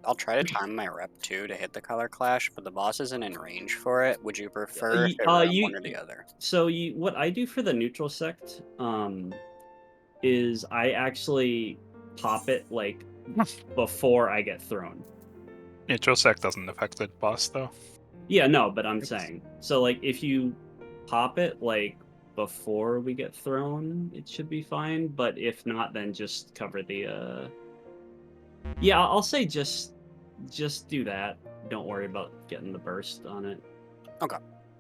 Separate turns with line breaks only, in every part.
I'll try to time my rep too to hit the color clash, but the boss isn't in range for it. Would you prefer if it were on one or the other?
So what I do for the neutral sect, is I actually pop it like before I get thrown.
Neutral sec doesn't affect the boss though.
Yeah, no, but I'm saying so like if you pop it like before we get thrown, it should be fine. But if not, then just cover the. Yeah, I'll say just do that. Don't worry about getting the burst on it.
Okay.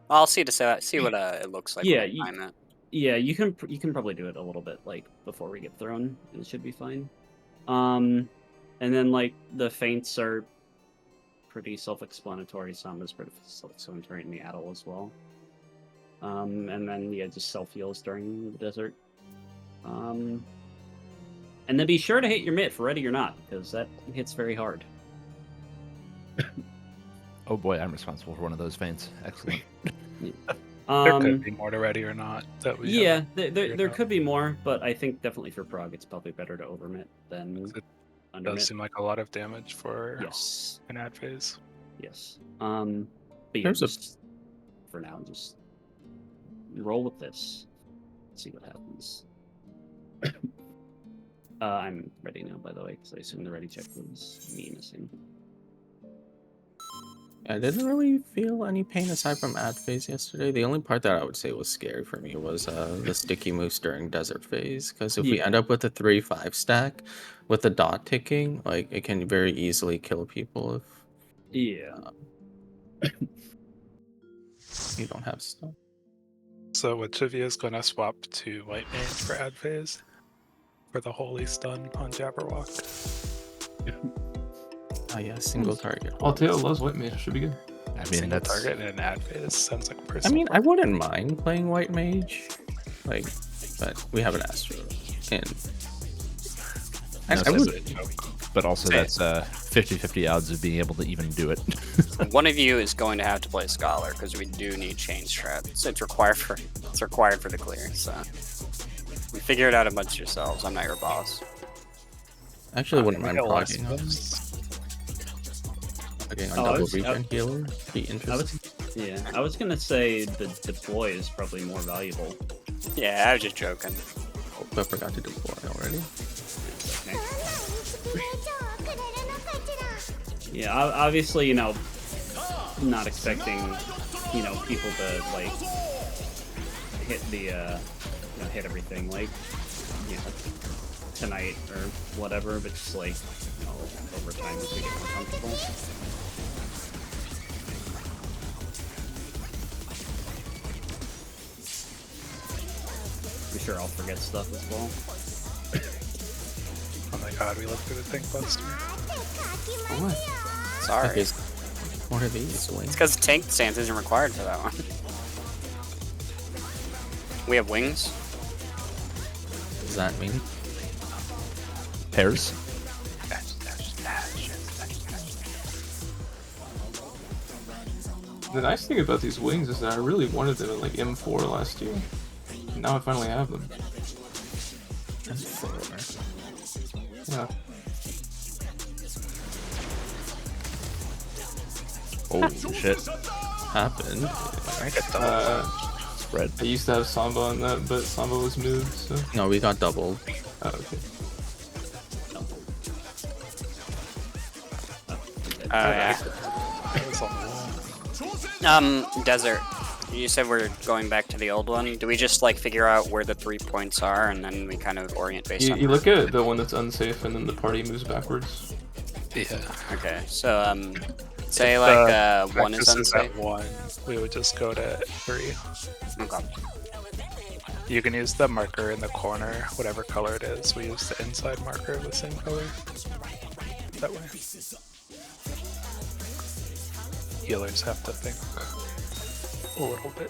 I'll see what it looks like
Yeah,
when I time it.
yeah, you can probably do it a little bit like before we get thrown, and it should be fine. And then like the feints are pretty self-explanatory. Samba's pretty self-explanatory in the Adel as well. And then yeah, just self-heals during the desert. And then be sure to hit your mitt for ready or not, because that hits very hard.
Oh boy, I'm responsible for one of those feints. Excellent.
There could be more to ready or not. That we
Yeah, there could be more, but I think definitely for Prog, it's probably better to overmit than
it does seem like a lot of damage for an ad phase.
Yes. But yeah, just for now, just roll with this. See what happens. I'm ready now, by the way, because I assume the ready check was me missing.
I didn't really feel any pain aside from ad phase yesterday. The only part that I would say was scary for me was the sticky moose during desert phase, because if we end up with a 3-5 stack with the dot ticking, like it can very easily kill people if you don't have stuff.
So which of you is going to swap to white mage for ad phase for the holy stun on Jabberwock?
Oh yeah, single target.
Alteo loves white mage, should be good.
I mean,
single target and an ad phase sounds like a person.
I mean, I wouldn't mind playing white mage, like, but we have an Astro, and
but also that's 50-50 odds of being able to even do it.
One of you is going to have to play Scholar because we do need chain strats. It's required for the clear. So we figure it out amongst yourselves. I'm not your boss.
Actually, wouldn't mind progging us. Again, on double regen healer, be interesting.
I was gonna say the deploy is probably more valuable.
Yeah, I was just joking.
Oh, I forgot to deploy already.
Yeah, obviously, you know, not expecting, you know, people to like hit the, you know, hit everything like, you know, tonight or whatever, but just like, you know, over time as we get more comfortable. I'm sure I'll forget stuff as well.
Oh my god, we looked at the Think Buster.
What?
Sorry.
What are these?
It's because tank stance isn't required for that one. We have wings.
What does that mean?
Pairs.
The nice thing about these wings is that I really wanted them in like M4 last year. And now I finally have them. Yeah.
Oh shit.
Happened.
Spread.
I used to have Samba on that, but Samba was moved, so.
No, we got doubled.
Oh, okay.
Yeah. Desert. You said we're going back to the old one. Do we just like figure out where the 3 points are and then we kind of orient based on
You look at the one that's unsafe and then the party moves backwards.
Yeah.
Okay, so say like one is unsafe.
At 1, we would just go to 3.
Okay.
You can use the marker in the corner, whatever color it is. We use the inside marker of the same color. That way. Healers have to think a little bit.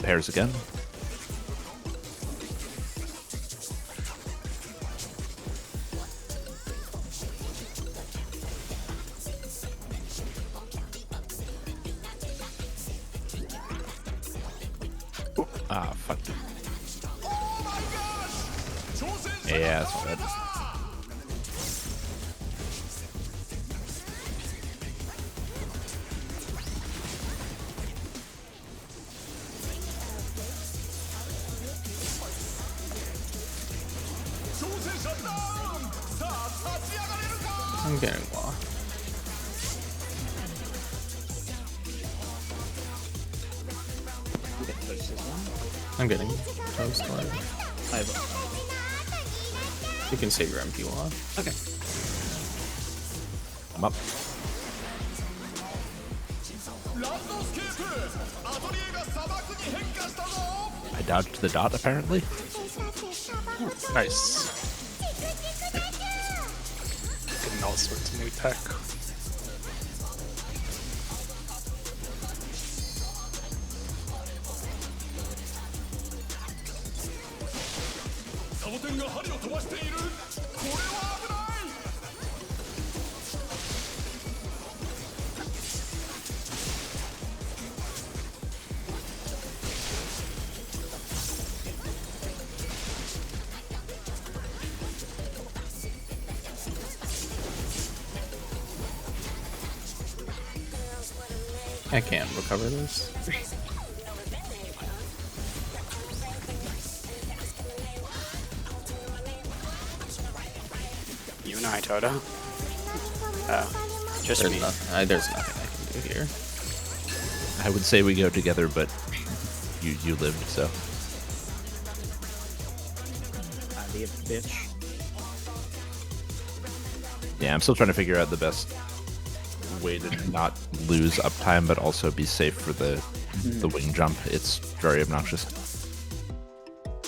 pairs again. Ah, fuck. Yeah, that's bad.
I'm getting law.
You get toast as well.
I'm getting toast.
I have.
You can save your MP law.
Okay.
I'm up. I dodged the dot, apparently.
Nice. Getting all sorts of new tech.
I can't recover this.
You and I, Toto. Oh, just me.
There's nothing I can do here.
I would say we go together, but you lived, so.
Idiot bitch.
Yeah, I'm still trying to figure out the best way to not lose uptime, but also be safe for the wing jump. It's very obnoxious.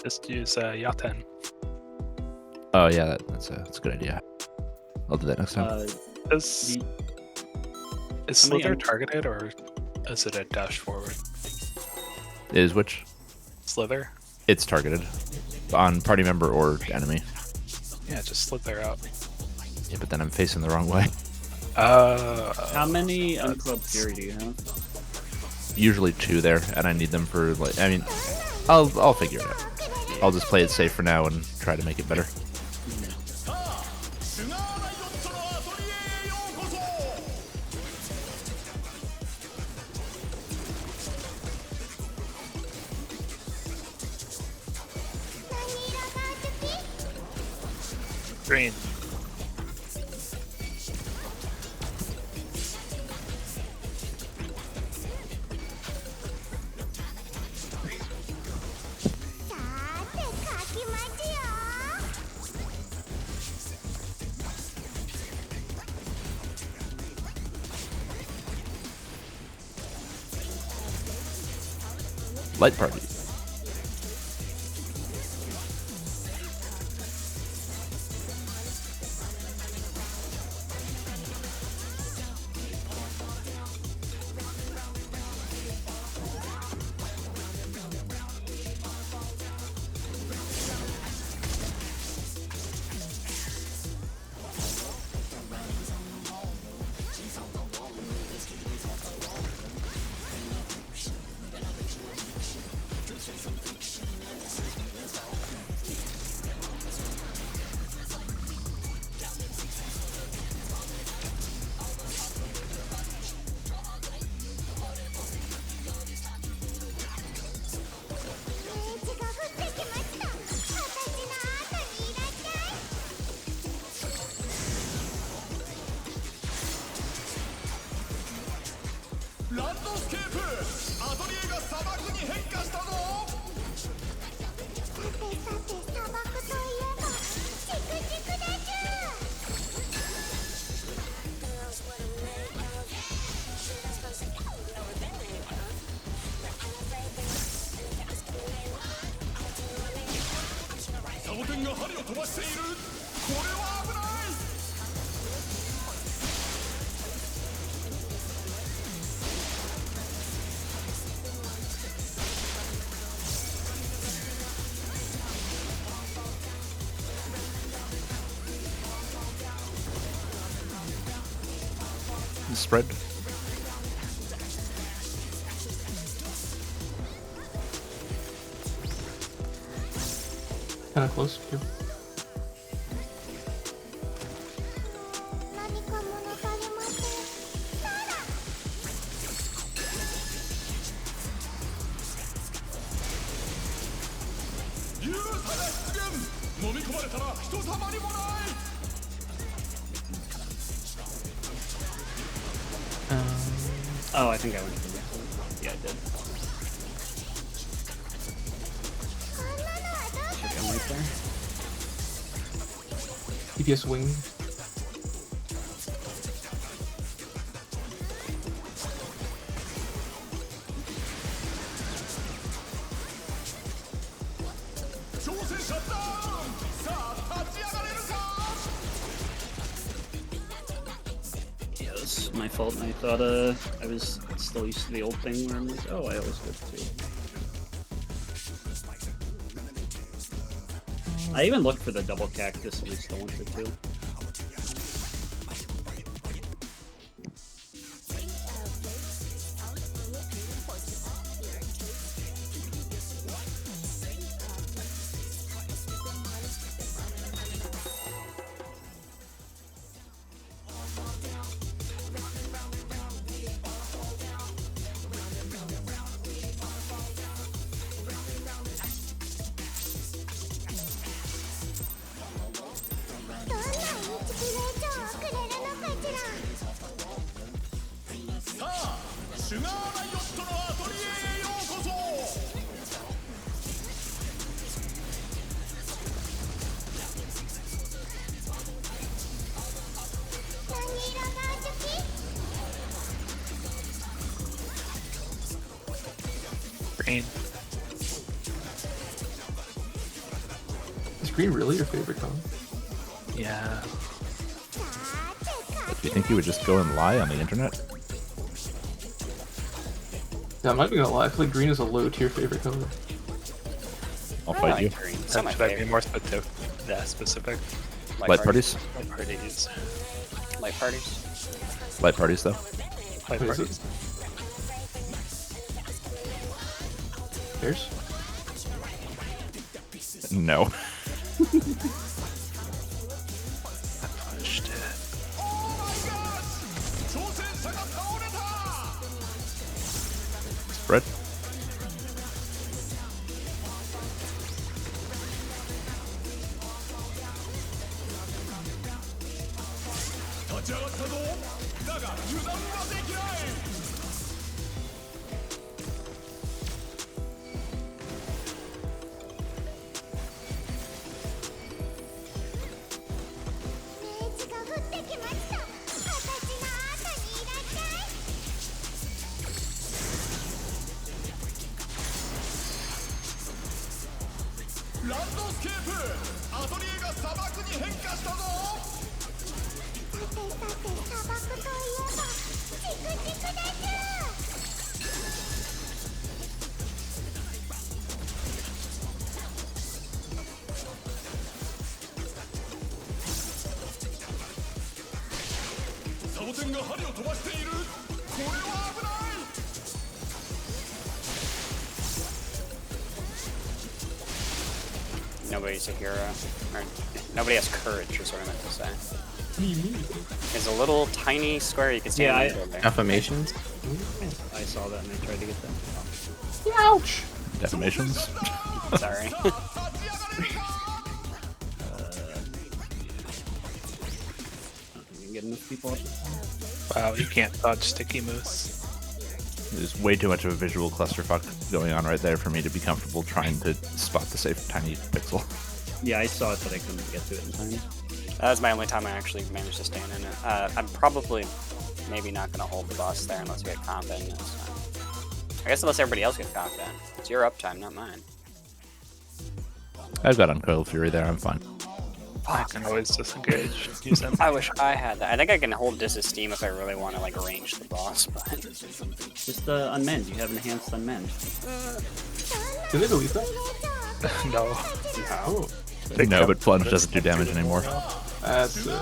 Just use Yaten.
Oh yeah, that's a good idea. I'll do that next time.
Is
How many
Slither
M-
targeted or is it a dash forward?
Is which?
Slither?
It's targeted on party member or enemy.
Yeah, just Slither out.
Yeah, but then I'm facing the wrong way.
How many Unclub Fury do you have?
Usually 2 there, and I need them for like. I mean, I'll figure it out. I'll just play it safe for now and try to make it better.
Green.
Light party. Spread.
Kind of close. Here.
Oh, I think I went to the next one. Yeah, I did. Should come right there.
DPS wing.
Yeah, it was my fault. I thought I was still used to the old thing where I'm like, oh, I always go to 2. I even looked for the double cactus and we still went to 2.
Green.
Is green really your favorite color?
Yeah.
Do you think you would just go and lie on the internet?
Yeah, I'm not even gonna lie. I feel like green is a low tier favorite color.
I'll
I
fight
like
you.
green. It's not my
Should I be
favorite.
more specific? Yeah, specific.
Light parties?
Light parties.
Light parties.
Light parties, though.
Light
What is
parties.
it? Bears?
No.
Punched it.
Spread.
Nobody's a hero. Or, nobody has courage, is what I meant to say. It's a little tiny square you can see.
Yeah,
in the middle there.
Affirmations?
I saw that and I tried to get them.
Ouch!
Defamations?
Sorry.
You can get enough people up.
Wow, you can't dodge sticky moose.
There's way too much of a visual clusterfuck going on right there for me to be comfortable trying to spot the safe tiny pixel.
Yeah, I saw it, but I couldn't get to it in time.
That was my only time I actually managed to stand in it. I'm probably maybe not going to hold the boss there unless you get confident. So. I guess unless everybody else gets confident. It's your uptime, not mine.
I've got Uncoiled Fury there, I'm fine.
I can always disengage. Use them.
I wish I had that. I think I can hold Disesteem if I really want to like range the boss, but
Just unmend. You have enhanced unmend.
Did they delete that?
No.
Oh,
No, but Plunge doesn't do damage anymore.
that's it.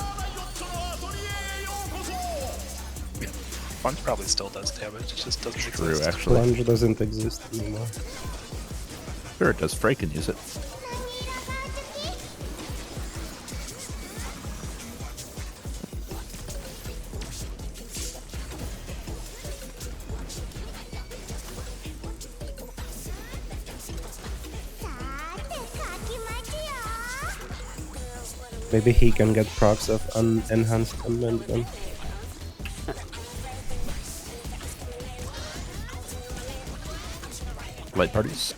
Plunge probably still does damage, it just doesn't
True,
exist.
actually.
Plunge doesn't exist anymore.
Sure, it does. Frey can use it.
Maybe he can get procs of enhanced amendment.
Light parties.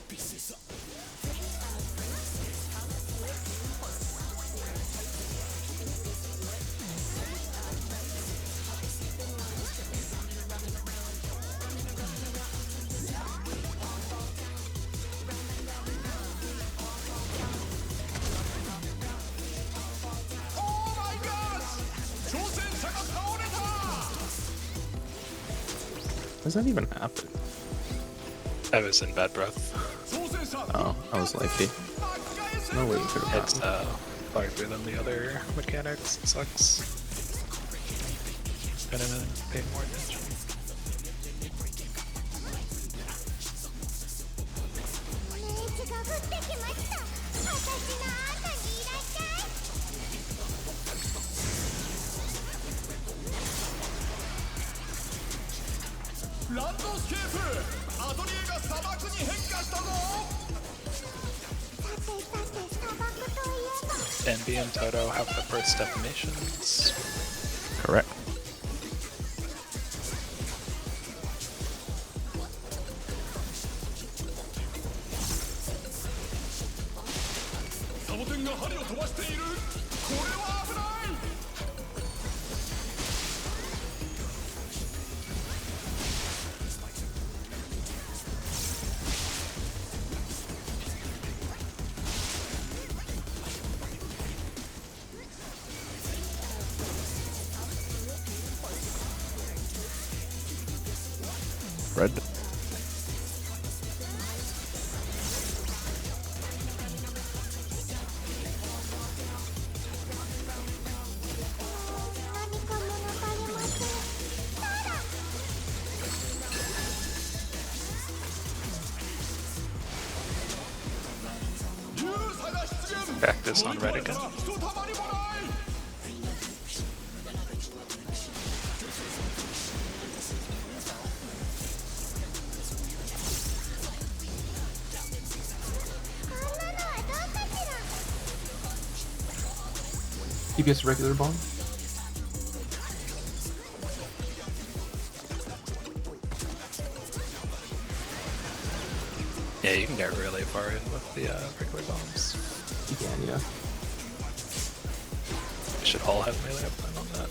Does that even happen?
I was in bad breath.
Oh, I was like, there's no way you could have
It's
gotten
larger than the other mechanics. It sucks. Gonna pay more attention. Envy and Toto have the first definitions.
Correct. Red.
Practice on red again.
DPS regular bomb.
Yeah, you can get really far in with the regular bombs.
You can, yeah.
We should all have melee uptime on that.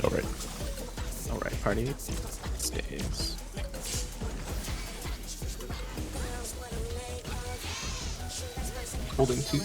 Alright.
Alright, party stays.
Holding 2.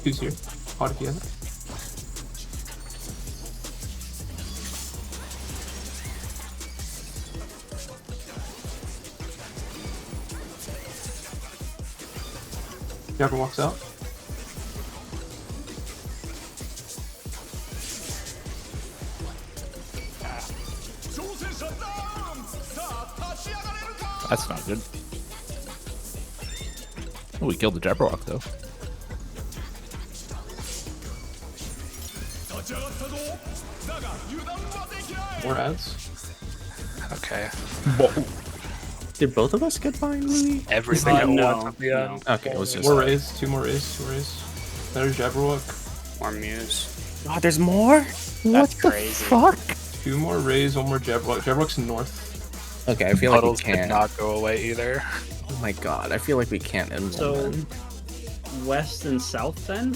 Who's here? Party together. Jabber walks out.
That's not good. Oh, we killed the Jabberwock though.
More ads.
Okay.
Did both of us get mine, Louis?
Everything at
no,
once at the end.
Okay, it was just
More raise, 2 more raise, 2 raise. Better Jabberwock.
More Muse.
Oh, there's more?
That's crazy.
Fuck?
2 more raise, 1 more Jabberwock. Jabberwock's north.
Okay, I feel like we
Puddles did
can't.
not go away either.
Oh my god, I feel like we can't end
So,
one.
west and south then?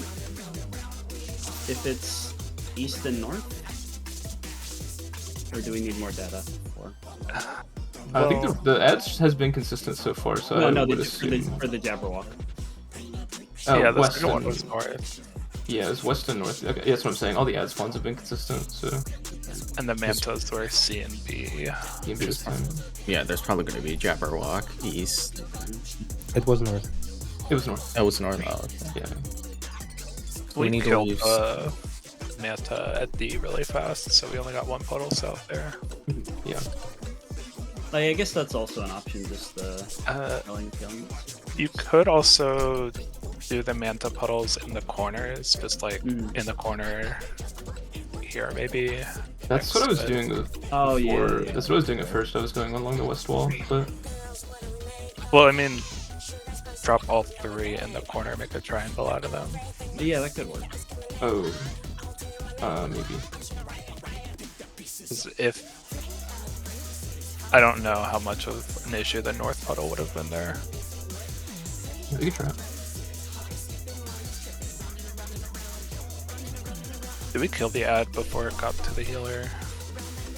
If it's east and north? Or do we need more data for?
I think the ads has been consistent so far, so I
No,
would
for
assume.
the Jabberwock.
Yeah, the
west
second one
and-
was north.
Yeah, it's west and north. Okay, yeah, that's what I'm saying. All the ad spawns have been consistent, so
And the Mantas were C and B.
you can this time.
Yeah, there's probably going to be Jabberwock east.
It was north.
It was north.
Oh, it's north. Oh, okay.
Yeah.
We need to
killed
leave.
Manta at D really fast, so we only got 1 puddle south there.
Yeah.
Like, I guess that's also an option, just
Uh,
killing.
You could also do the Manta puddles in the corners, just like in the corner here, maybe.
That's what I was doing
Oh, yeah,
before.
yeah, yeah.
That's what I was doing at first. I was going along the west wall, but
Well, I mean, drop all 3 in the corner, make a triangle out of them.
Yeah, that could work.
maybe.
'Cause if I don't know how much of an issue the north puddle would have been there.
We could try it.
Did we kill the ad before it got to the healer?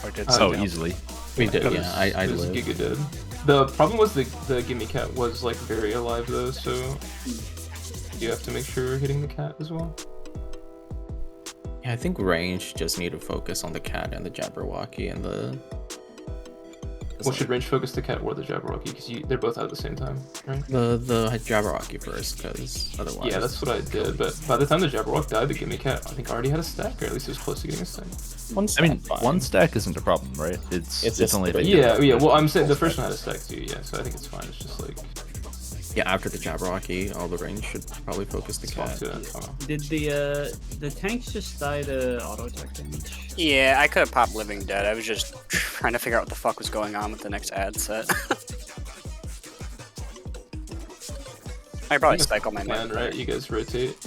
Or did
So
something else?
easily.
We did,
It
yeah.
was-
I
it was
lived.
Giga dead. The problem was the gimme cat was like very alive though, so you have to make sure you're hitting the cat as well.
Yeah, I think range just need to focus on the cat and the Jabberwocky and the.
Well, should range focus the cat or the Jabberwocky? Because they're both out at the same time, right?
The Jabberwocky first, because otherwise.
Yeah, that's what I did. But by the time the Jabberwock died, the gimme cat I think already had a stack, or at least it was close to getting a stack.
I mean, one stack isn't a problem, right? It's
just
only
three.
Yeah, yeah. Well, I'm saying the first one had a stack too. Yeah, so I think it's fine. It's just like
Yeah, after the Jabberwocky, all the range should probably focus the
swap
cat.
to that.
Did the tanks just die to auto attack damage?
Yeah, I could have popped Living Dead. I was just trying to figure out what the fuck was going on with the next ad set. I probably cycle my
Man,
mana.
right? You guys rotate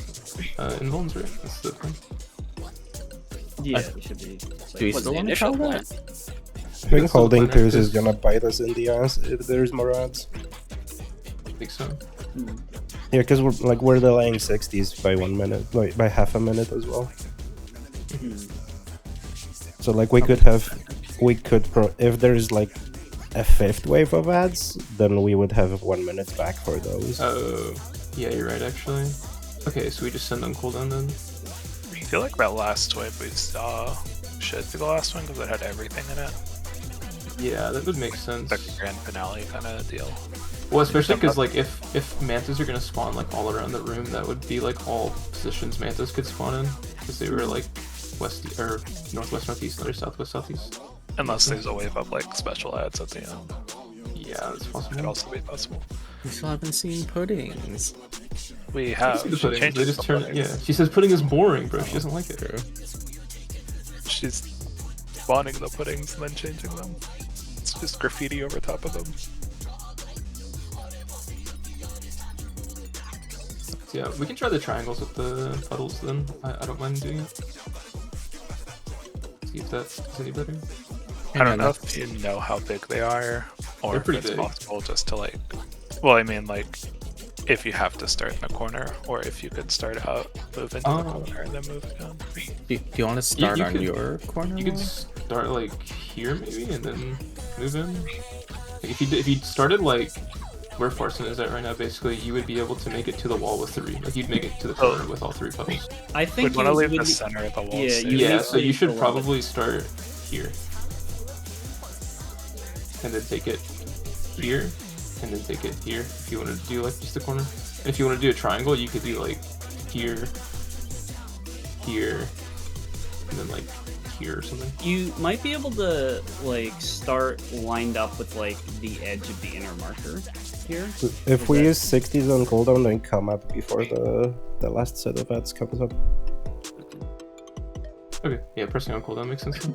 invulns, right? That's the plan.
Yeah, it should be.
Do we
Was
still
the
want to
initial
try
plan.
that?
I think holding Pierce is gonna bite us in the ass if there's more ads.
I think so.
Yeah, because we're delaying 60s by 1 minute, like by half a minute as well. So like we could if there's like a 5th wave of ads, then we would have 1 minute back for those.
Oh, yeah, you're right actually. Okay, so we just send on cooldown then.
I feel like that last wave we saw should be the last one because it had everything in it.
Yeah, that would make sense.
Like a grand finale kind of deal.
Well, especially because like if mantas are gonna spawn like all around the room, that would be like all positions mantas could spawn in because they were like west or northwest, northeast, or southwest, southeast.
Unless there's a wave of like special ads at the end.
Yeah, that's
Could
possible.
also be possible.
We still haven't seen puddings.
We
I
have.
see the
She
puddings. They
changes
just
the
turn.
puddings.
Yeah, she says pudding is boring, bro. She doesn't like it.
True.
She's spawning the puddings and then changing them. It's just graffiti over top of them.
Yeah, we can try the triangles with the puddles then. I don't mind doing it. See if that's any better.
I don't know if you know how big they are, or
They're
if
pretty
it's
big.
possible just to like. Well, I mean, like, if you have to start in the corner, or if you could start out, move into the
Oh.
corner, and then move again.
Do you want to start
you
on
could-
your corner?
You could
wall?
start like here maybe, and then move in. Like, if you started like where Farson is at right now, basically you would be able to make it to the wall with 3. Like you'd make it to the corner with all 3 puddles.
I think
We'd want to
you
leave
would-
the center of the wall.
Yeah,
safe.
you
Yeah,
need
so you
to
should
leave the
probably start here, and then take it here, and then take it here. If you want to do like just the corner, and if you want to do a triangle, you could do like here, here, and then like here or something.
You might be able to like start lined up with like the edge of the inner marker here.
If we
that-
use 60s on cooldown, then come up before the last set of ads comes up.
Okay, yeah, pressing on cooldown makes sense.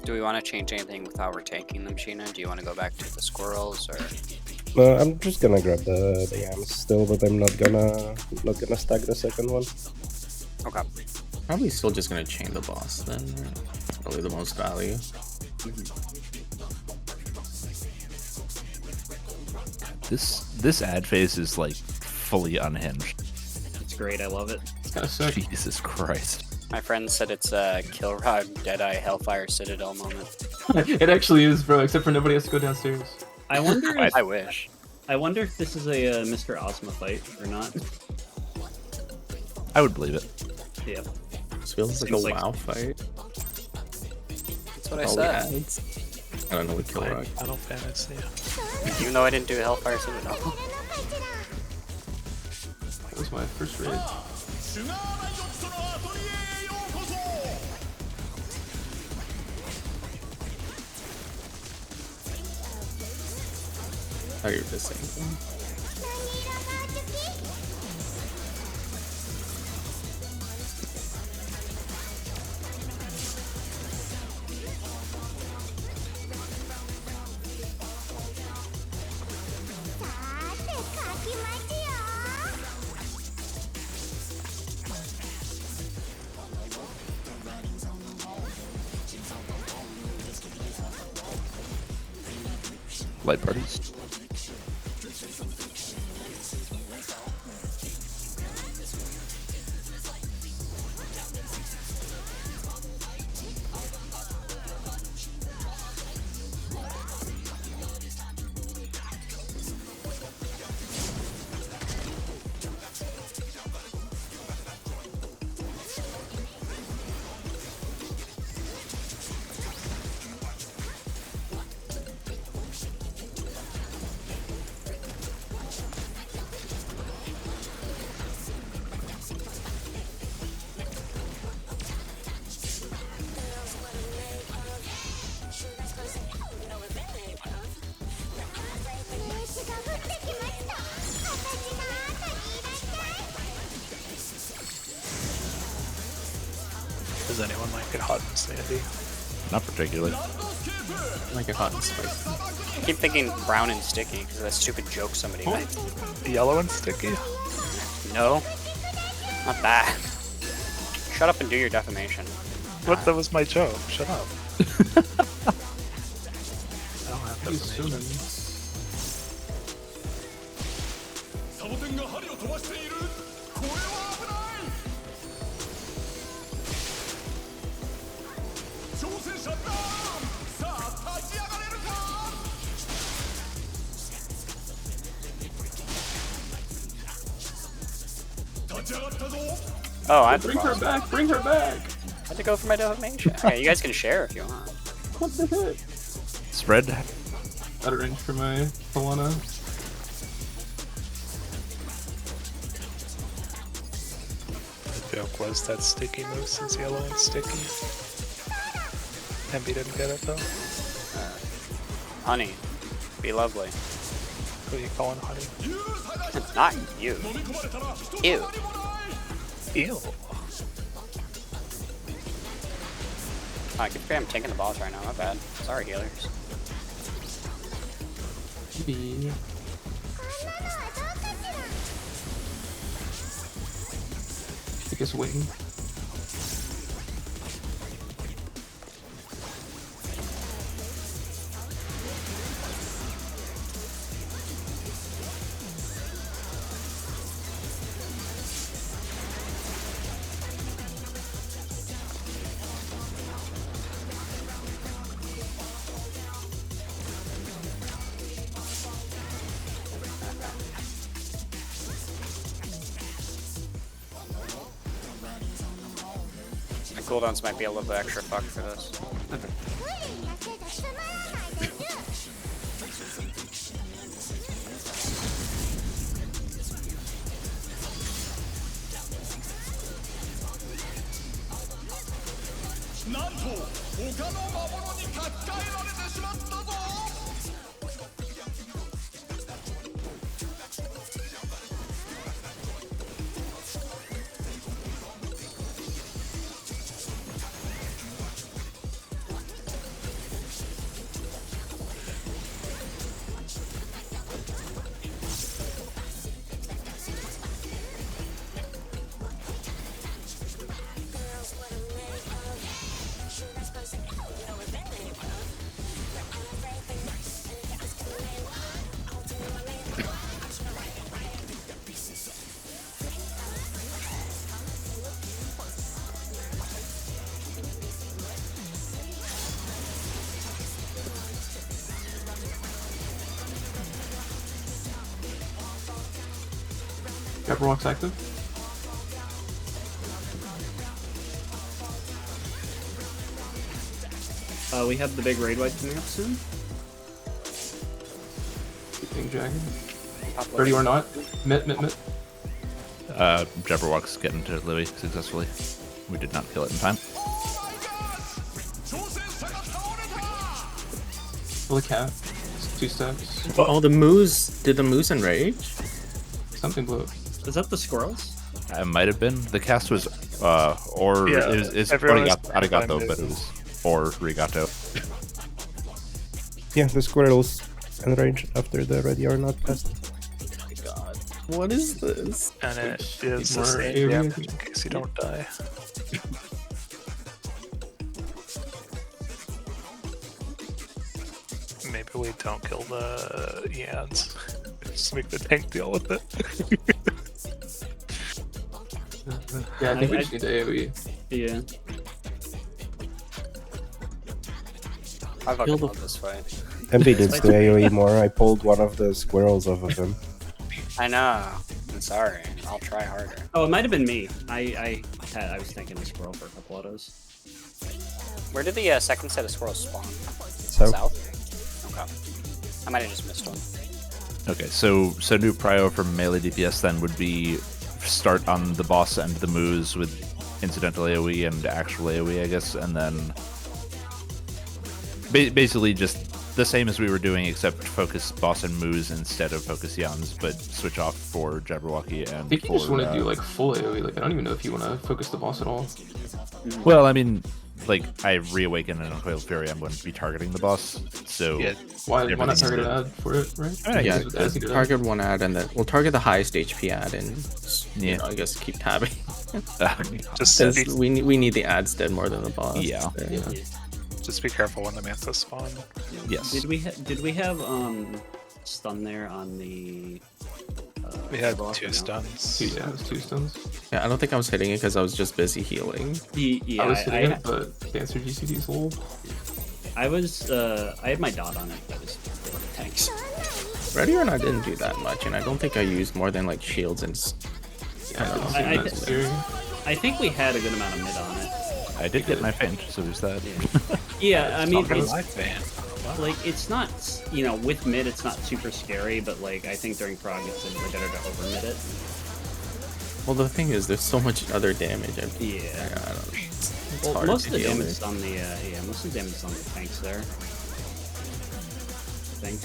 Do we want to change anything with how we're taking them, Sheena? Do you want to go back to the squirrels, or?
I'm just gonna grab the yams still, but I'm not gonna stack the second one.
Okay.
Probably still just gonna chain the boss then. Right? Probably the most value.
This ad phase is like fully unhinged.
It's great. I love it.
It's kind of sick.
Jesus Christ.
My friend said it's a Killrod Deadeye Hellfire Citadel moment.
It actually is, bro. Except for nobody has to go downstairs.
I wonder. If,
I wish.
I wonder if this is a Mr. Ozma fight or not.
I would believe it.
Yeah.
This feels like a
Seems like-
WoW fight.
That's what I
All
said.
the ads. I don't know what kill rock.
Final Fantasy.
Even though I didn't do Hellfire Citadel.
That was my first raid.
Oh, you're just saying.
Light parties.
Does anyone like it hot and sandy?
Not particularly.
I like it hot and spicy.
I keep thinking brown and sticky because of that stupid joke somebody made.
Yellow and sticky?
No, not that. Shut up and do your defamation.
What? That was my joke. Shut up. I don't have
He's so
defamation.
nice.
Oh, I had to
Bring her
pause.
back! Bring her back!
I had to go for my defamation. Okay, you guys can share if you want.
What the heck?
Spread.
Out of range for my Polana.
The joke was that Sticky Moose is yellow and sticky. Emby didn't get it though.
Honey, be lovely.
Who are you calling honey?
Not you. Ew.
Ew.
Oh, I keep forgetting I'm taking the boss right now. My bad. Sorry, healers.
B. Take his wing.
My cooldowns might be a little bit extra fucked for this.
Jabberwock's active.
We have the big raid wipe coming up soon.
Big dragon. 30 or not. Mit.
Jabberwock's getting to Louis successfully. We did not kill it in time.
Kill the cat. It's 2 steps.
Oh, the moose. Did the moose enrage?
Something blew up.
Is that the squirrels?
It might have been. The cast was or
Yeah,
it's
everyone is
arigato,
blind
but it was or rigato.
Yeah, the squirrels enraged after the ready or not cast.
What is this?
And it
Need
is
more
the same
AoE.
damage in case you don't die. Maybe we don't kill the Yans. Just make the tank deal with it.
Yeah, I think we
I-
just need the AoE.
Yeah.
I fucking
Kill the-
love this fight.
MB needs to AoE more. I pulled one of the squirrels off of him.
I know. I'm sorry. I'll try harder.
Oh, it might have been me. I was thinking a squirrel for a couple autos.
Where did the second set of squirrels spawn?
So
South? Okay. I might have just missed one.
Okay, so new prio for melee DPS then would be start on the boss and the moves with incidental AoE and actual AoE, I guess, and then basically just the same as we were doing, except focus boss and moves instead of focus Yans, but switch off for Jabberwocky and
I think you
for,
just want to do like full AoE. Like I don't even know if you want to focus the boss at all.
Well, I mean, like I reawaken and Uncoiled Fury, I'm going to be targeting the boss, so
Yeah.
Why not
Everything's
target an
good.
ad for it, right?
Yeah,
Because ads need to
target one ad and then we'll target the highest HP ad and
Yeah.
I guess keep tabbing.
Just
Because
be,
we need the ads dead more than the boss.
Yeah.
Yeah.
just be careful when the Manta spawn.
yes.
Did we have stun there on the?
We had
block or
2
no?
stuns.
Yeah, it was 2 stuns.
Yeah, I don't think I was hitting it because I was just busy healing.
Yeah,
I was hitting
I,
it, but Dancer GCD's low.
I was I had my dot on it. That was killing the tanks.
Ready or not, I didn't do that much, and I don't think I used more than like shields and.
Yeah,
know.
I
I-
don't see that
I think we had a good amount of mid on it.
I did get my feint, so there's that.
Yeah, I mean,
Talking
it's,
my fan.
like it's not with mid, it's not super scary, but like I think during prog it's better to over mid it.
Well, the thing is, there's so much other damage. I don't
Yeah.
know. It's
Well,
hard
most
to
of the
deal
damage
with.
is on the most of the damage is on the tanks there. I think.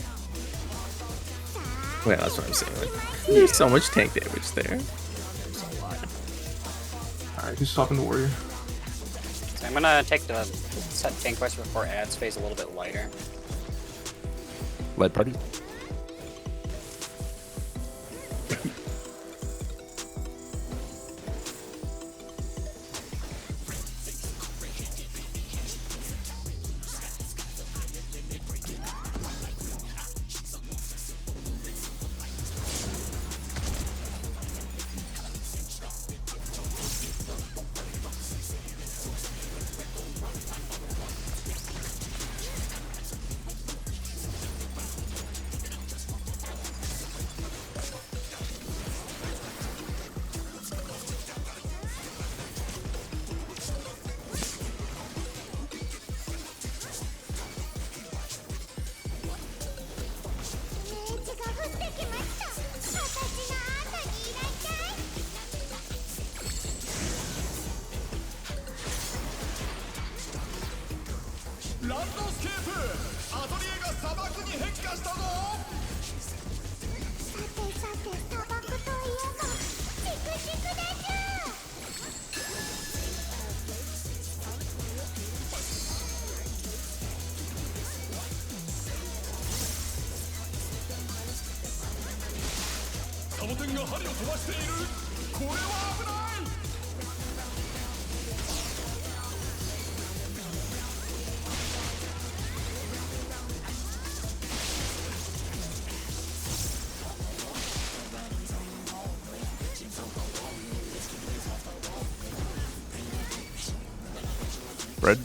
Yeah, that's what I'm saying. Like, there's so much tank damage there.
There's a lot.
Alright, who's stopping the warrior?
So I'm gonna take the set tank quest before ads phase a little bit lighter.
Lead party. Red.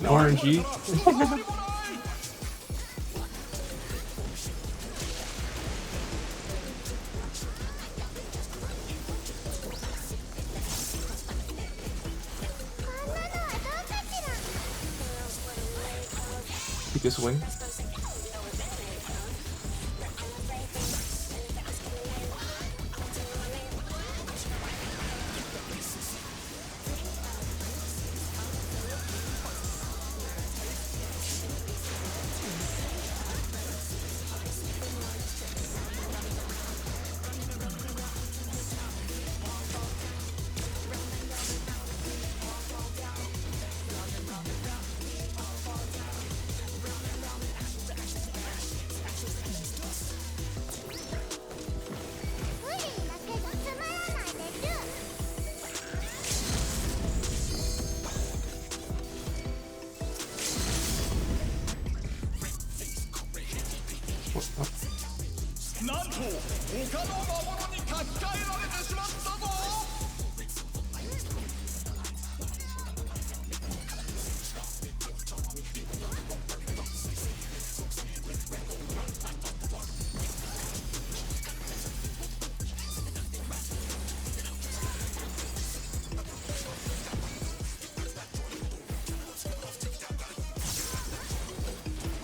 RNG. Take a swing.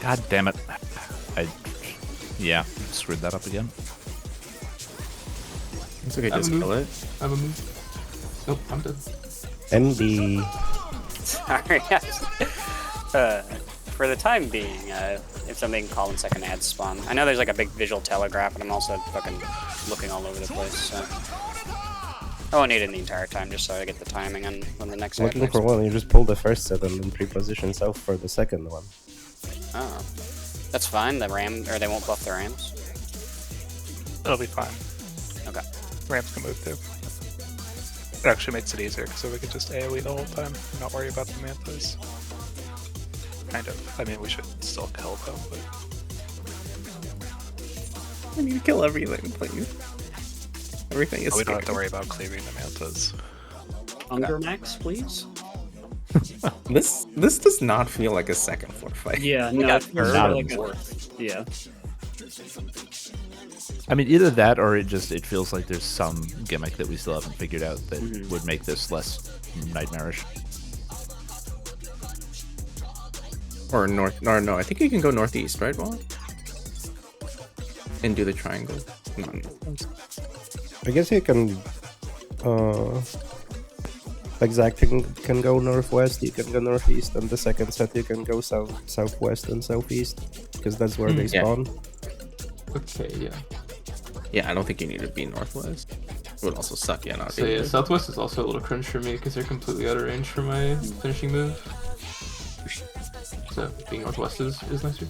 God damn it. Yeah, screwed that up again.
It's okay,
I have
just
a
kill it.
I have a move. Nope, I'm dead.
MD.
Sorry. For the time being, if somebody can call in second ad spawn. I know there's like a big visual telegraph, and I'm also fucking looking all over the place, so. I won't need it the entire time, just so I get the timing on when the next ad
Looking
next.
for one, you just pull the first set and then pre-position south for the second one.
Oh. That's fine, the ram, or they won't buff the rams?
It'll be fine.
Okay.
Ramps can move too. It actually makes it easier because we could just AoE the whole time and not worry about the mantas. Kind of. I mean, we should still kill them, but
I need to kill everything, please. Everything is
we don't have to
scary.
worry about cleaving the mantas.
Hunger max, please.
This does not feel like a second floor fight.
Yeah,
We
no,
got
it feels
third
like
and
a, yeah.
I mean, either that or it feels like there's some gimmick that we still haven't figured out that
Mhm.
would make this less nightmarish.
Or north, or no, I think you can go northeast, right, Vaughn? And do the triangle. No,
I guess you can, like Zach can go northwest, you can go northeast, and the second set you can go southwest and southeast, because that's where they
yeah.
spawn.
Okay, yeah.
yeah, I don't think you need to be northwest. It would also suck, yeah, not
So yeah,
either.
Southwest is also a little cringe for me because they're completely out of range for my finishing move. So being Northwest is nicer.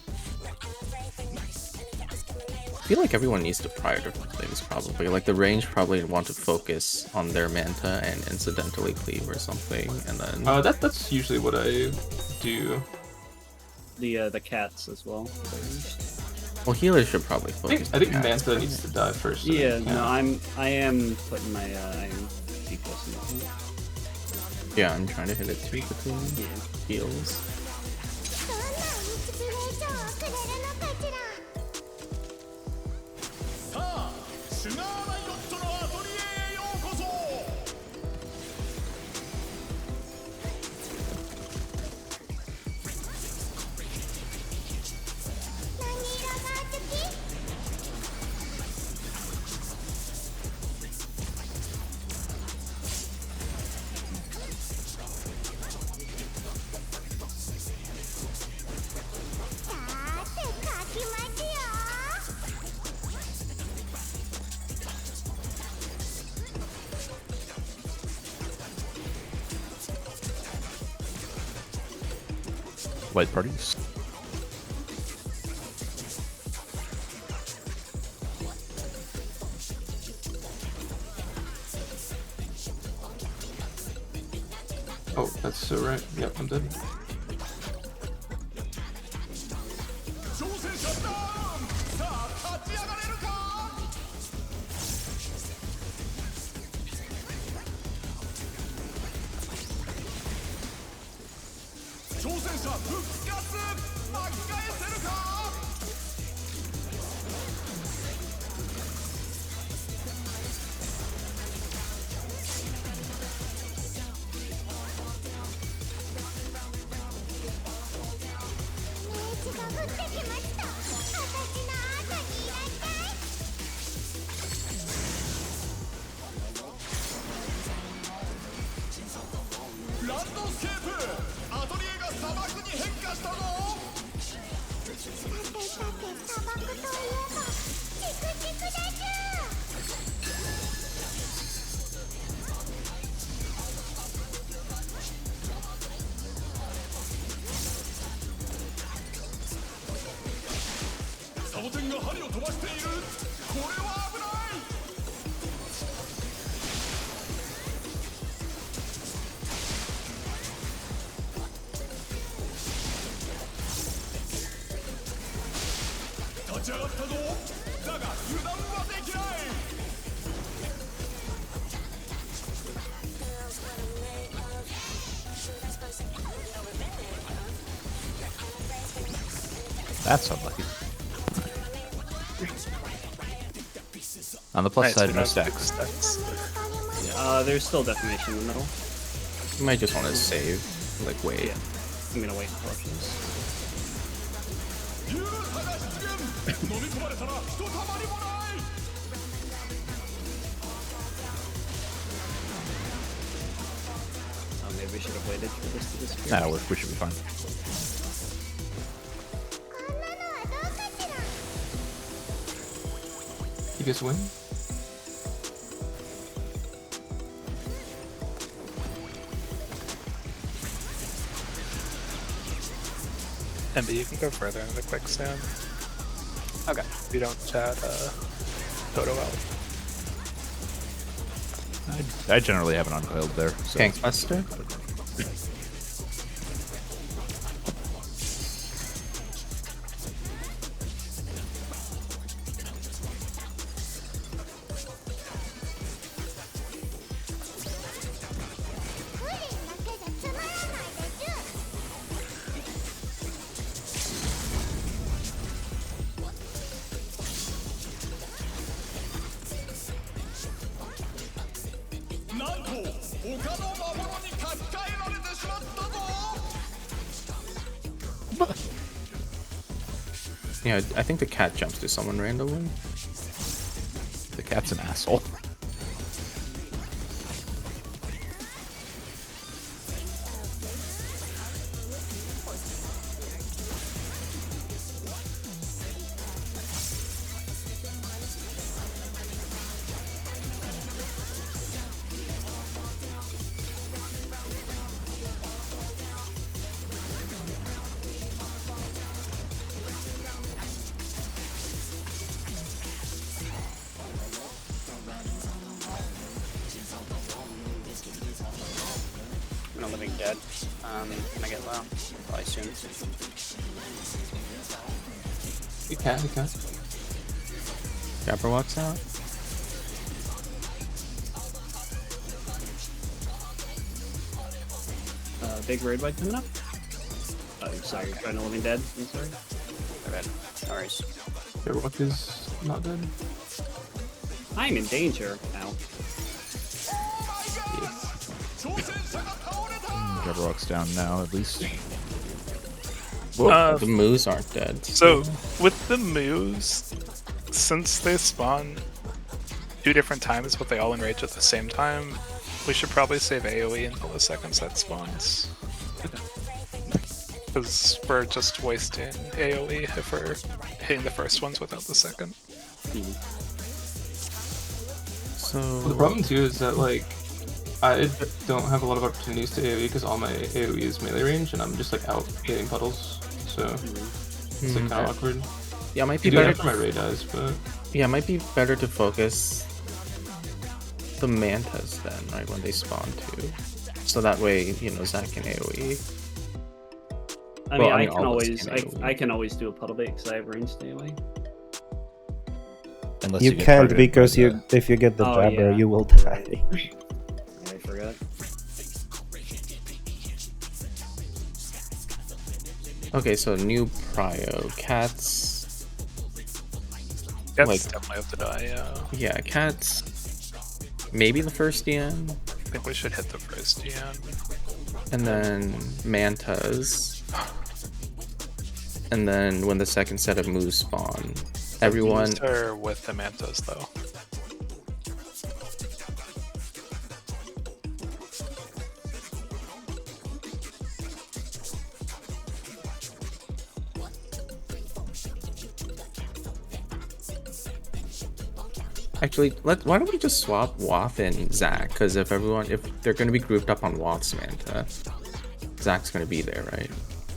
I feel like everyone needs to prior different things, probably. Like the range probably want to focus on their manta and incidentally cleave or something, and then
That's usually what I do.
The cats as well.
well, healers should probably
I think,
focus.
I think
on
Manta
cats,
needs to
right?
die first. and
Yeah,
then
no,
cat.
I am putting my I'm declosing it.
Yeah, I'm trying to hit it too between
Yeah.
heals.
どんなインスピレーションをくれるのかしら。
さあシュガーライオットのアトリエへようこそ。
何色が好き？ さーて書きますよ。
Light parties.
Oh, that's so right. Yep, I'm dead.
挑戦者ダウン。さあ立ち上がれるか。 挑戦戦者復活巻き返せるか。
命が降ってきました。私の後にいらっしゃい。
ランドスケープアトリエが砂漠に変化したぞ。
さてさて砂漠といえばチクチクだぞ。
サボテンが針を飛ばしている。これは危ない。立ち上がったぞ。だが油断はできない。
That's unlucky. On the plus
Nice,
side,
we
no
don't have big
stacks.
There's still defamation in the middle.
You might just want to save, like wait.
Yeah. I'm gonna wait for options.
ユーサが出現。飲み込まれたらひとたまりもない。
Oh, maybe we should have waited for this to disappear.
That'll work. We should be fine.
こんなのはどうかしら。
You guys win?
MB, you can go further into the quicksand.
Okay.
We don't chat Toto out.
I generally haven't uncoiled there. So.
Gankbuster? Yeah, I think the cat jumps to someone randomly.
The cat's an asshole.
I'm gonna living dead. When I get low, probably soon.
You can, you can.
Gapper walks out.
Big raid bite coming up. Oh, sorry, you're trying to living dead. I'm sorry.
My bad. No worries.
Their rock is not dead.
I'm in danger now.
Jabberwock's down now, at least.
Whoa, the moose aren't dead.
So, with the moves, since they spawn 2 different times but they all enrage at the same time, we should probably save AoE until the second set spawns. Because we're just wasting AoE if we're hitting the first ones without the second.
So
Well, the problem too is that like I don't have a lot of opportunities to AoE because all my AoE is melee range and I'm just like out getting puddles, so it's like kind of awkward.
yeah, it might
You
be
do it
better.
after my raid dies, but
Yeah, it might be better to focus the mantas then, right, when they spawn too. So that way, you know, Zach can AoE.
I
Well,
mean,
I
I
mean,
can
all of us
always,
can
I,
AoE.
I can always do a puddle bait because I have range stay away.
Unless
You
get
can't
targeted
because
by
you if you get the
Oh,
jabber,
yeah.
you will die.
I forgot.
Okay, so new prio. Cats.
Cats
Like-
definitely have to die, yeah.
Yeah, cats. Maybe the first DN.
I think we should hit the first DN.
And then mantas. And then when the second set of moves spawn, everyone.
These are with the mantas, though.
Actually, why don't we just swap Wath and Zac? Because if they're going to be grouped up on Wath's Manta, Zac's going to be there, right?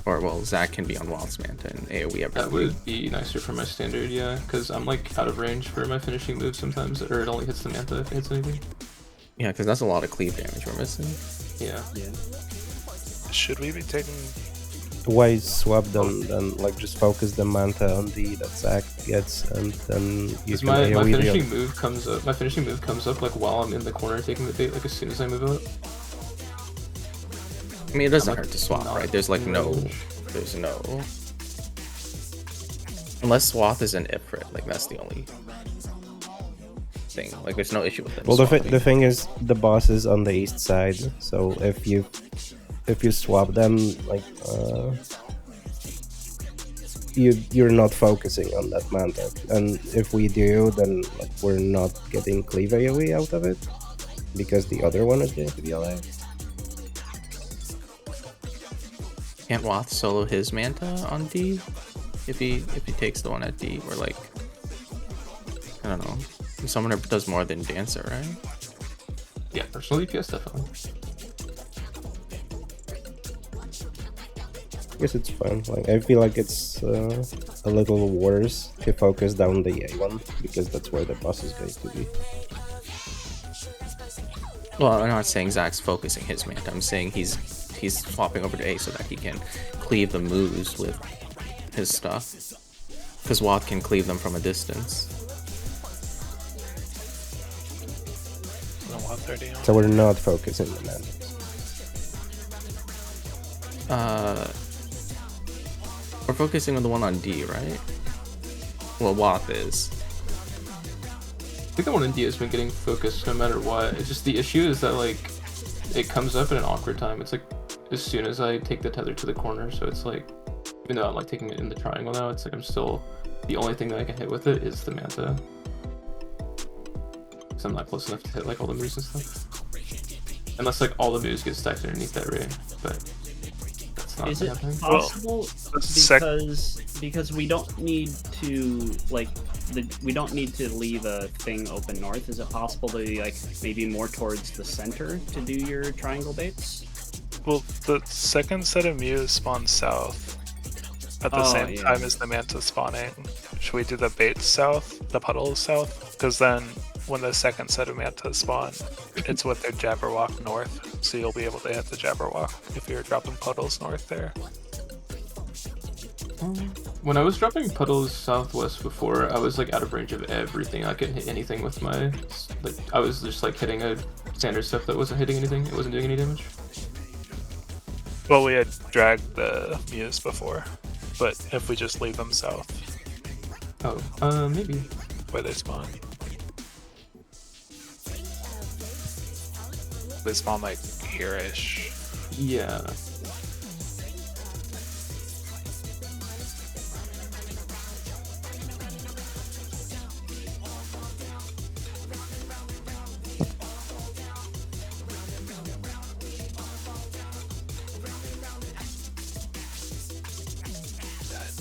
Or, well, Zac can be on Wath's Manta and AoE everything.
That would be nicer for my standard, yeah, because I'm like out of range for my finishing move sometimes, or it only hits the Manta if it hits anything.
Yeah, because that's a lot of cleave damage we're missing.
Yeah.
Should we be taking...
Why swap them then? Like just focus the Manta on D that Zac gets, and then you
Because
can
my
AoE the
finishing
other-
move comes up. My finishing move comes up like while I'm in the corner taking the bait, like as soon as I move out.
I mean, it doesn't
I'm, like,
hurt to swap,
not
right? There's like
in
no...
range.
There's no... Unless Swath is an Ifrit, like that's the only thing. Like there's no issue with them
Well,
swapping.
the thing is, the boss is on the east side, so if you swap them, like you're not focusing on that Manta, and if we do, then like we're not getting cleave AoE out of it because the other one is going to be alive.
Can't Wath solo his Manta on D? If he takes the one at D, or like... I don't know. Summoner does more than Dancer, right?
Yeah, personal DPS definitely.
I guess it's fun. Like I feel like it's a little worse to focus down the A one because that's where the boss is going to be.
Well, I'm not saying Zac's focusing his Manta. I'm saying he's swapping over to A so that he can cleave the moves with his stuff. Because Wath can cleave them from a distance.
No, 130 on.
So we're not focusing the Mantas.
We're focusing on the one on D, right? Well, Wath is.
I think the one in D has been getting focused no matter what. It's just the issue is that like it comes up at an awkward time. It's like as soon as I take the tether to the corner, so it's like even though I'm like taking it in the triangle now, it's like I'm still the only thing that I can hit with it is the Manta. Because I'm not close enough to hit like all the moves and stuff. Unless like all the moves get stacked underneath that ray, but that's not
Is it
happening.
possible
sec-
because we don't need to like we don't need to leave a thing open north? Is it possible to be like maybe more towards the center to do your triangle baits?
Well, the second set of Mews spawn south at the
Oh,
same
yeah.
time as the Manta spawning. Should we do the bait south, the puddles south? Because then when the second set of Mantas spawn, it's with their Jabberwock north, so you'll be able to hit the Jabberwock if you're dropping puddles north there.
When I was dropping puddles southwest before, I was like out of range of everything. I couldn't hit anything with my like. I was just like hitting a standard stuff that wasn't hitting anything. It wasn't doing any damage.
Well, we had dragged the Mews before, but if we just leave them south,
Oh, maybe.
where they spawn. They spawn like here-ish.
Yeah.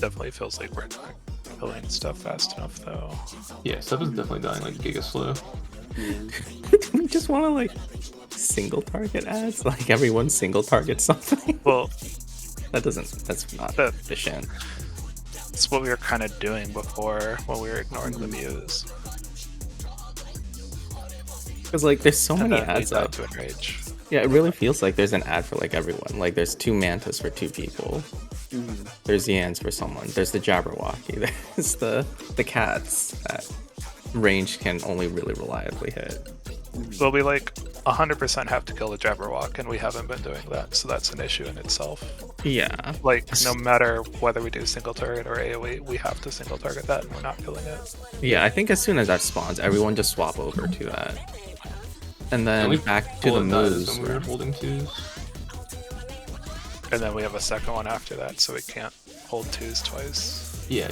Definitely feels like we're not killing stuff fast enough, though.
Yeah, stuff is definitely dying like giga slow.
We just want to like single target ads, like everyone single target something.
Well,
That's not
That-
efficient.
it's what we were kind of doing before when we were ignoring the Mews.
Because like there's so
And
many
then we
ads
died
up.
to enrage.
Yeah, it really feels like there's an ad for like everyone. Like there's 2 Mantas for 2 people. There's Yans for someone. There's the Jabberwocky. There's the cats that range can only really reliably hit.
Well, we like 100% have to kill the Jabberwock, and we haven't been doing that, so that's an issue in itself.
Yeah.
Like, no matter whether we do single target or AoE, we have to single target that, and we're not killing it.
Yeah, I think as soon as that spawns, everyone just swap over to that. And then back to the moves.
When we were holding twos.
And then we have a second one after that, so we can't hold twos twice.
Yeah.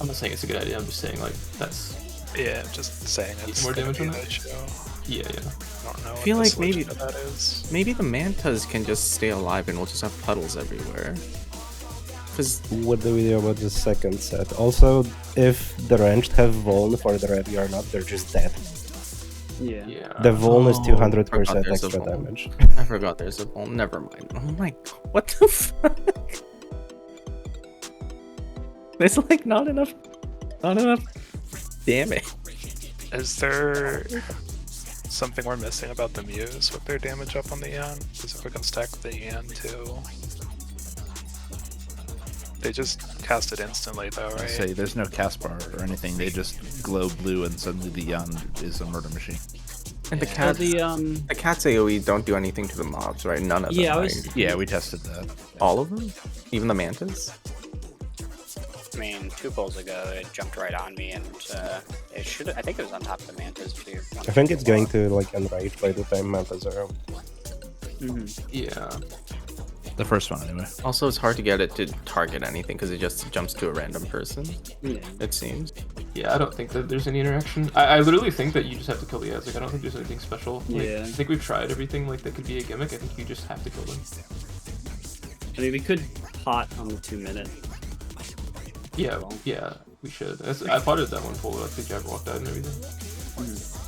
I'm not saying it's a good idea. I'm just saying like that's.
Yeah, just saying it's
more damage on
the
that.
issue.
Yeah.
I don't know.
I feel
what the
like maybe
solution to that is.
maybe the mantas can just stay alive and we'll just have puddles everywhere. Because
What do we do about the second set? Also, if the ranged have Vuln for the red or not, they're just dead.
Yeah.
Yeah.
The Vuln is
Oh,
200%
forgot there's a
extra
Vuln.
damage.
I forgot there's a ball. Never mind. Oh my god. What the fuck? There's like not enough damage.
Is there something we're missing about the Muse with their damage up on the Yan? Because if we can stack the Yan too. They just cast it instantly though, right?
Say there's no cast bar or anything. They just glow blue, and suddenly the Yan is a murder machine.
And the
Yeah,
cats,
the
the cats AOE don't do anything to the mobs, right? None of them.
Yeah, I
right?
was-
Yeah, we tested that.
All of them, even the mantas.
I mean, 2 pulls ago, it jumped right on me, and it should. I think it was on top of the mantas too.
I think it's going to like enrage by the time mantas are out.
Yeah.
The first one, anyway.
Also, it's hard to get it to target anything because it just jumps to a random person.
Yeah.
It seems.
Yeah, I don't think that there's any interaction. I literally think that you just have to kill the ads. Like, I don't think there's anything special. Like,
Yeah.
I think we've tried everything like that could be a gimmick. I think you just have to kill them.
I mean, we could pot on the 2-minute.
Yeah,
Well.
yeah, we should. I potted that one full, like the Jabberwock died and everything.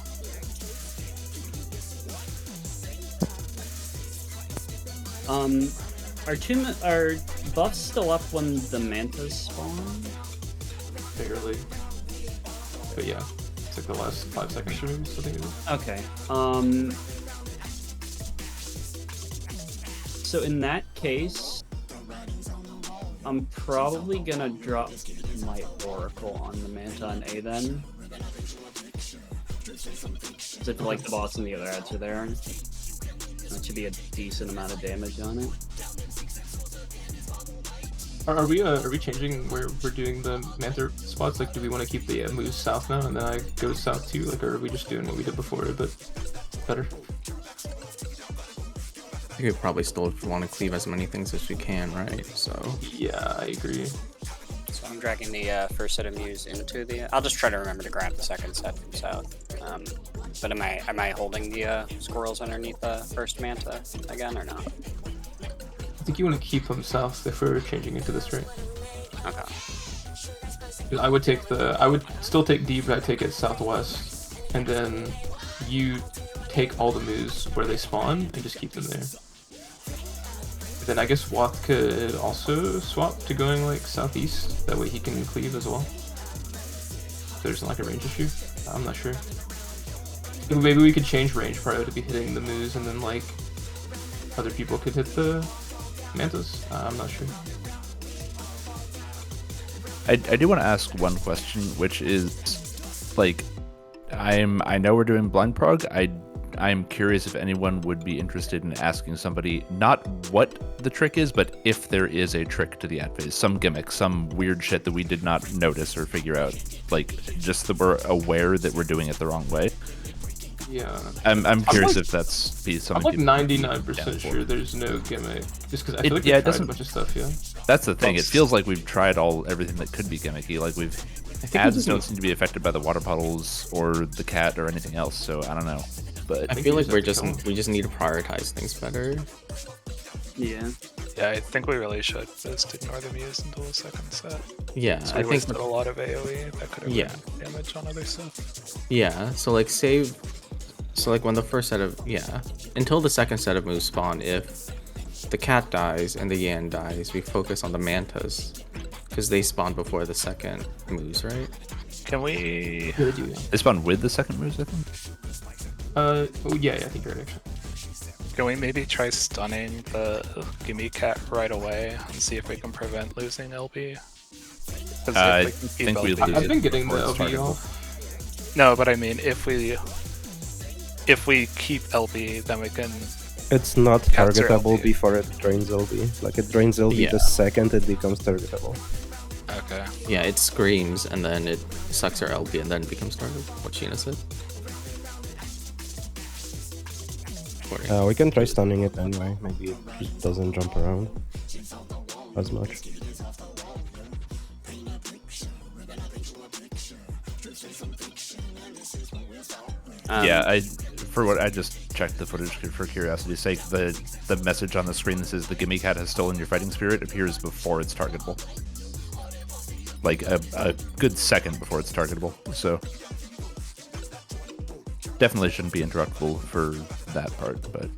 Are buffs still up when the mantas spawn?
Barely. But yeah, it's like the last 5 seconds or maybe, so I think it is.
Okay. So in that case, I'm probably gonna drop my Oracle on the Manta and A then. As if like the boss and the other ads are there. That should be a decent amount of damage on it.
Are we changing where we're doing the Manta spots? Like, do we want to keep the moves south now, and then I go south too? Like, or are we just doing what we did before, but better?
I think we probably still want to cleave as many things as we can, right? So.
Yeah, I agree.
So I'm dragging the first set of Muse into the. I'll just try to remember to grab the second set from south. But am I holding the squirrels underneath the first Manta again or not?
I think you want to keep them south if we're changing into this, right?
Okay.
I would still take D, but I'd take it southwest, and then you take all the moves where they spawn and just keep them there. Then I guess Wath could also swap to going like southeast. That way he can cleave as well. There's like a range issue. I'm not sure. Maybe we could change range prior to be hitting the moves, and then like other people could hit the mantas. I'm not sure.
I do want to ask one question, which is, like, I know we're doing blind prog. I'm curious if anyone would be interested in asking somebody not what the trick is, but if there is a trick to the ad phase, some gimmick, some weird shit that we did not notice or figure out, like just that we're aware that we're doing it the wrong way.
Yeah.
I'm curious
like-
if that's be
I'm
something.
like
people-
99% sure there's no gimmick. Just because I feel like
yeah,
we
it
tried a
doesn't-
bunch of stuff, yeah.
That's the thing. It
Well,
feels like we've tried everything that could be gimmicky. Like
we
ads
just
don't
need-
seem to be affected by the water puddles or the cat or anything else. So I don't know. But
I
think
feel
you
like
just have to kill
we just need to prioritize things better.
Yeah.
Yeah, I think we really should just ignore the Muse until the second set.
Yeah,
So
I
we
think.
wasted a lot of AoE that could have
Yeah.
been damage on other stuff.
Yeah, so like save. So like when the first set of until the second set of moves spawn, if the cat dies and the Yan dies, we focus on the mantas because they spawn before the second moves, right?
Can we?
Yeah, they do, yeah.
they spawn with the second moves, I think.
Oh, yeah, I think you're right, actually.
Can we maybe try stunning the Gimme Cat right away and see if we can prevent losing LB? 'Cause if
I
we can keep
think we
LB
lose
I've been getting the
before it's
LB
targetable.
off.
No, but I mean, if we if we keep LB, then we can.
It's not
Capture
targetable
LB.
before it drains LB. Like it drains LB
Yeah.
the second it becomes targetable.
Okay.
Yeah, it screams and then it sucks our LP and then it becomes target. What Sheena said.
We can try stunning it anyway. Maybe it just doesn't jump around as much.
Yeah, I just checked the footage for curiosity's sake. The message on the screen that says the Gimme Cat has stolen your fighting spirit appears before it's targetable. Like a good second before it's targetable. So definitely shouldn't be interruptible for that part, but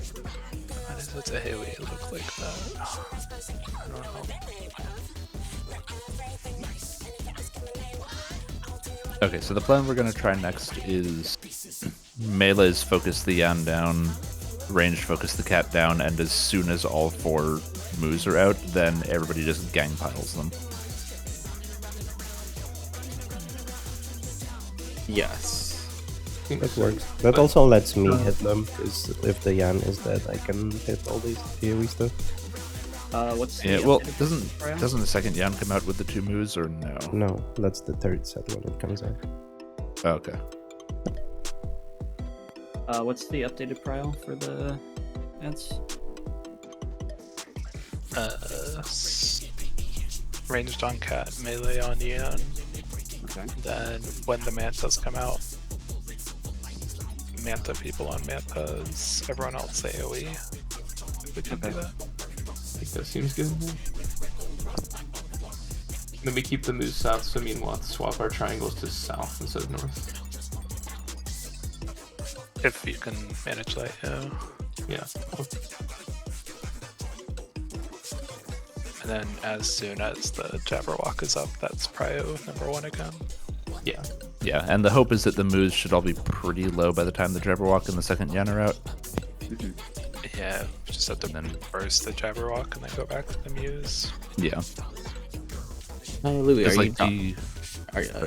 Why does its AoE look like that? I don't know.
okay, so the plan we're gonna try next is melee's focus the Yan down, ranged focus the cat down, and as soon as all 4 moves are out, then everybody just gang piles them.
Yes.
That works. That also lets me hit them, because if the Yan is dead, I can hit all these AoE stuff.
What's the
Yeah, well,
updated trial?
doesn't the second Yan come out with the 2 moves or no?
No, that's the third set when it comes out.
Oh, okay.
What's the updated prio for the ads?
Ranged on cat, melee on Yan.
Okay.
Then when the mantas come out, manta people on mantas, everyone else AoE. We can do that.
I think that seems good. Then we keep the moves south, so meanwhile we'll have to swap our triangles to south instead of north.
If you can manage that, yeah.
Yeah.
And then as soon as the Jabberwock is up, that's prio #1 again.
Yeah.
Yeah, and the hope is that the moves should all be pretty low by the time the Jabberwock and the second Yan are out.
Yeah, just have to then burst the Jabberwock and then go back to the Muse.
Yeah.
Louis,
It's
are
like
you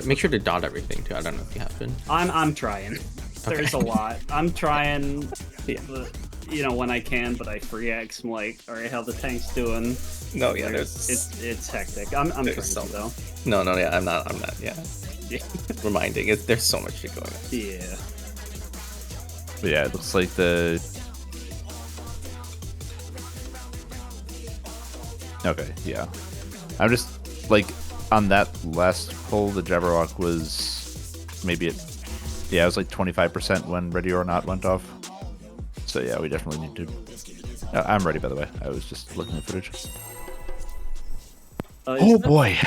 make sure to dot everything too. I don't know if you have been.
I'm trying. There's a lot. I'm trying, but, you know, when I can, but I free X. I'm like, all right, how the tank's doing?
No, yeah,
It's hectic. I'm trying to, though.
No, yeah, I'm not. Yeah,
Yeah.
reminding it. There's so much shit going on.
Yeah.
But yeah, it looks like the... Okay, yeah. I'm just, like, on that last pull, the Jabberwock was maybe at... Yeah, it was like 25% when Ready or Not went off. So yeah, we definitely need to... I'm ready, by the way. I was just looking at footage. Oh boy!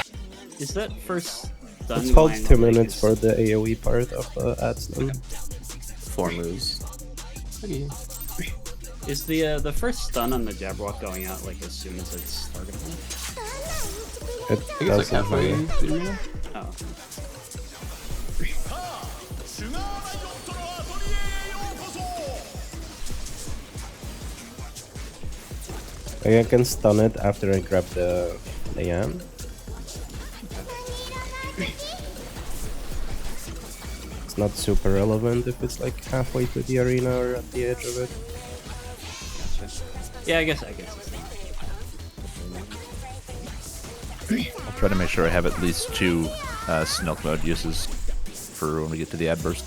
Is that first done?
It's called
line
2
like
minutes
is-
for the AoE part of ads. Then.
4 moves.
Okay.
Is the first stun on the Jabberwock going out like as soon as it's targetable?
It
I think it's like
doesn't
halfway
really.
through the arena.
Oh.
シュガーライオットのアトリエへようこそ
I can stun it after I grab the Yan. It's not super relevant if it's like halfway to the arena or at the edge of it.
Yeah, I guess it's not.
I'll try to make sure I have at least 2 Snilk mode uses for when we get to the ad burst.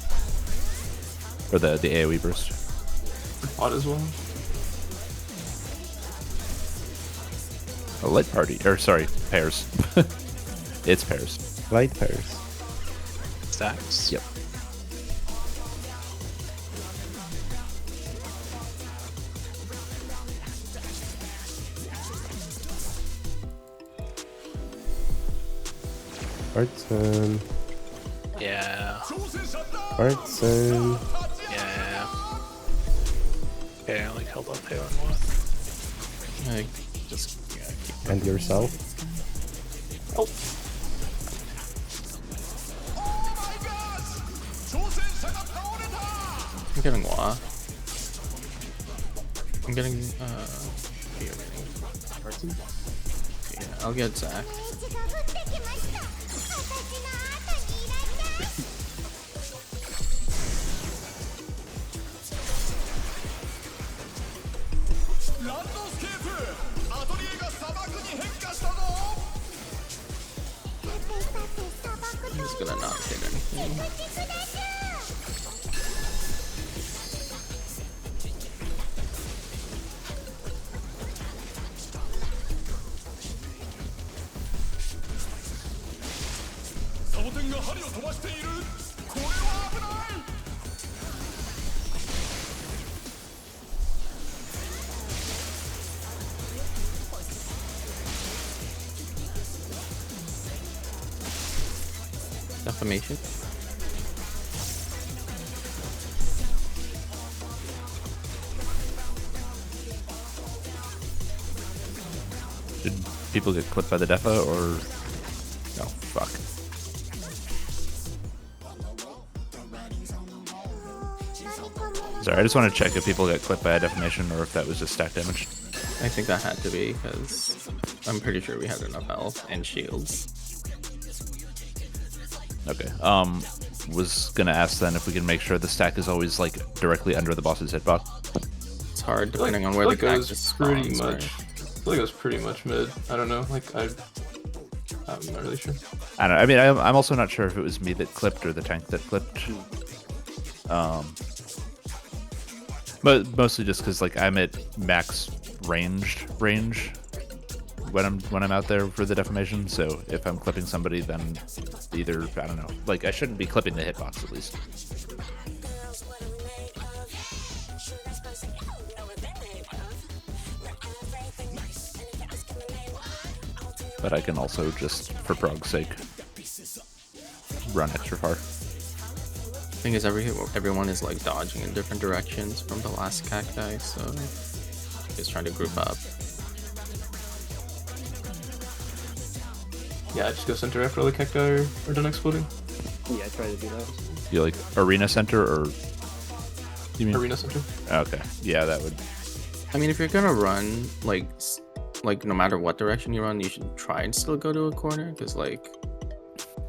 Or the AoE burst.
Odd as well.
A light party, or sorry, pairs. It's pairs.
Light pairs.
Stacks.
Yep.
Artson.
Yeah.
Artson.
Yeah. Okay, I only killed off Halo and Moth.
I just keep
And yourself.
getting Wa. I'm getting you're getting
Carson?
yeah, I'll get Zach.
イメージが降ってきました私の後にいらっしゃい
ランドスケープアトリエが砂漠に変化したぞ
さてさて砂漠
I'm just gonna not hit anything.
チクチクです
サボテンが針を飛ばしているこれは危ない
Defamation.
Did people get clipped by the defa or no? Fuck. Sorry, I just want to check if people got clipped by a defamation or if that was just stack damage.
I think that had to be because I'm pretty sure we had enough health and shields.
Okay. Was gonna ask then if we can make sure the stack is always like directly under the boss's hitbox.
It's hard depending on where
I
the
feel like it was
cactus
pretty
spawns,
much.
right?
I feel like it was pretty much mid. I don't know. Like I'm not really sure.
I don't know. I mean, I'm also not sure if it was me that clipped or the tank that clipped. But mostly just because like I'm at max range when I'm out there for the defamation. So if I'm clipping somebody, then either I don't know. Like I shouldn't be clipping the hitbox at least. But I can also just, for Prog's sake, run extra far.
Thing is, everyone is like dodging in different directions from the last cacti, so just trying to group up.
Yeah, just go center after all the cacti are done exploding.
Yeah, I try to do that.
You like arena center or? You mean
Arena center.
Okay, yeah, that would.
I mean, if you're gonna run like no matter what direction you run, you should try and still go to a corner because like.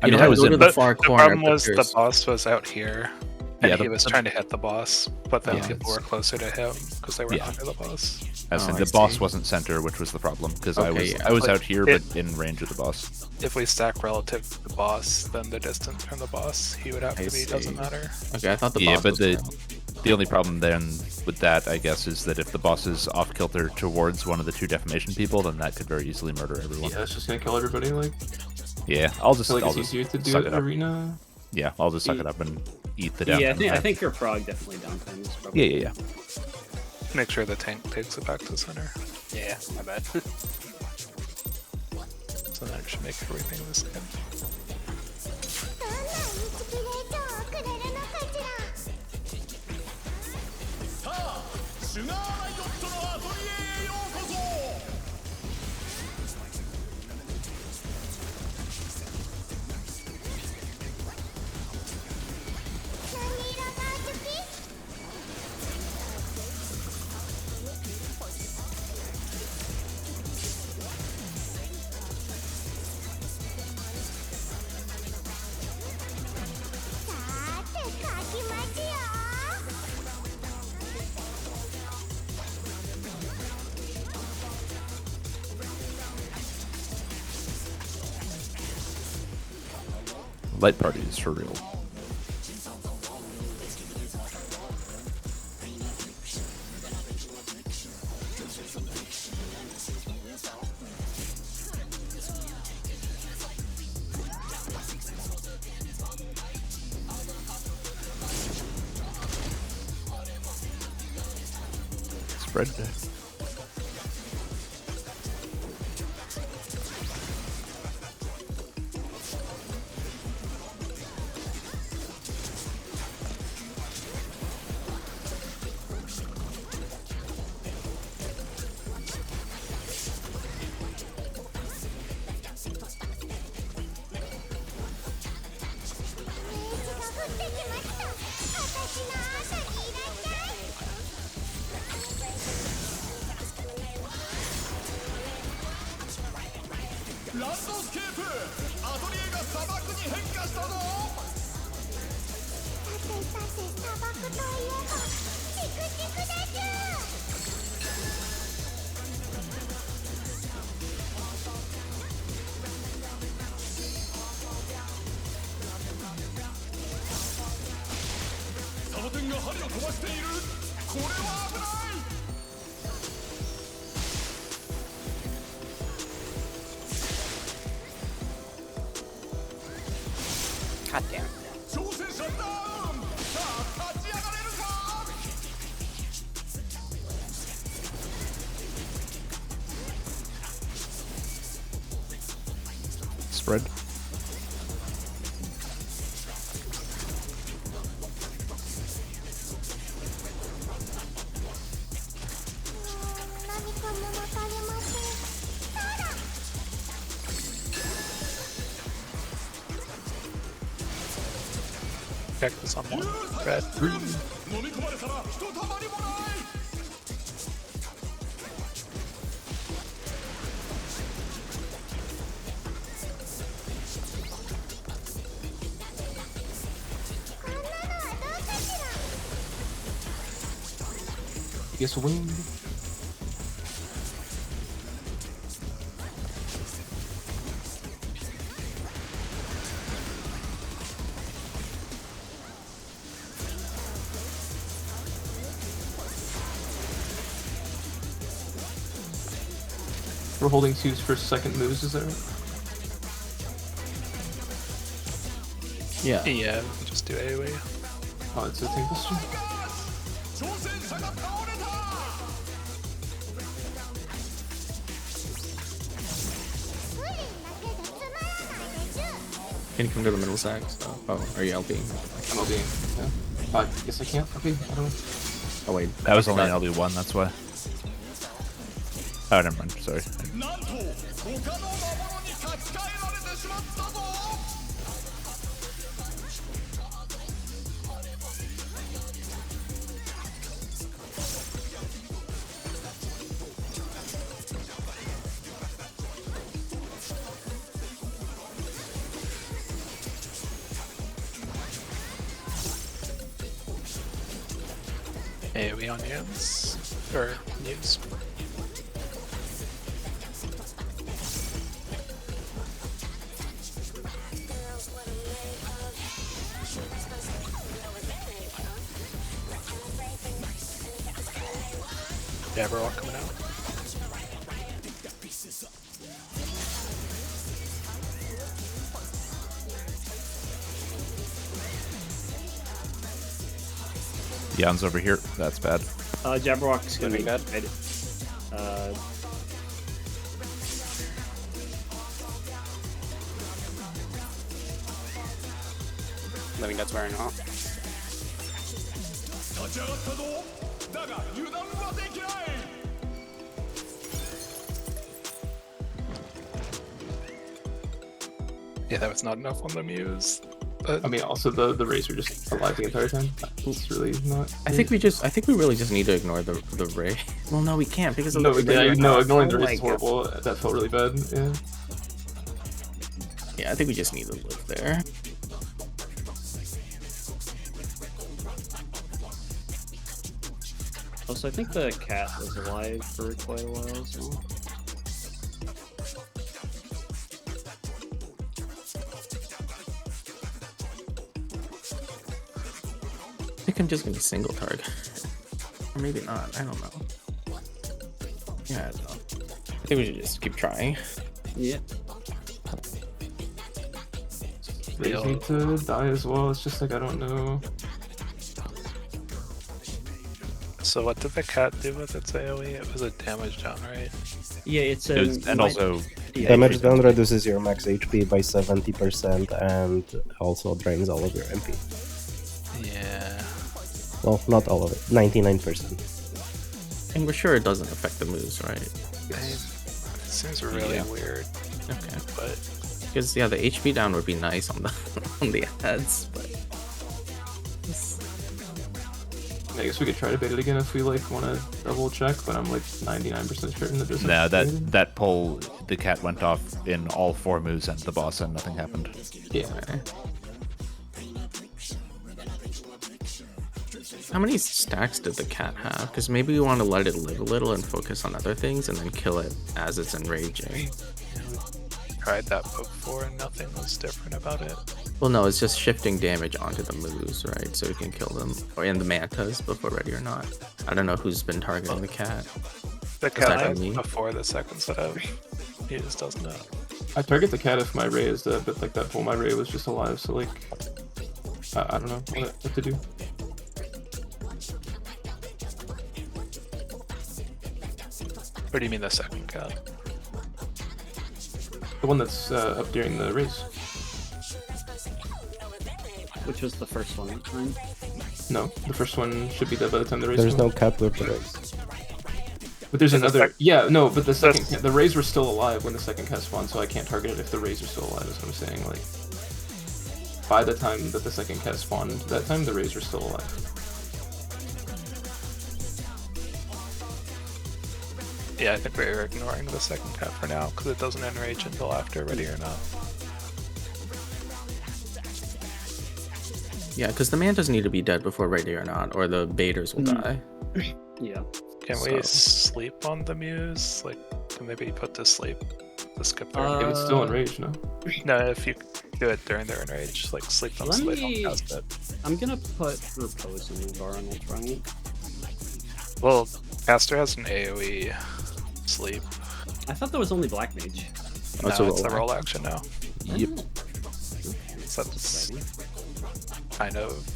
I mean,
don't
I
have
was
to go
in
to
The,
the far
the
corner.
problem
but
was the
there's-
boss was out here, and
Yeah,
he
the-
was
the-
trying to hit the boss, but then
Yeah.
people were closer to him because they were
Yeah.
under the boss.
I was
Oh,
saying
I
the boss
see.
wasn't center, which was the problem because
Okay, yeah.
I was
Like,
out here
it-
but in range of the boss.
If we stack relative to the boss, then the distance from the boss he would have
I
to be doesn't
see.
matter.
Okay, I thought the
Yeah,
boss
but
was
the
down.
the only problem then with that, I guess, is that if the boss is off kilter towards one of the two defamation people, then that could very easily murder everyone.
Yeah, it's just gonna kill everybody. Like
Yeah, I'll
I
just
feel like
I'll
it's
just
easier to do
suck
it
it up.
arena.
Yeah, I'll just suck it up and eat the down.
Yeah, I think your prog definitely downtime is probably.
Yeah.
Make sure the tank takes it back to center,
Yeah, my bad.
so that should make everything this good.
どんなインスピレーションをくれるのかしら
さあシュガーライオットのアトリエへようこそ
何色が好き さーて書きますよ
Light parties for real. Spread.
イメージが降ってきました私の後にいらっしゃい
ランドスケープアトリエが砂漠に変化したぞ。
さて砂漠といえばチクチクでちゅ。
サボテンが針を飛ばしている。これは危ない。
God damn.
挑戦者ダウン。さあ立ち上がれるか。
Spread.
何か物足りません。そうだ。
Cactus on one. Red.
飲み込まれたらひとたまりもない。
こんなのはどうかしら。
Yes, wing. We're holding 2s for second moves, is that right?
Yeah.
Yeah, we can just do AoE.
Oh, it's a table stream.
挑戦者が倒れた。
プリンだけでつまらないでちゅ。
Can you come to the middle sack? Oh, are you LP?
I'm LBing. Yeah. I guess I can't. Okay, I don't know.
Oh wait.
That was only an LB1, that's why. Oh, never mind. Sorry.
なんと他の魔物に立ち返られてしまったぞ。
AoE on Yams. Or News. Jabberwock coming out.
Jan's over here. That's bad.
Jabberwock's gonna be
Bad.
dead.
Living Dead's wearing off.
立ち上がったぞ。だが油断はできない。
Yeah, that was not enough on the Muse. But
I mean, also the Razor just alive the entire time. It's really not.
I think we really just need to ignore the ray. Well, no, we can't because of
No,
the
yeah, no, ignoring the
Oh
Razor
my
is horrible. That felt really bad. Yeah.
Yeah, I think we just need to live there.
Also, I think the cat was alive for quite a while as well.
I think I'm just gonna single target. Or maybe not, I don't know. Yeah, I don't know. I think we should just keep trying.
Yeah.
They just need to die as well. It's just like I don't know.
so what did the cat do with its AoE? It was a damage down, right?
Yeah, it's
It was- and also,
yeah,
Damage down reduces your max HP by 70% and also drains all of your MP.
Yeah.
Well, not all of it, 99%.
And we're sure it doesn't affect the moves, right?
It seems really
Yeah.
weird,
Okay.
but
Because yeah, the HP down would be nice on the on the ads, but
I guess we could try to bait it again if we like want to double check, but I'm like 99% certain that there's
No, that pull, the cat went off in all 4 moves and the boss, and nothing happened.
Yeah.
How many stacks did the cat have? Because maybe we want to let it live a little and focus on other things, and then kill it as it's enraging.
Tried that before and nothing was different about it.
Well, no, it's just shifting damage onto the moves, right? So you can kill them, or in the mantas before ready or not. I don't know who's been targeting the cat.
The
that
cat
me?
before the second set of he just doesn't know.
I target the cat if my Ray is dead, but like that pull, my Ray was just alive, so like I don't know what to do.
What do you mean the second cat?
The one that's up during the race.
Which was the first one that time?
No, the first one should be dead by the time the race.
There's no
starts.
cat with the race.
But there's
And the
another. Yeah, no, but the second
That's-
cat, the Rays were still alive when the second cat spawned, so I can't target it if the Rays are still alive. Is what I'm saying. Like, by the time that the second cat spawned, that time the Rays were still alive.
Yeah, I think we're ignoring the second cat for now because it doesn't enrage until after ready or not.
Yeah, because the mantas need to be dead before ready or not, or the baiters will die.
Yeah.
Can we
So-
sleep on the muse? Like, can they be put to sleep? The skip their
If it's still enraged, no.
No, if you do it during their enrage, like sleep them
Let
so they
me-
don't cast it.
I'm gonna put Repose in the bar and we'll try it.
Well, caster has an AoE sleep.
I thought that was only Black Mage.
Oh, it's
No,
a
it's a
roll
roll action now.
Yep.
So that's kind of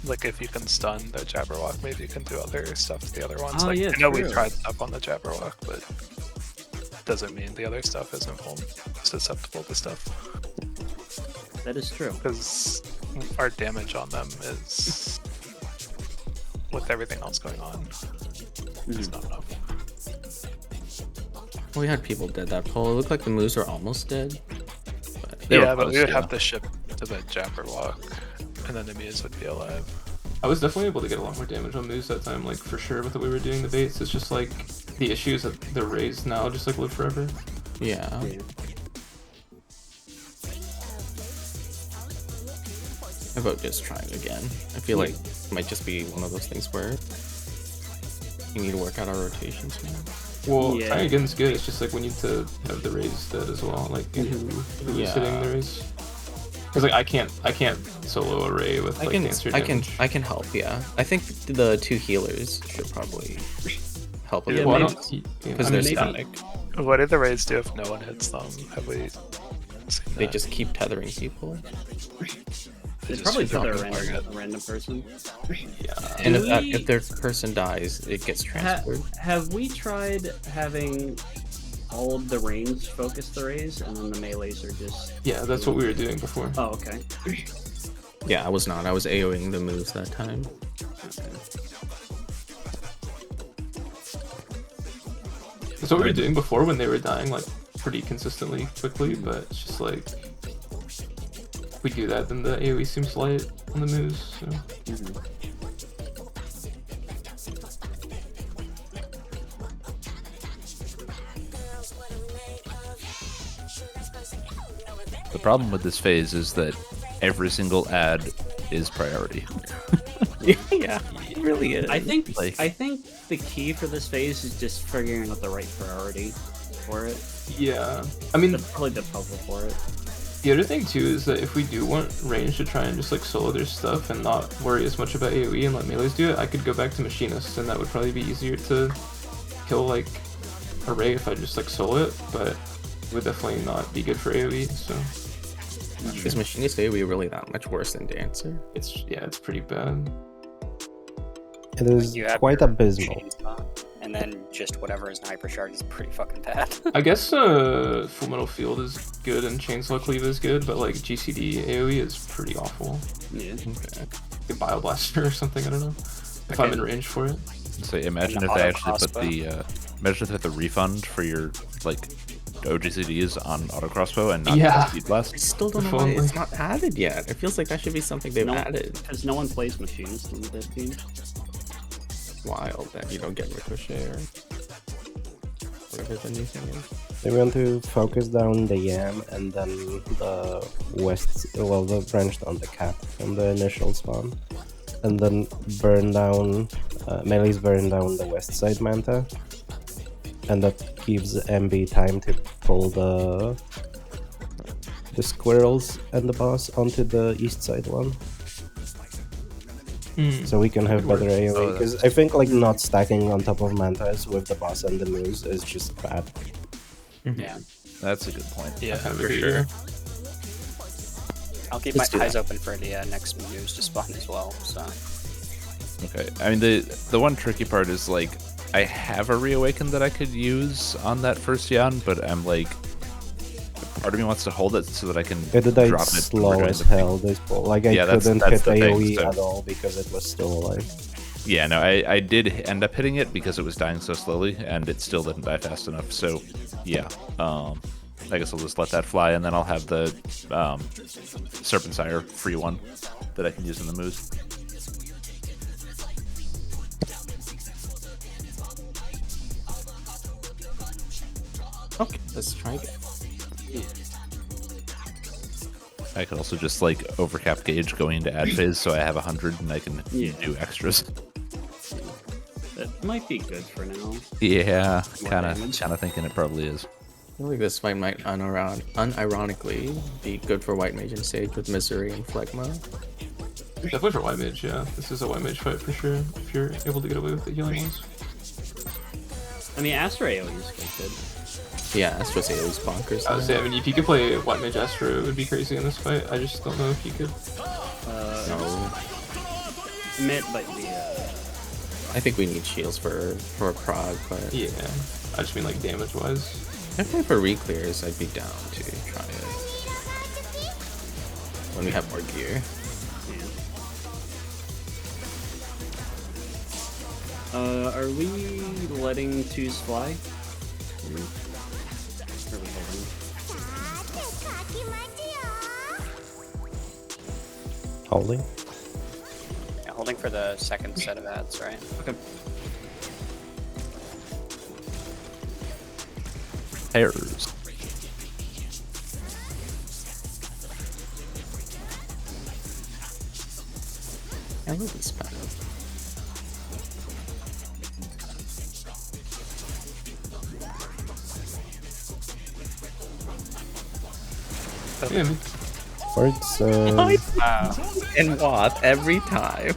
like if you can stun the Jabberwock, maybe you can do other stuff to the other ones.
Oh,
Like,
yeah,
I know we
true.
tried stuff on the Jabberwock, but doesn't mean the other stuff isn't susceptible to stuff.
That is true.
Because our damage on them is with everything else going on. It's not enough.
We had people dead that pull. It looked like the moves were almost dead. But they were
Yeah, but
close,
we would
yeah.
have to ship to the Jabberwock, and then the Muse would be alive.
I was definitely able to get a lot more damage on moves that time, like for sure with the way we were doing the baits. It's just like the issue is that the Rays now just like live forever.
Yeah.
Yeah.
I vote just trying again. I feel like it might just be one of those things where you need to work out our rotations, man.
Well,
Yeah.
trying again's good. It's just like we need to have the Rays dead as well, like who's
Yeah.
hitting the Rays. Because like I can't solo a Ray with like cancer damage.
I can help, yeah. I think the 2 healers should probably help a
Yeah,
little
Well, I
bit.
don't- yeah,
Because
I
they're
mean,
static.
What do the Rays do if no one hits them? Have we seen
They
that?
just keep tethering people.
It's
just
probably
shoot
put
them
a
on
random,
target.
a random person.
yeah.
And
Do we-
if their person dies, it gets transferred.
Have we tried having all of the range focus the rays and then the melees are just...
Yeah, that's what we were doing before.
Oh, okay.
Yeah, I was not. I was AoEing the moves that time.
That's what we were doing before when they were dying like pretty consistently quickly, but it's just like if we do that, then the AoE seems light on the moves. So.
The problem with this phase is that every single ad is priority.
Yeah, it really is.
I think
Like-
I think the key for this phase is just figuring out the right priority for it.
Yeah, I mean
That's probably the puzzle for it.
the other thing too is that if we do want range to try and just like solo their stuff and not worry as much about AoE and let melees do it, I could go back to Machinist and that would probably be easier to kill like a Ray if I just like solo it, but it would definitely not be good for AoE. So
Is Machinist AoE really that much worse than Dancer?
it's pretty bad.
It is
You have
quite
your
abysmal.
chainsaw, and then just whatever is in hypercharge is pretty fucking bad.
I guess Full Metal Field is good and Chainsaw Cleave is good, but like GCD AoE is pretty awful.
Yeah.
Okay.
Like Bioblaster or something, I don't know. If I'm in range for it.
So imagine
An
if they
auto
actually put
crossbow.
the imagine if they had the refund for your like OGCDs on auto crossbow and not
Yeah.
speed
I
blast.
still don't know
If
why
only.
it's not added yet. It feels like that should be something they've
No.
added.
Because no one plays machinist on the dev team.
Wild that you don't get ricochet or whatever the new thing is.
They want to focus down the Yam and then the west, well, the branch on the cap on the initial spawn. And then burn down, melees burn down the west side Manta. And that gives MB time to pull the squirrels and the boss onto the east side one. So we can have better AoE,
Oh,
because I think like not stacking on top of Mantas with the boss and the moves is just bad.
Yeah.
That's a good point.
Yeah,
Kind of
for
agree
sure.
here.
I'll keep
Let's
my
do
eyes
that.
open for the next moves to spawn as well. So
Okay. I mean, the one tricky part is like I have a reawaken that I could use on that first Yan, but I'm like, part of me wants to hold it so that I can
It died
drop it. when we're
slow
doing
as
the thing.
hell this pull. Like I
Yeah, that's
couldn't hit
the thing,
AoE
so-
at all because it was still alive.
Yeah, no, I did end up hitting it because it was dying so slowly, and it still didn't die fast enough. So, yeah, I guess I'll just let that fly, and then I'll have the Serpent Sire free one that I can use in the moves.
Okay, let's try again.
I could also just like overcap gauge going into ad phase, so I have 100 and I can
Yeah.
do extras.
That might be good for now.
Yeah,
More
kind
damage.
of thinking it probably is.
I feel like this fight might unironically be good for White Mage and Sage with Misery and Phlegma.
Definitely for white mage, yeah. This is a white mage fight for sure. If you're able to get away with the healing ones.
I mean, Astra AoE is quite good.
Yeah, Astro's AoE's bonkers.
I would say, I mean, if you could play white mage Astro, it would be crazy in this fight. I just don't know if you could.
No,
Mid, but the
I think we need shields for Prog, but
Yeah, I just mean like damage wise.
definitely for re-clears, I'd be down to try it when we have more gear.
Are we letting twos fly? Or are we holding?
Holding.
yeah, holding for the second set of ads, right?
Okay.
Pairs.
I love this battle.
Yeah, I mean,
Words,
And Watt every time.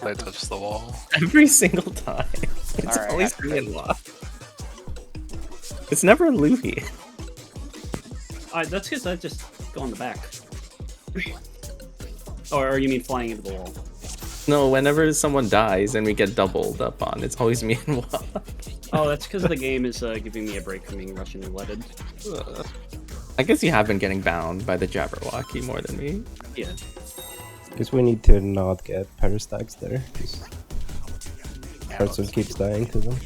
I touched the wall.
Every single time. It's
Alright,
always
after
me and Watt. It's never Luffy.
That's because I just go on the back. Or you mean flying into the wall?
No, whenever someone dies and we get doubled up on, it's always me and Watt.
Oh, that's because the game is giving me a break from being Russian rouletted.
I guess you have been getting bound by the Jabberwocky more than me.
Yeah.
because we need to not get peristags there. 'Cause person keeps dying to them.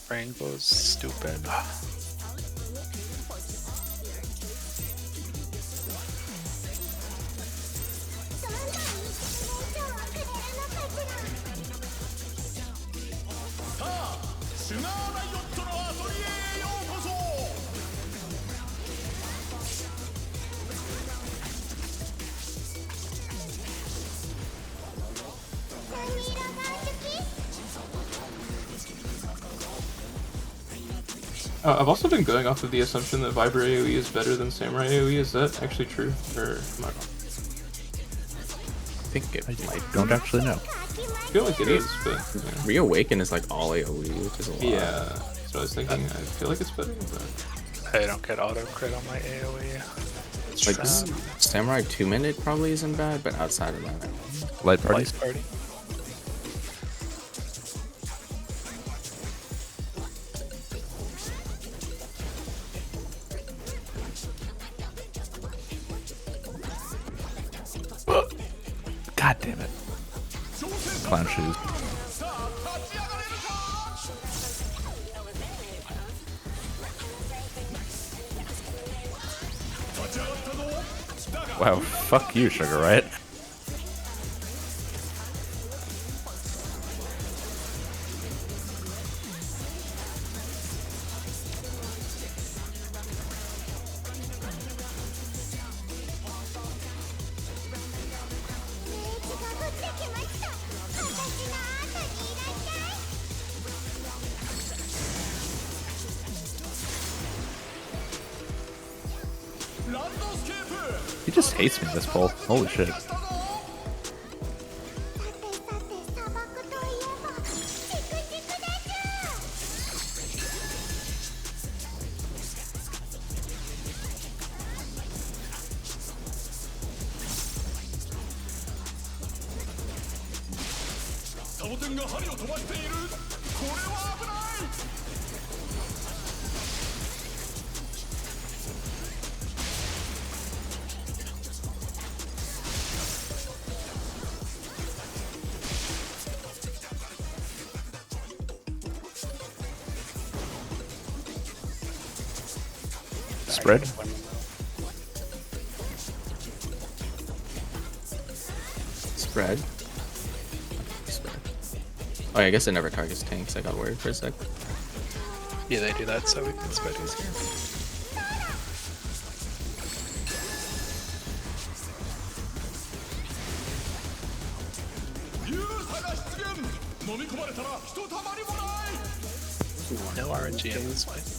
Rainbow's stupid.
I've also been going off of the assumption that Viper AoE is better than Samurai AoE. Is that actually true? Or am I wrong?
I think it might.
Don't actually know.
I feel like it is, but yeah.
Reawaken is like all AoE, which is a lot.
Yeah, that's what I was thinking. I feel like it's better, but
I don't get auto crit on my AoE. It's
Like
true.
Samurai 2-minute probably isn't bad, but outside of that,
Light parties.
Light party.
God damn it. Clown shoes. Wow, fuck you, Sugar Riot. He just hates me this pull. Holy shit.
さてさて砂漠といえばチクチクでちゅ
サボテンが針を飛ばしている。これは危ない。
Spread.
Spread. Oh, yeah, I guess it never targets tanks. I got worried for a sec.
Yeah, they do that so we can spread easier. No RNG in this fight.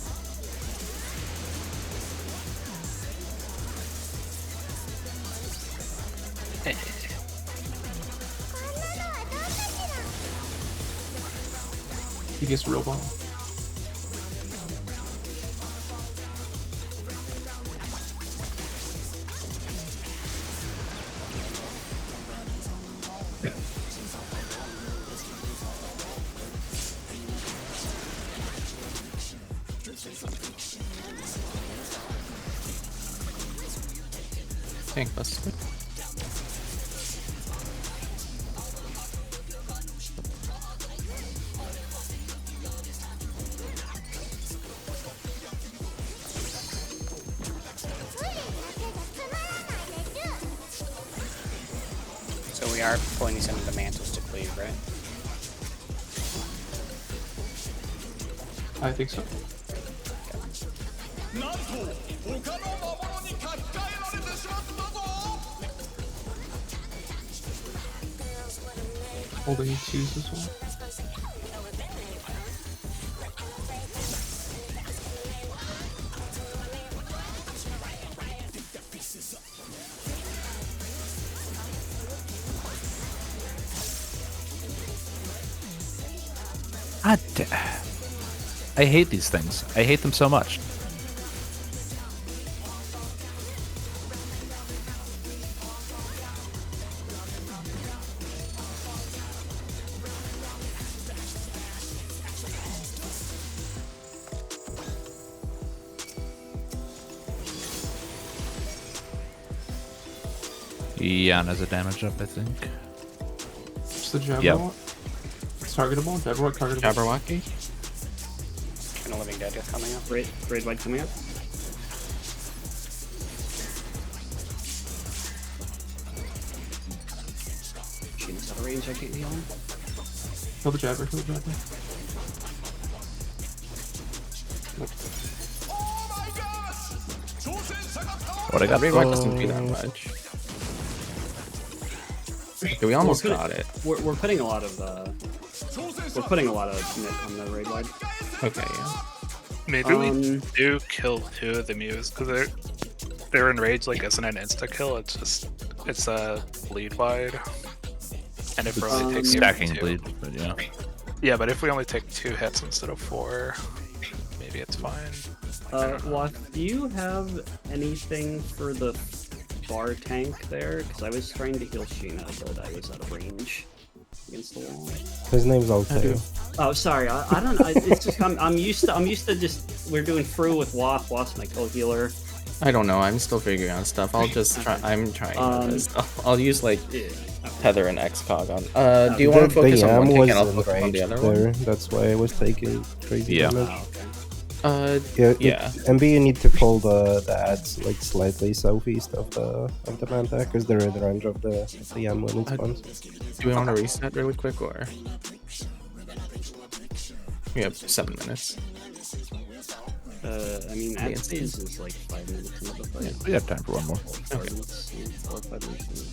He gets real bomb.
Tank busted.
So we are pulling these into the mantles to cleave, right?
I think so.
なんと他の魔物に書き換えられてしまったぞ。
Holding twos as well.
I hate these things. I hate them so much. Yana's a damage up, I think.
Just the Jabberwock.
Yep.
It's targetable. Jabberwock targetable.
Jabberwocky.
And a living dead coming up.
Raid White coming up. She's out of range, I can't heal him.
Kill the Jabber. Kill the Jabber.
What I got?
Raid White doesn't do that much. Okay, we almost got it.
We're putting a lot of nit on the Raid Wide.
Okay, yeah.
Maybe we do kill two of the Mews because they're enraged like isn't an insta kill. It's a bleed wide. And if we're only taking
Stacking
two,
bleed, but yeah.
Yeah, but if we only take 2 hits instead of 4, maybe it's fine.
Wath, do you have anything for the bar tank there? Because I was trying to heal Sheena, but I was out of range against the wall.
His name's Altair.
Oh, sorry. I don't know. It's just I'm used to just we're doing through with Wath. Wath's my co-healer.
I don't know. I'm still figuring out stuff. I'll just try. I'm trying this. I'll use like Tether and Xcog on. Do you want to focus on one tank and I'll focus on the other one?
That's why I was taking crazy damage.
Oh, okay.
Yeah.
MB, you need to pull the ads like slightly southeast of the manta because they're in the range of the yam when it spawns.
Do we want to reset really quick or? We have 7 minutes.
I mean, ad phase is like 5 minutes into the fight.
We have time for one more.
4 minutes, 4 or 5 minutes into the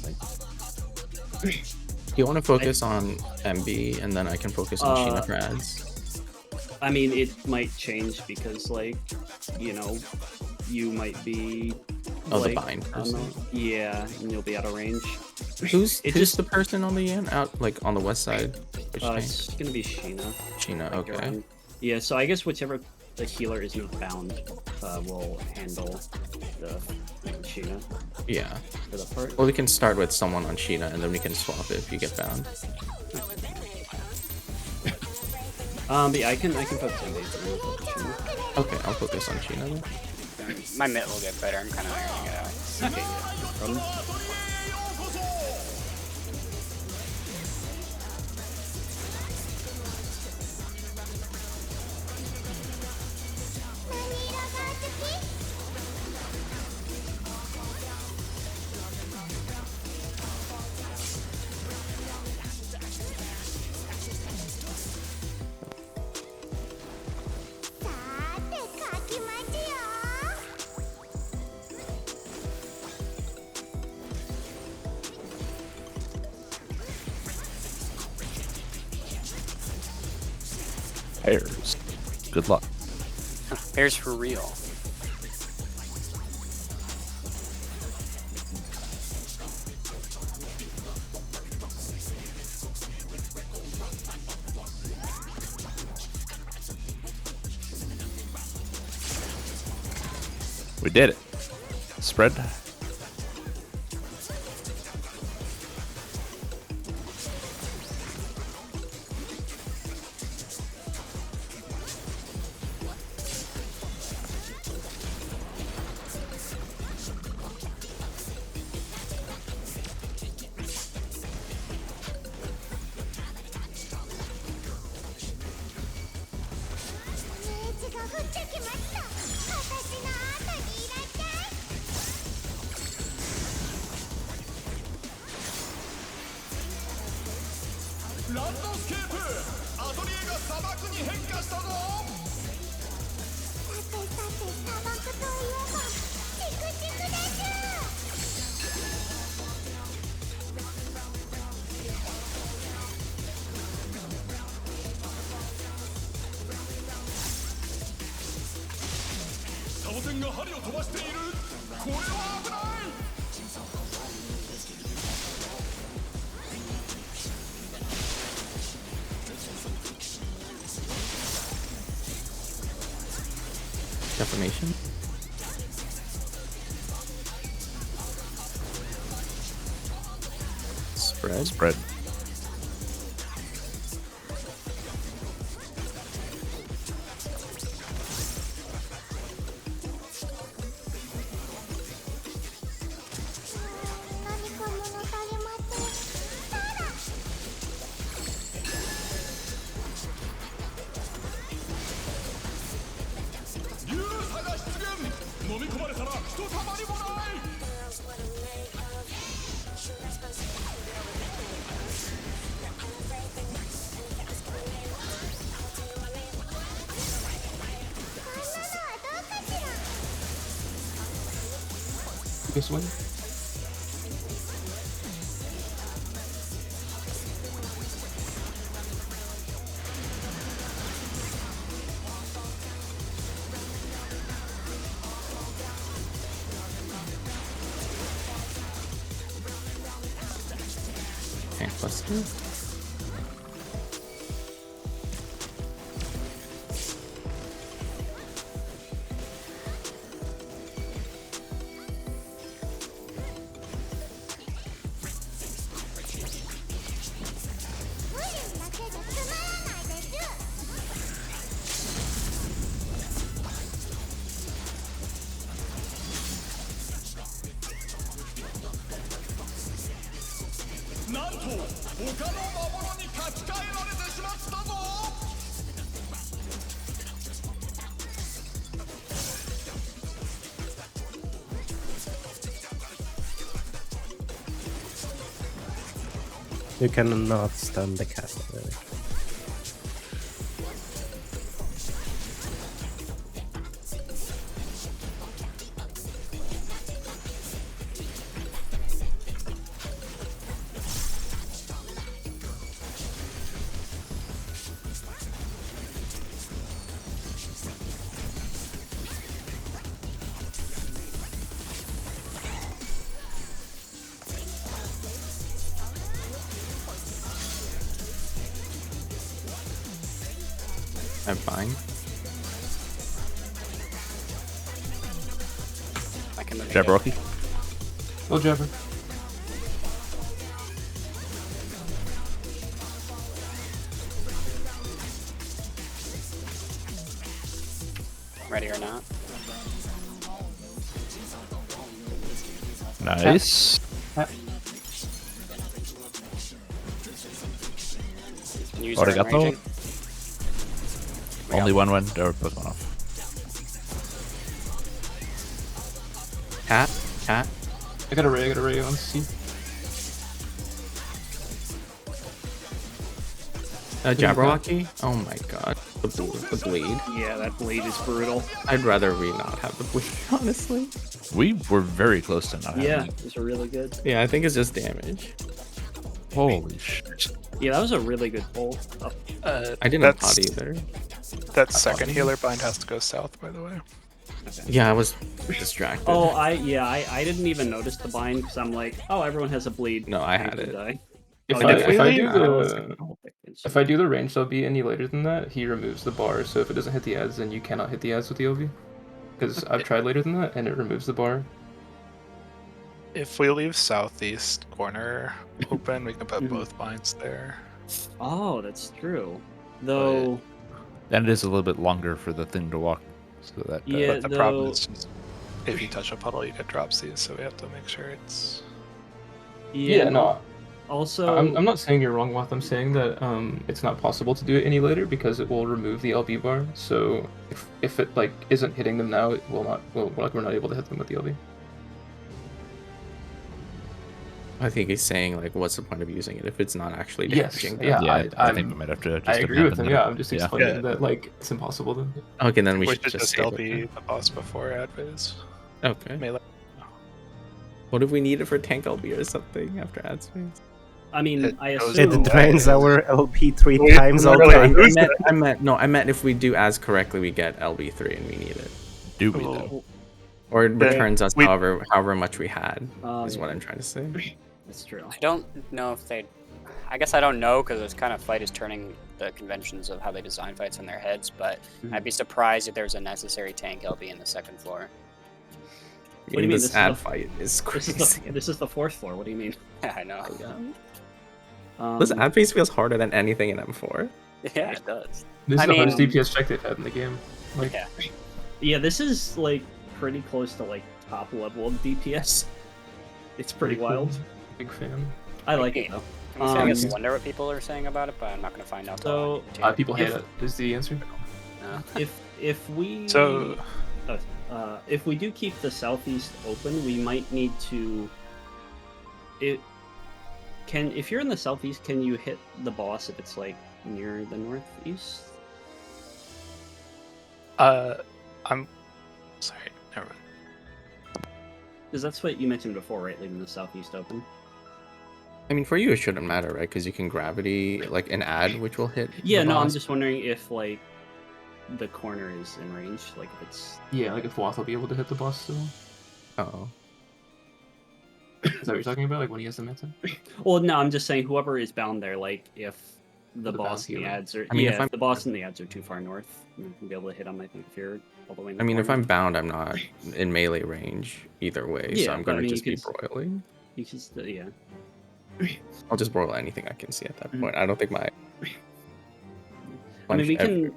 fight.
Do you want to focus on MB and then I can focus on Sheena for ads?
I mean, it might change because, like, you know, you might be.
Oh,
like,
the bind person.
Yeah, and you'll be out of range.
Who's the person on the Yan out like on the west side? Which tank?
It's gonna be Sheena.
Sheena,
like,
okay.
around. Yeah, so I guess whichever the healer is not bound will handle the Sheena
Yeah.
for the part.
Or we can start with someone on Sheena and then we can swap it if you get bound.
But yeah, I can focus on Sheena.
Okay, I'll focus on Sheena then.
My mitt will get better. I'm kind of ironing it out.
Okay, yeah, no problem.
さーて書きますよ
Pairs. Good luck.
Pairs for real.
We did it. Spread.
Defamation. Spread.
Spread.
This one?
Tank Buster.
You cannot stun the cat.
I'm fine.
I can move it.
Jabberwocky.
Go Jabber.
Ready or not?
Nice.
Use our
Arigato.
enraging.
Only one went, or both went off.
Cat. Cat.
I got a ray on C.
Jabberwocky. Oh my god. The bleed.
Yeah, that bleed is brutal.
I'd rather we not have the bleed, honestly.
We were very close to not having
Yeah,
it.
these are really good.
Yeah, I think it's just damage.
Holy shit.
Yeah, that was a really good pull. Oh,
I didn't
That's-
pot either.
That second healer bind has to go south, by the way.
Yeah, I was distracted.
oh, I didn't even notice the bind because I'm like, oh, everyone has a bleed.
No, I had
could
it.
die.
If,
Oh,
I,
yeah,
if I
really?
do
I was like,
the
oh,
if I do the range LB any later than that, he removes the bar. So if it doesn't hit the ads, then you cannot hit the ads with the LB. Because I've tried later than that, and it removes the bar.
If we leave southeast corner open, we can put
Mhm.
both binds there.
Oh, that's true. Though,
And it is a little bit longer for the thing to walk. So that
Yeah,
But the problem
though-
is just if you touch a puddle, you get drop C's, so we have to make sure it's.
Yeah, no.
Also,
I'm not saying you're wrong, Wath. I'm saying that it's not possible to do it any later because it will remove the LB bar. So if it like isn't hitting them now, it will not. Well, like we're not able to hit them with the LB.
I think he's saying, like, what's the point of using it if it's not actually
Yes,
damaging
yeah.
them?
yeah, I
I'm-
think we might have to just
I agree with him.
abandon
Yeah,
that.
I'm just
Yeah.
explaining
Yeah.
that like it's impossible then.
Okay, then we
We
should
should
just
just
save
LB
it.
the boss before ad phase.
Okay.
Melee.
What if we need it for tank LB or something after ad space?
I mean,
It
I
goes
assume.
It drains our LP three
We
times all
literally
time.
lose
I meant if we do as correctly, we get LB3 and we need it.
Do we
Oh.
though?
Or it
Then
returns us
we-
however much we had,
Oh,
is what
yeah.
I'm trying to say.
That's true.
I don't know if they. I guess I don't know because this kind of fight is turning the conventions of how they design fights in their heads. But I'd be surprised if there's a necessary tank LB in the second floor.
I
do you mean,
this
this is
ad
the-
fight is
This
crazy.
is this is the fourth floor. What do you mean?
I know.
This ad phase feels harder than anything in M4.
Yeah, it does.
This
I
is the hardest
mean-
DPS check they've had in the game. Like,
Yeah.
Yeah, this is like pretty close to like top level of DPS. It's pretty
cool.
wild.
Big fan.
I like it though.
I guess I
Um,
wonder what people are saying about it, but I'm not going to find out. till
So,
I continue.
People hate
If-
it. Is the answer?
No.
if we
So
if we do keep the southeast open, we might need to. If you're in the southeast, can you hit the boss if it's like near the northeast?
I'm sorry. Never mind.
Because that's what you mentioned before, right? Leaving the southeast open.
I mean, for you, it shouldn't matter, right? Because you can gravity, like, an ad, which will hit.
Yeah,
the
no, I'm
boss.
just wondering if like the corner is in range, like if it's.
Yeah, like if Wath will be able to hit the boss still.
Oh.
Is that what you're talking about? Like when he has the meta?
Well, no, I'm just saying whoever is bound there, like if the
The
boss
bound
and the
healer.
ads are.
I mean,
yeah,
if
if
I'm-
the boss and the ads are too far north, you can be able to hit them. I think if you're all the way. In the
I mean, if
corner.
I'm bound, I'm not in melee range either way, so
Yeah,
I'm
but I
gonna
mean,
just
you
be
could-
broiling.
you can still, yeah.
I'll just broil anything I can see at that
Mhm.
point. I don't think my.
I mean, we
punch ever-
can.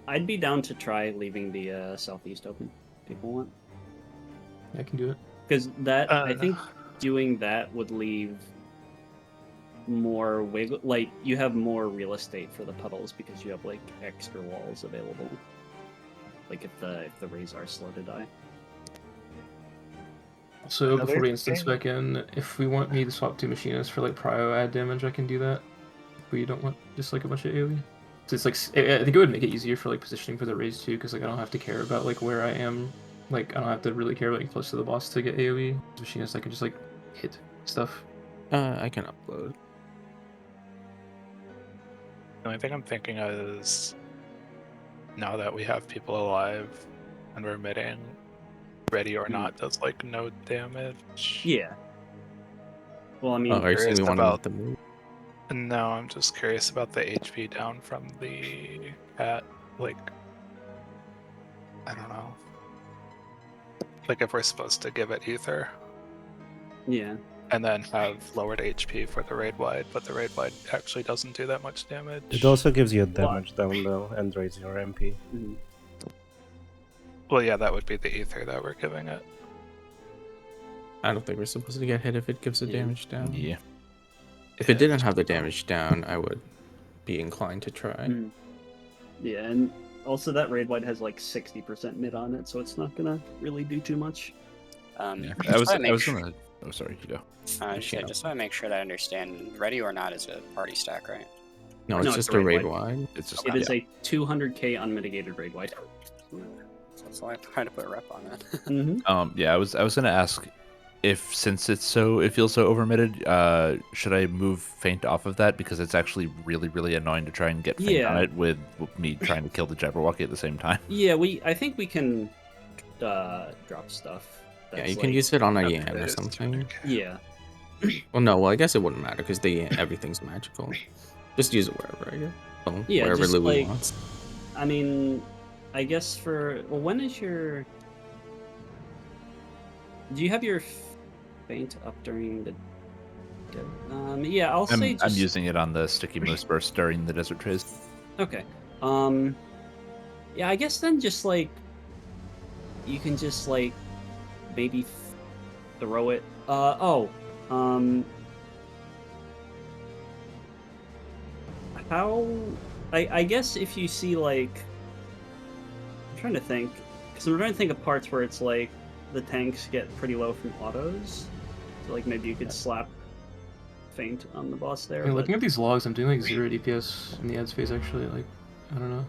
I'd be down to try leaving the southeast open. If people want,
Yeah, I can do it.
because that I
Uh.
think doing that would leave more wiggle. Like you have more real estate for the puddles because you have like extra walls available. Like if the rays are slow to die.
So
Another
before we instance
thing-
back in, if we want me to swap 2 machinists for like prio add damage, I can do that. If we don't want just like a bunch of AoE. So it's like I think it would make it easier for like positioning for the raise too, because like I don't have to care about like where I am. Like I don't have to really care about being close to the boss to get AoE. As machinist, I can just like hit stuff.
I can upload.
The only thing I'm thinking is now that we have people alive and we're emitting, ready or not does like no damage.
Yeah. Well, I mean,
Oh, are you saying we
curious
want
about-
to move?
No, I'm just curious about the HP down from the cat. Like, I don't know. Like if we're supposed to give it ether
yeah.
and then have lowered HP for the raid wide, but the raid wide actually doesn't do that much damage.
It also gives you a damage down though and raises your MP.
Mhm.
Well, yeah, that would be the ether that we're giving it.
I don't think we're supposed to get hit if it gives the
Yeah.
damage down.
Yeah.
If it didn't have the damage down, I would be inclined to try.
Mhm. Yeah, and also that raid white has like 60% mid on it, so it's not gonna really do too much.
Yeah.
Just
I was
wanna make
gonna. Oh, sorry. You go.
just want to make sure that I understand. Ready or not is a party stack, right?
No,
No,
it's
it's
just
a
a
raid
raid
wide.
wide.
It's just.
It is
yeah.
a 200k unmitigated raid white.
That's why I tried to put a rep on it.
Mm-hmm.
Yeah. I was gonna ask if since it feels so overmitted, should I move faint off of that because it's actually really annoying to try and get faint on
Yeah.
it with me trying to kill the Jabberwocky at the same time.
Yeah, I think we can drop stuff.
Yeah,
that's,
you can
like-
use it on a
That
Yan or
is
something.
Yeah.
Well, no, well, I guess it wouldn't matter because everything's magical. Just use it wherever, I guess. Well,
Yeah,
wherever
just,
Louis
like-
wants.
I mean, I guess when is your? Do you have your faint up during the? Yeah, I'll say
I'm
just
using it on the sticky moose burst during the desert trace.
okay. Yeah, I guess then just like you can just like maybe throw it. How? I guess if you see like, I'm trying to think, because I'm trying to think of parts where it's like the tanks get pretty low from autos, so like maybe you could slap faint on the boss there.
Yeah,
but-
looking at these logs, I'm doing like 0 DPS in the ads phase actually. Like, I don't know.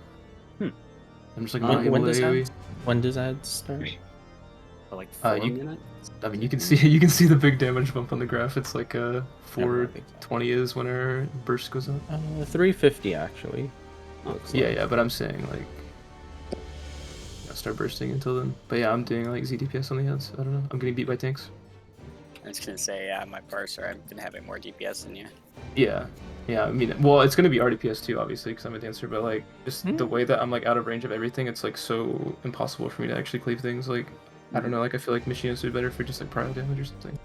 I'm just like not able to AoE.
When does that start?
for like 4
you-
minutes.
I mean, you can see the big damage bump on the graph. It's like
Never mind,
420 is when our burst goes up.
350 actually.
Oh,
looks
Yeah,
like.
yeah, but I'm saying like, I'll start bursting until then. But yeah, I'm doing like ZDPS on the ads. I don't know. I'm getting beat by tanks.
I was gonna say, yeah, my parser, I've been having more DPS than you.
Yeah, yeah. I mean, well, it's gonna be RDPS too, obviously, because I'm a dancer. But like, just the way that I'm like out of range of everything, it's like so impossible for me to actually cleave things. Like, I don't know. Like, I feel like machinists would be better for just like prior damage or something.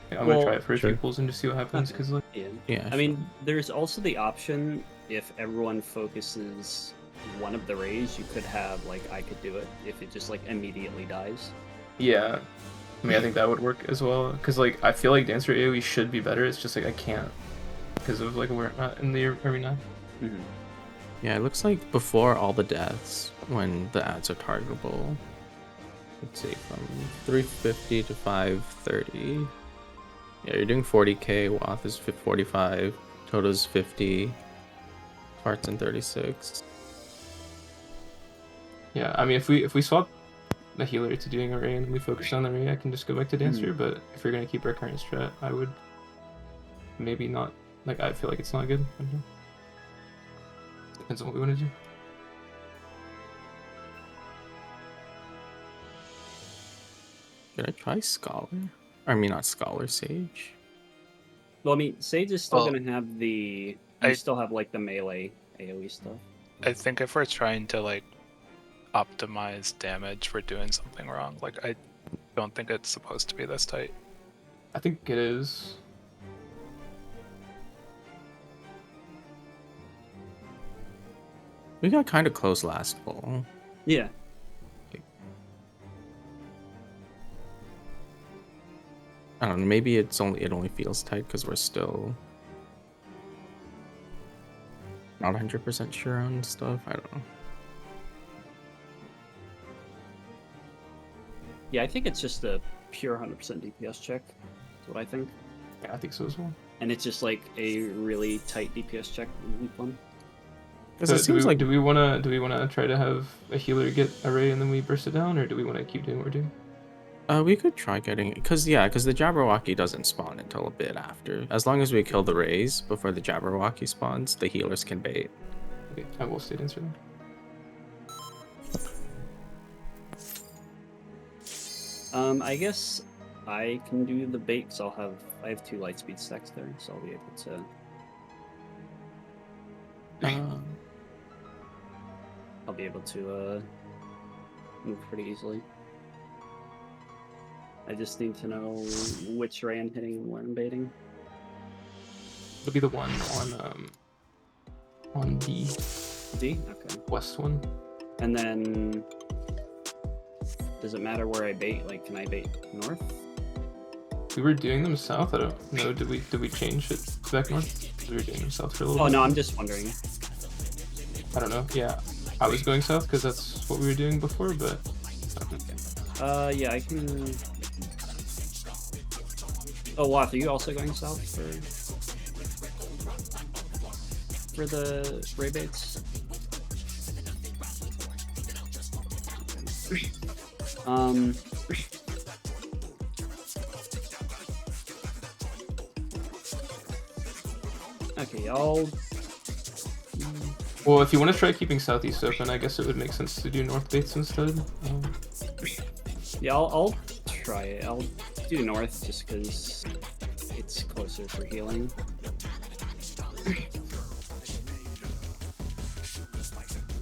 Like, I'm gonna try it for a few pulls and just see what happens. Because like,
Yeah.
Yeah,
I mean, there's also the option if everyone focuses one of the rays, you could have like I could do it if it just like immediately dies.
yeah. I mean, I think that would work as well. Because like, I feel like dancer AoE should be better. It's just like I can't because of like where I'm not in the arena.
Mm-hmm.
Yeah, it looks like before all the deaths, when the ads are targetable, let's see, from 350 to 530. Yeah, you're doing 40k, Wath is 45, Toto's 50, Parts in 36.
Yeah, I mean, if we swap the healer to doing a ray and we focus on the ray, I can just go back to dancer. But if you're gonna keep our current strat, I would maybe not. Like, I feel like it's not good. I don't know. Depends on what we want to do.
Should I try Scholar? I mean, not Scholar, Sage.
Well, I mean, Sage is still
Well,
gonna have the. You still have like the melee AOE stuff.
I think if we're trying to like optimize damage, we're doing something wrong. Like, I don't think it's supposed to be this tight.
I think it is.
We got kind of close last pull.
Yeah.
I don't know, maybe it only feels tight because we're still not 100% sure on stuff. I don't know.
Yeah, I think it's just a pure 100% DPS check. That's what I think.
Yeah, I think so as well.
And it's just like a really tight DPS check in week 1.
Because
So
it seems like
do we wanna try to have a healer get a ray and then we burst it down, or do we want to keep doing what we're doing?
we could try getting because the Jabberwocky doesn't spawn until a bit after. As long as we kill the rays before the Jabberwocky spawns, the healers can bait.
Okay, I will state answer then.
I guess I can do the bait because I have 2 lightspeed stacks there, so I'll be able to. I'll be able to move pretty easily. I just need to know which ray I'm hitting and where I'm baiting.
It'll be the one on the
D? Okay.
west one.
And then does it matter where I bait? Like, can I bait north?
We were doing them south. I don't know. Did we change it back north? 'Cause we were doing them south for a little
Oh
bit.
no, I'm just wondering.
I don't know. Yeah, I was going south because that's what we were doing before, but
Yeah, I can. Oh, Wath, are you also going south for the ray baits? Okay, I'll.
well, if you want to try keeping southeast open, I guess it would make sense to do north baits instead.
Yeah, I'll try it. I'll do north just because it's closer for healing.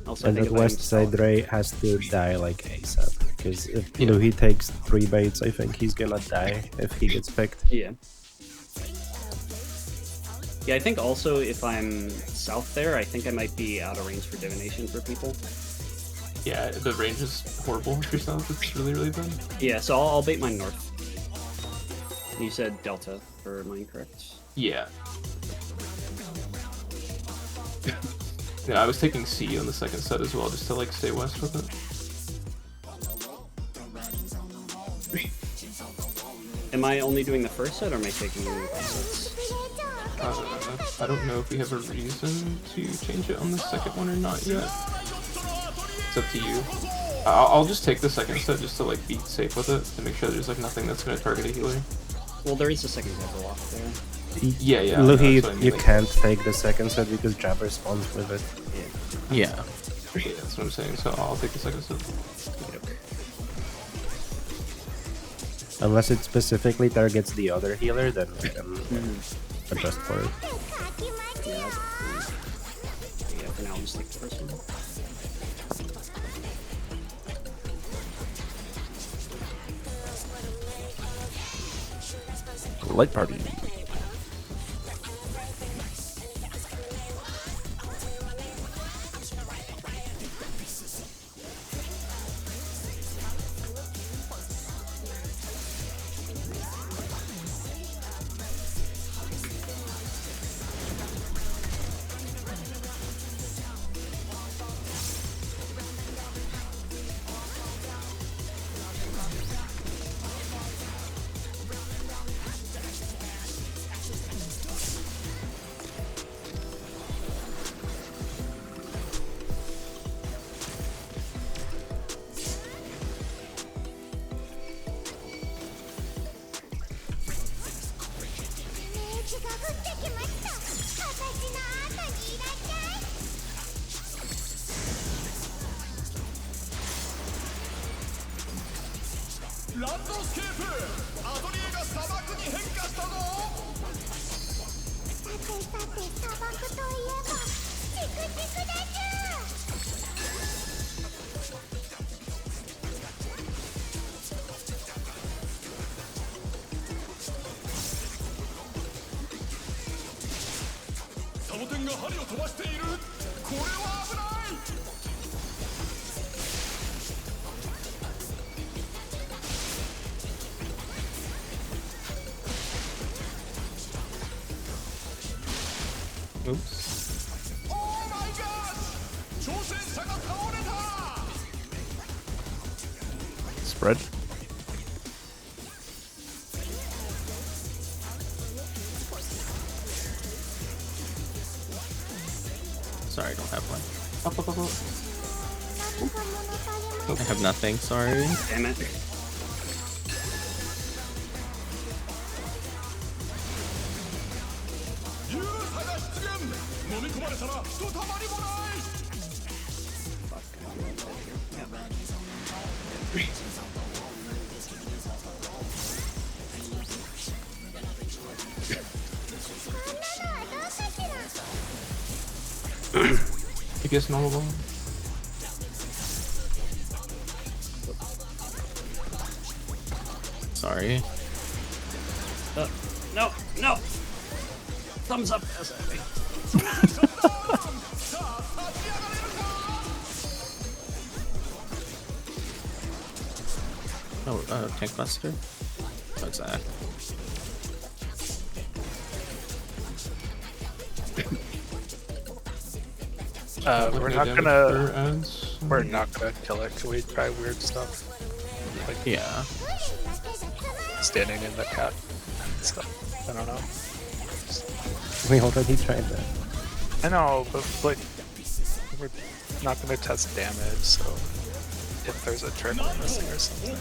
Also, I
And
think
that
if I
west
install-
side Ray has to die like ASAP. Because if
Yeah.
Louis takes 3 baits, I think he's gonna die if he gets picked.
Yeah. Yeah, I think also if I'm south there, I think I might be out of range for divination for people.
Yeah, the range is horrible if you're south. It's really, really bad.
Yeah, so I'll bait mine north. You said delta for mine, correct?
Yeah. Yeah, I was taking C on the second set as well, just to like stay west with it.
Am I only doing the first set, or am I taking both sets?
I don't know if we have a reason to change it on the second one or not yet. It's up to you. I'll just take the second set just to like be safe with it to make sure there's like nothing that's gonna target a healer.
Well, there is a second Jabberwock there.
Yeah, yeah.
Louis,
that's what I mean,
you
like-
can't take the second set because Jabber spawns with it.
Yeah.
Yeah, that's what I'm saying. So I'll take the second set.
Unless it specifically targets the other healer, then we can adjust for it.
Yeah, for now I'll just take the first one.
Light party.
ランドスケープアトリエが砂漠に変化したぞ。
さてさて砂漠といえばチクチクだじ
サボテンが針を飛ばしている。これは危ない。
Oops.
オーマイガー挑戦者が倒れた。
Spread.
Sorry, I don't have one.
Up, up, up, up.
I have nothing. Sorry.
Damn it.
I guess normal ball.
Sorry.
No, no. Thumbs up. SFA.
Oh, Tank Buster? What's that?
We're not gonna kill it. Can we try weird stuff? Like
Yeah.
standing in the cat and stuff. I don't know.
We already tried that.
I know, but like we're not gonna test damage, so if there's a trick we're missing or something.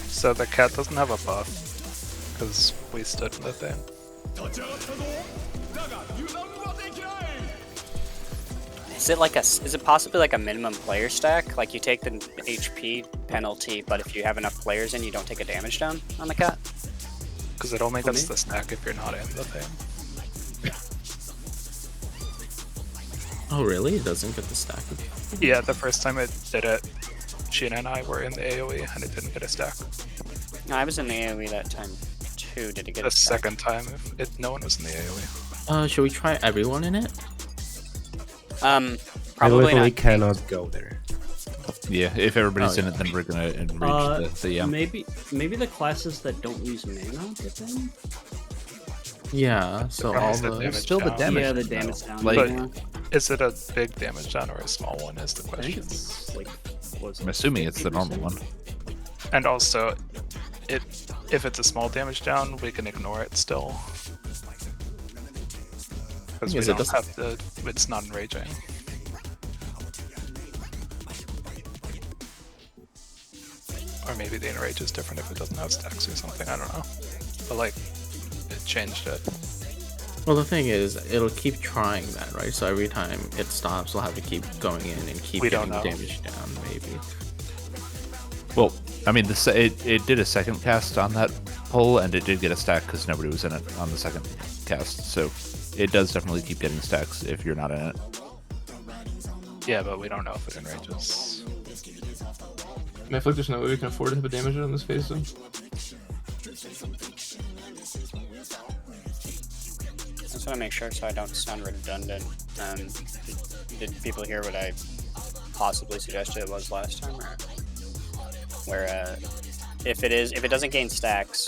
So the cat doesn't have a buff because we stood in the thing.
Is it possibly like a minimum player stack? Like you take the HP penalty, but if you have enough players in, you don't take a damage down on the cat?
Because it only gets the stack if you're not in the thing.
Oh, really? It doesn't get the stack.
Yeah, the first time it did it, Sheena and I were in the AoE and it didn't get a stack.
No, I was in the AoE that time too. Did it get
The
a stack?
second time, if no one was in the AoE.
Should we try everyone in it?
I
Probably
literally
not.
cannot go there.
Yeah, if everybody's
Oh,
in it, then we're gonna enrage the yam.
Maybe the classes that don't use mana get them?
Yeah, so
problem
all
is the
the...
damage
Still the
down.
damage.
Yeah, the
though.
damage down.
Like,
yeah.
Is it a big damage down or a small one is the
I think
question.
it's like. What's
I'm assuming it's the normal
50%?
one.
And also, if it's a small damage down, we can ignore it still. Because we
Yes, it
don't
does-
have to, it's not enraging. Or maybe the enrage is different if it doesn't have stacks or something, I don't know. But like, it changed it.
Well, the thing is, it'll keep trying that, right? So every time it stops, we'll have to keep going in and keep
We
getting
don't
the
know.
damage down, maybe.
Well, I mean, it did a second cast on that pull, and it did get a stack because nobody was in it on the second cast. So it does definitely keep getting stacks if you're not in it.
Yeah, but we don't know if it enrages.
I mean, I feel like there's no way we can afford to have a damage on this phase though.
I just want to make sure so I don't sound redundant. Did people hear what I possibly suggested it was last time? Or where if it doesn't gain stacks,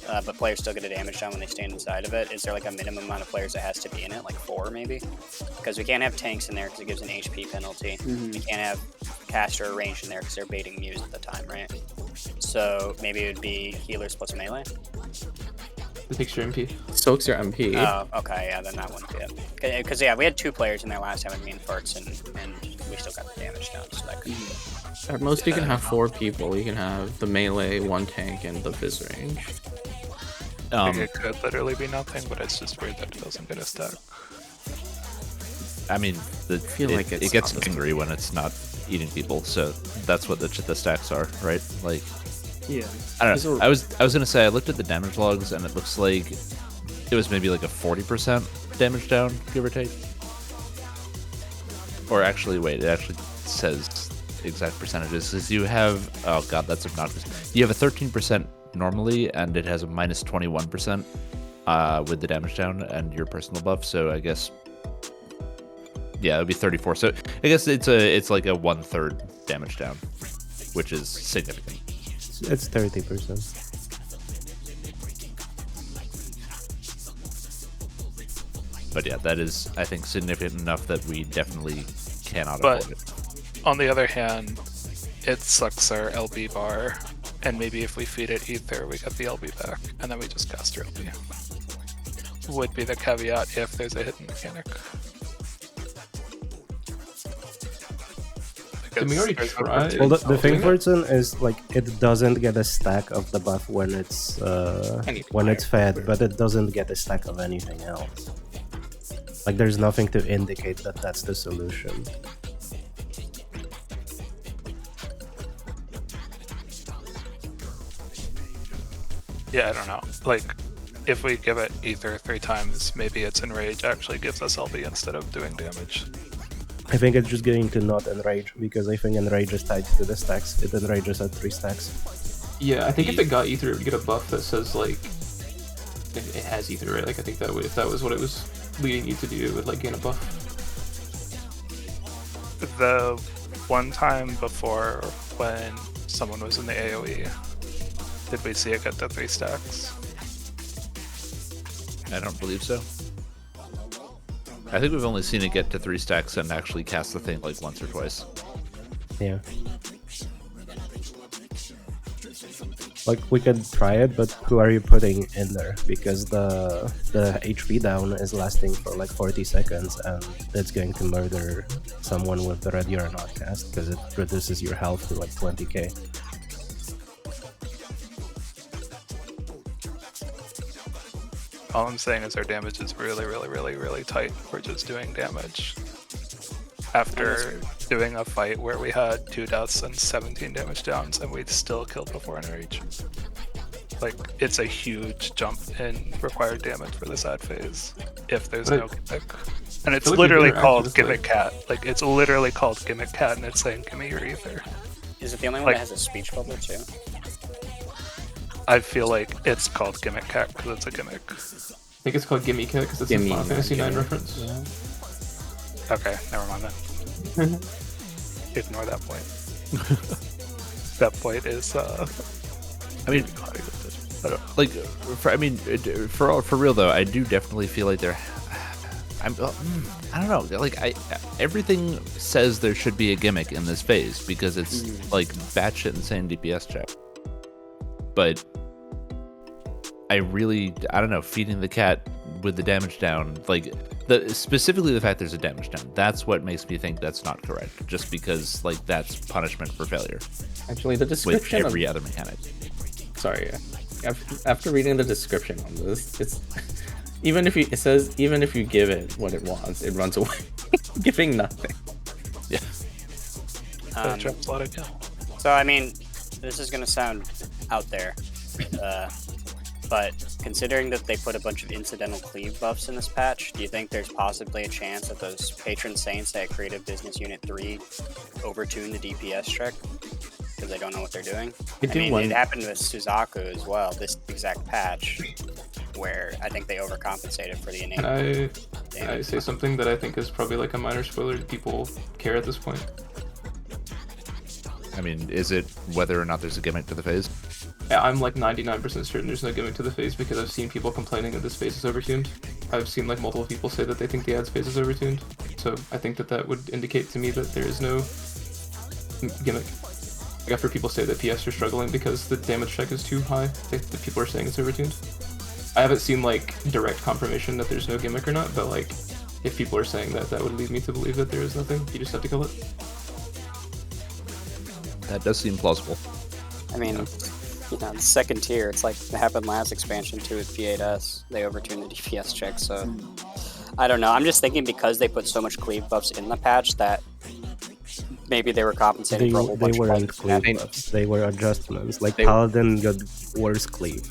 but players still get a damage down when they stand inside of it, is there like a minimum amount of players that has to be in it, like 4 maybe? Because we can't have tanks in there because it gives an HP penalty. We can't have caster or range in there because they're baiting Muse at the time, right? So maybe it would be healers plus melee.
It takes your MP.
Soaks your MP.
Oh, okay, yeah, then that wouldn't be it. Because yeah, we had 2 players in there last time with me and Farts, and we still got the damage down, so that could be it.
At most, you can have 4 people. You can have the melee, 1 tank, and the Fizz range.
I think it could literally be nothing, but it's just weird that it doesn't get a stack.
I mean,
feel like
it
it's
gets
not the
angry when it's not eating people, so that's what the stacks are, right? Like,
Yeah.
I don't
These
know.
are-
I was gonna say I looked at the damage logs and it looks like it was maybe like a 40% damage down, give or take. Or actually, wait, it actually says exact percentages. Because you have, oh god, that's obnoxious. You have a 13% normally, and it has a minus 21% with the damage down and your personal buff. So I guess, yeah, it would be 34. So I guess it's like a 1/3 damage down, which is significant.
It's 30%.
But yeah, that is, I think, significant enough that we definitely cannot
But-
afford it.
On the other hand, it sucks our LB bar, and maybe if we feed it ether, we get the LB back, and then we just cast our LB. Would be the caveat if there's a hidden mechanic.
Did we already
Because there's no
try?
particular-
Well, the thing
doing
for
it?
it is like it doesn't get a stack of the buff when it's fed, but it doesn't get a stack of anything else. Like there's nothing to indicate that that's the solution.
Yeah, I don't know. Like, if we give it ether 3 times, maybe its enrage actually gives us LB instead of doing damage.
I think it's just going to not enrage because I think enrage is tied to the stacks. It enrages at 3 stacks.
Yeah, I think if it got ether, it would get a buff that says like it has ether, right? Like I think that would, if that was what it was leading you to do, it would like gain a buff.
The one time before when someone was in the AoE, did we see it get to 3 stacks?
I don't believe so. I think we've only seen it get to 3 stacks and actually cast the thing like once or twice.
Yeah. Like we could try it, but who are you putting in there? Because the HP down is lasting for like 40 seconds, and it's going to murder someone with the ready or not cast because it reduces your health to like 20k.
All I'm saying is our damage is really tight. We're just doing damage. After doing a fight where we had 2 deaths and 17 damage downs, and we still killed before enrage. Like, it's a huge jump in required damage for this ad phase, if there's no gimmick. And it's
feel like
literally
your
called
interaction
Gimmick
is
Cat. Like, it's literally called Gimmick Cat, and it's saying, give me your ether.
Is it the only one
Like-
that has a speech bubble too?
I feel like it's called Gimmick Cat because it's a gimmick.
I think it's called Gimme Cat because it's
Gimme,
a Final Fantasy
not
9
gimme.
reference.
Okay, never mind that. Ignore that point. That point is,
I mean, like, for real though, I do definitely feel like there. I don't know. Like, everything says there should be a gimmick in this phase because it's like batshit insane DPS check. But I don't know. Feeding the cat with the damage down, like specifically the fact there's a damage down, that's what makes me think that's not correct. Just because like that's punishment for failure
Actually, the
with
description of
every other mechanic.
sorry, after reading the description on this, it's even if you it says even if you give it what it wants, it runs away, giving nothing.
Yeah.
that jumps a lot of kill.
So I mean, this is gonna sound out there, but considering that they put a bunch of incidental cleave buffs in this patch, do you think there's possibly a chance that those patron saints at Creative Business Unit 3 overtune the DPS check because they don't know what they're doing?
They
I
do
mean,
one-
it happened with Suzaku as well, this exact patch, where I think they overcompensated for the innate
Can I
damage.
say something that I think is probably like a minor spoiler? People care at this point.
I mean, is it whether or not there's a gimmick to the phase?
Yeah, I'm like 99% certain there's no gimmick to the phase because I've seen people complaining that this phase is overtuned. I've seen like multiple people say that they think the ads phase is overtuned. So I think that that would indicate to me that there is no gimmick. Like after people say that PS are struggling because the damage check is too high, that people are saying it's overtuned. I haven't seen like direct confirmation that there's no gimmick or not, but like if people are saying that, that would lead me to believe that there is nothing. You just have to kill it.
That does seem plausible.
I mean, you know, the second tier, it's like it happened last expansion too with P8S. They overtuned the DPS check, so I don't know. I'm just thinking because they put so much cleave buffs in the patch that maybe they were compensating
They,
for a whole
they
bunch
weren't
of buffs.
cleave buffs. They were adjustments. Like
They-
Paladin got worse cleave.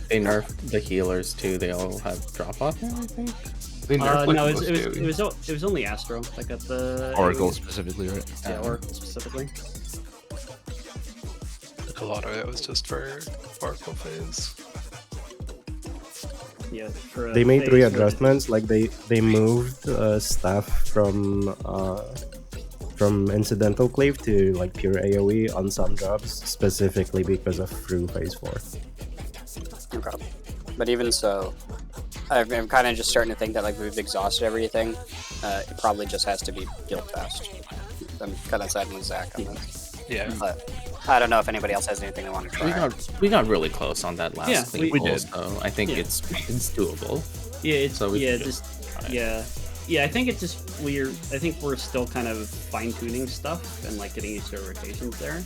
They nerfed the healers too. They all have drop off now, I think.
They nerfed, like,
No,
most AoE.
it was only Astro that got the
Oracle specifically, right?
Yeah, Oracle specifically.
A lot of it was just for Oracle phase.
Yeah, for a
They made 3
phase where-
adjustments. Like they moved stuff from incidental cleave to like pure AoE on some jobs, specifically because of through phase 4.
No problem. But even so, I'm kind of just starting to think that like we've exhausted everything. It probably just has to be guild fast. I'm kind of siding with Zach on this.
Yeah.
But I don't know if anybody else has anything they want to try.
We got really close on that last
Yeah,
clean
we
pull,
did.
so I think
Yeah.
it's doable.
Yeah, it's
So we
yeah,
can
just
try it.
yeah. I think it's just I think we're still kind of fine tuning stuff and like getting used to rotations there.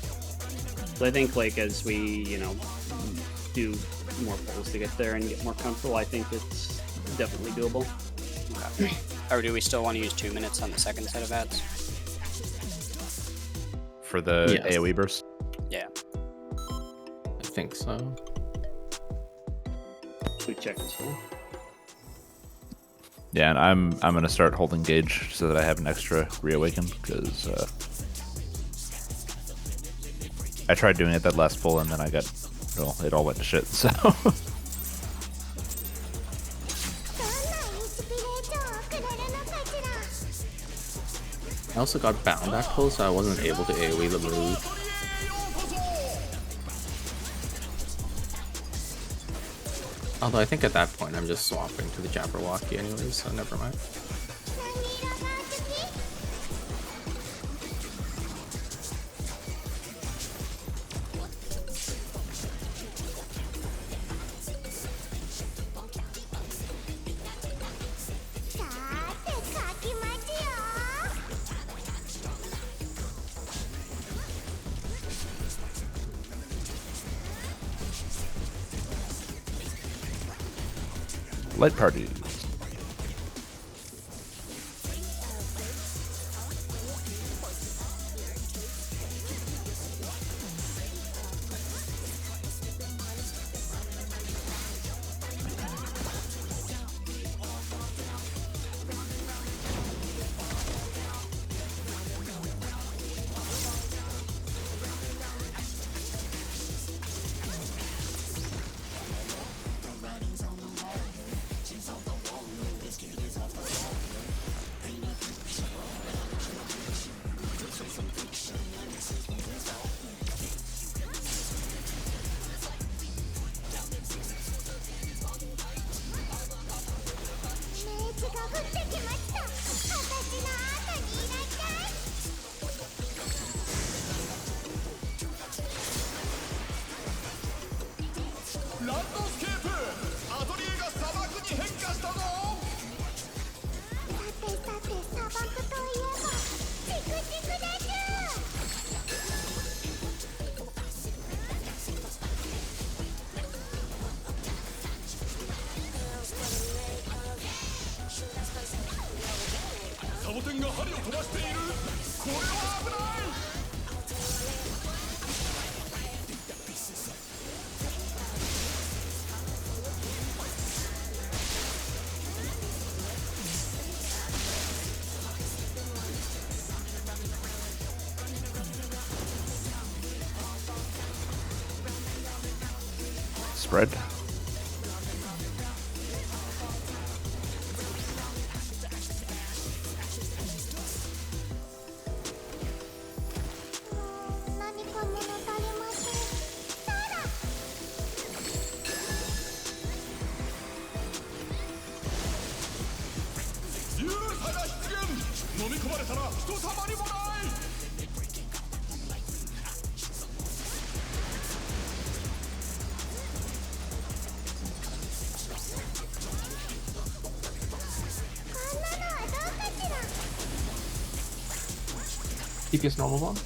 So I think like as we do more pulls to get there and get more comfortable, I think it's definitely doable.
Okay. Or do we still want to use 2 minutes on the second set of ads?
For the
Yes.
AoE burst.
Yeah.
I think so.
We check this one.
Yeah, and I'm gonna start holding gauge so that I have an extra reawaken because I tried doing it that last pull and then it all went to shit. So
どんなインスピレーションをくれるのかしら
I also got bound that pull, so I wasn't able to AoE the move. Although I think at that point I'm just swapping to the Jabberwocky anyways, so never mind.
何色が好き さーて書きますよ
light parties.
ランドスケープアトリエが砂漠に変化したぞ
さてさて砂漠といえばチクチクです
サボテンが針を飛ばしているこれは危ない
Spread.
「何か物足りません」「そうだ!」
優差が出現飲み込まれたら人様にもない
こんなのはどうかしら
DPS normal bomb?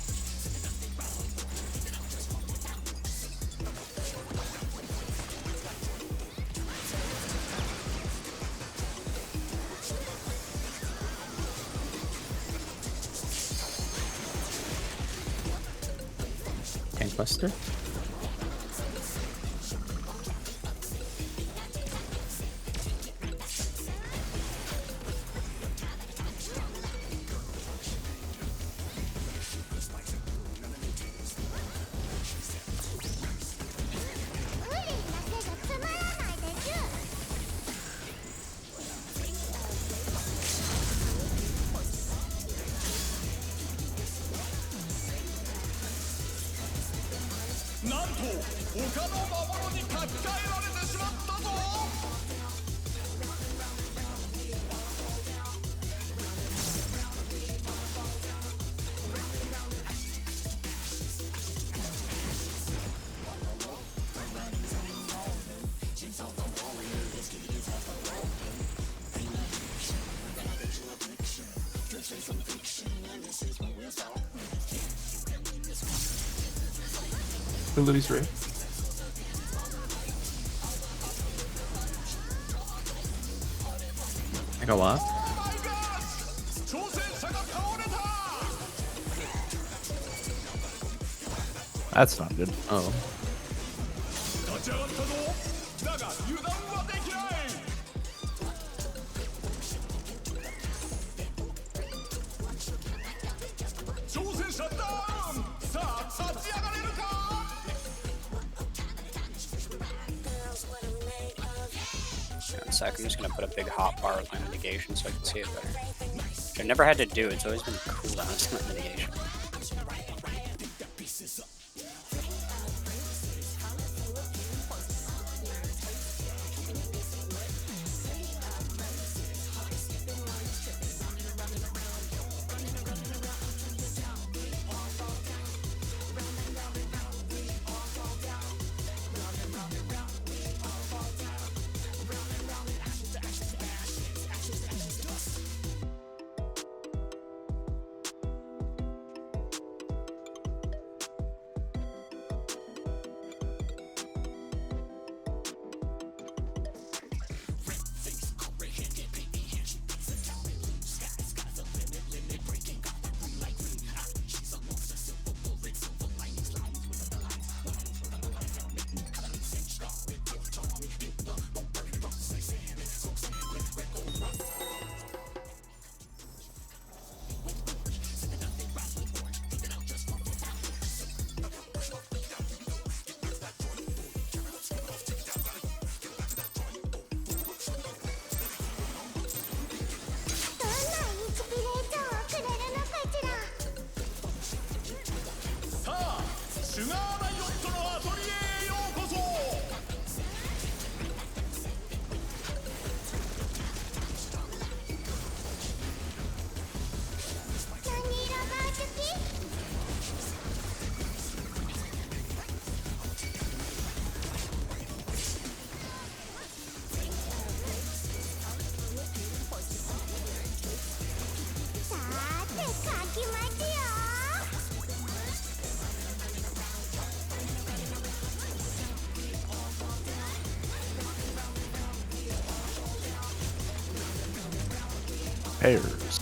Tankbuster?
なんと他の魔物に書き換えられてしまったぞ
Lily's Ray.
I go up.
挑戦者が倒れた
That's not good.
Oh.
立ち上がったぞだが油断はできない挑戦者ダウンさあ立ち上がれるか
One sec, I'm just gonna put a big hot bar with my mitigation so I can see it better. Which I never had to do, it's always been cooldowns to my mitigation.
Pairs.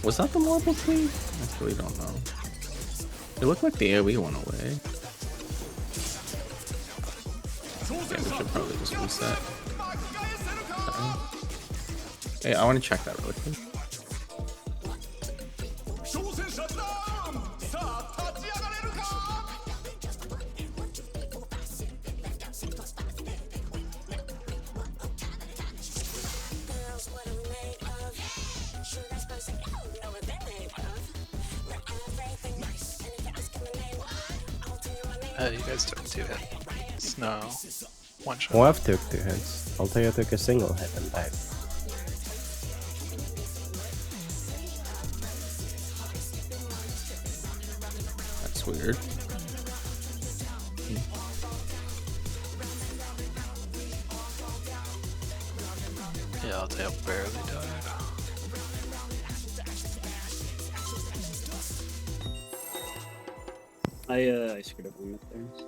Was that the marble queen? I really don't know. It looked like the AoE went away. Yeah, we should probably just reset. Hey, I want to check that really quick.
You guys took 2 hits. No. 1 shot.
Oh, I've took 2 hits. I'll tell you I took a single hit and died.
That's weird.
Yeah, I'll tell you I barely died.
I screwed up a limit there. So.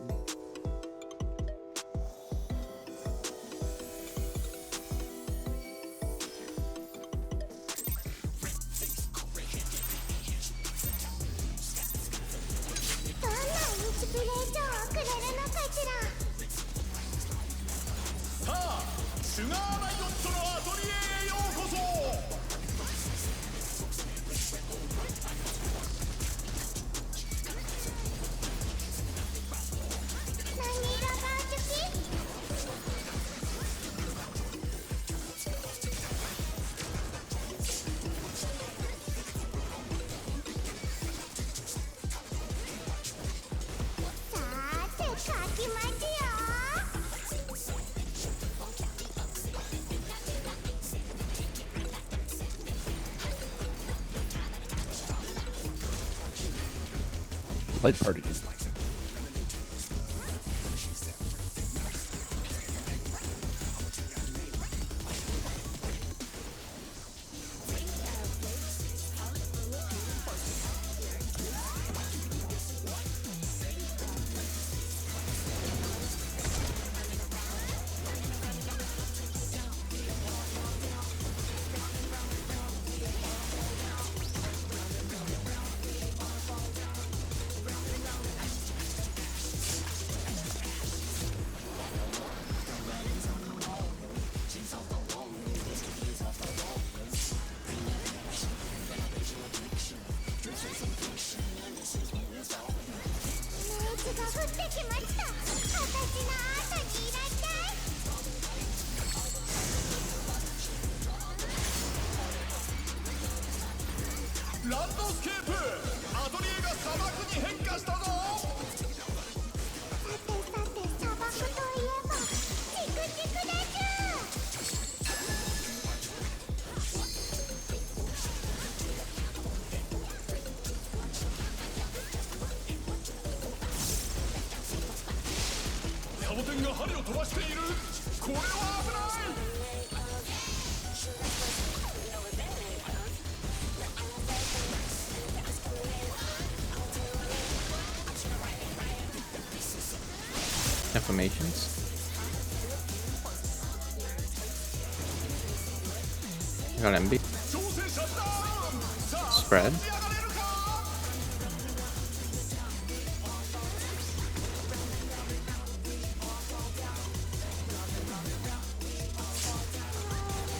Light party.
ランドスケープアトリエが砂漠に変化したぞ。
さてさて砂漠といえばチクチクでちゅ。
サボテンが針を飛ばしている。これは危ない。
Affirmations. I got MB.
挑戦者ダウン。さあ
Spread.
立ち上がれるか。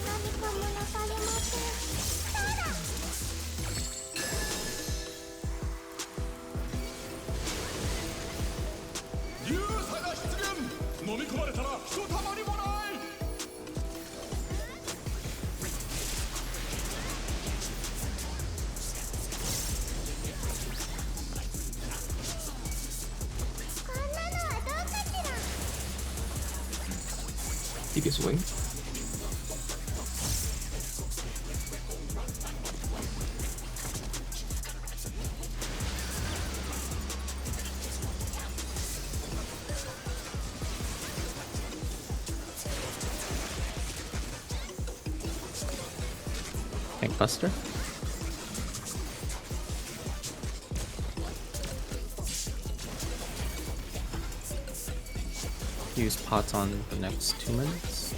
何か物足りません。そうだ。
竜差が出現。飲み込まれたらひとたまりもない。
こんなのはどうかしら。
DPS wing.
Tank Buster. Use pots on the next 2 minutes.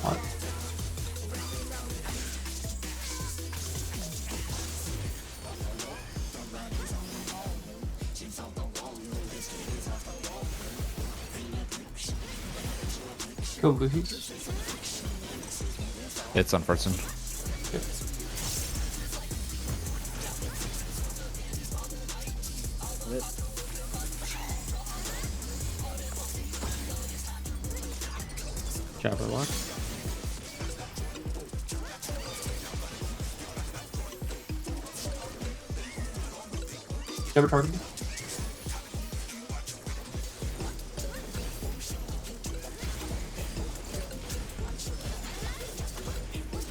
What? Kill Goofies.
It's unfortunate.
Yep.
Jabberwock.
Never targeted.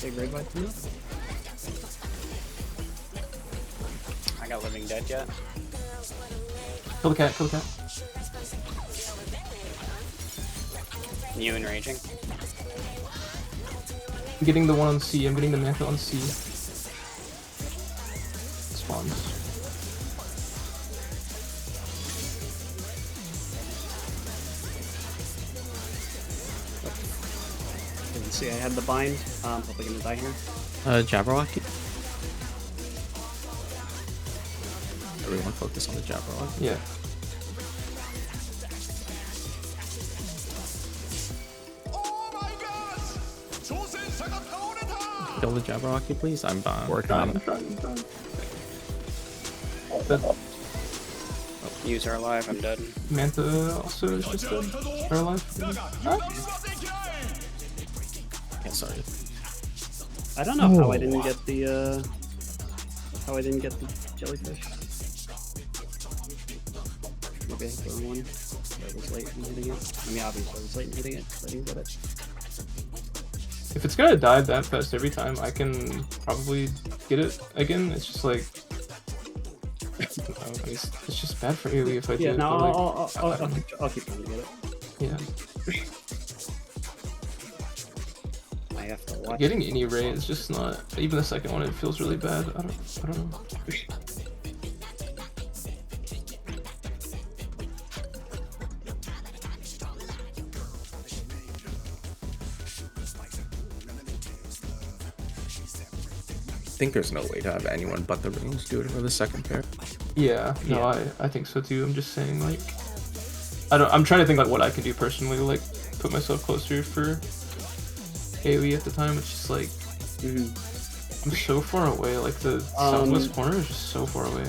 Big red white blue.
I got living dead yet.
Kill the cat, kill the cat.
New and raging.
I'm getting the one on C, I'm getting the mantle on C. Spawns.
Didn't see I had the bind. Probably gonna die here.
Jabberwocky. Everyone focus on the Jabberwock.
Yeah.
Oh my gosh! 挑戦者が倒れた。
Kill the Jabberwocky, please. I'm
Working on it.
I'm trying.
User alive, I'm dead.
Manta also is just dead. Or alive. Huh?
Yeah, sorry.
I don't know how I didn't get the jellyfish. Maybe I hit the wrong one. I was late in hitting it. I mean, obviously I was late in hitting it, so I didn't get it.
If it's gonna die that fast every time, I can probably get it again. It's just like, it's just bad for AoE if I do
Yeah,
it.
no,
but, like,
I'll keep trying to get it.
yeah.
I have to watch.
Getting any ray is just not. Even the second one, it feels really bad. I don't know.
I think there's no way to have anyone but the rings do it for the second pair.
Yeah, no, I think so too. I'm just saying, like, I'm trying to think like what I can do personally, like put myself closer for AoE at the time. It's just like I'm so far away. Like the southwest corner is just so far away.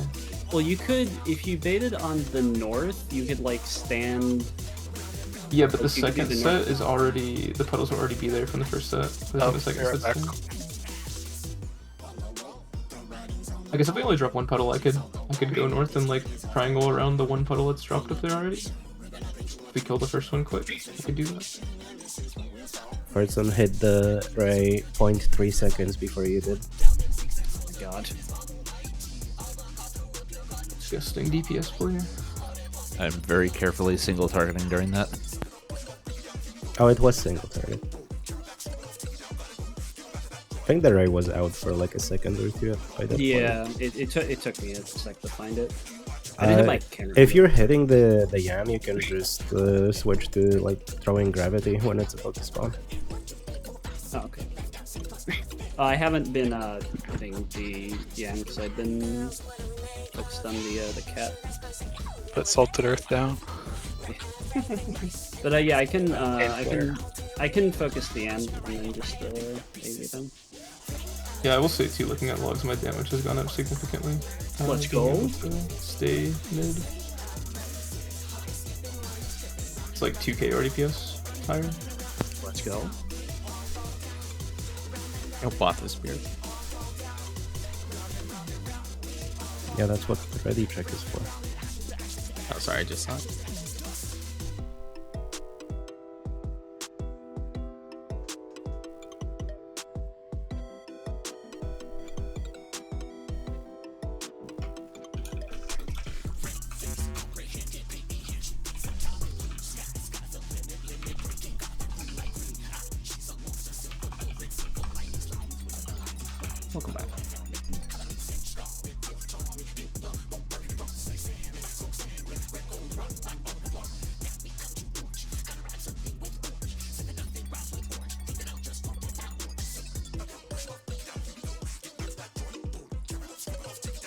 Well, you could, if you baited on the north, you could like stand.
Yeah, but the
you could do
second
the
set
north.
is already, the puddles will already be there from the first set.
Oh,
The second
you're right
set's
back.
done. I guess if we only drop one puddle, I could go north and like triangle around the one puddle that's dropped up there already. If we kill the first one quick, I could do that.
First one hit the ray 0.3 seconds before you did.
God.
Disgusting DPS player.
I'm very carefully single targeting during that.
Oh, it was single target. I think the ray was out for like a second or two by that point.
Yeah, it took me a sec to find it. I didn't hit my camera.
If you're hitting the yam, you can just switch to like throwing gravity when it's about to spawn.
Oh, okay. I haven't been hitting the yam because I've been focused on the cat.
Put Salted Earth down.
But yeah, I can focus the yam and then just AV them.
Yeah, I will say too, looking at logs, my damage has gone up significantly.
Let's
Being
go.
able to stay mid. It's like 2k RDPS higher.
Let's go.
I'll bot this beard.
Yeah, that's what the ready check is for.
Oh, sorry, I just saw it. Welcome back.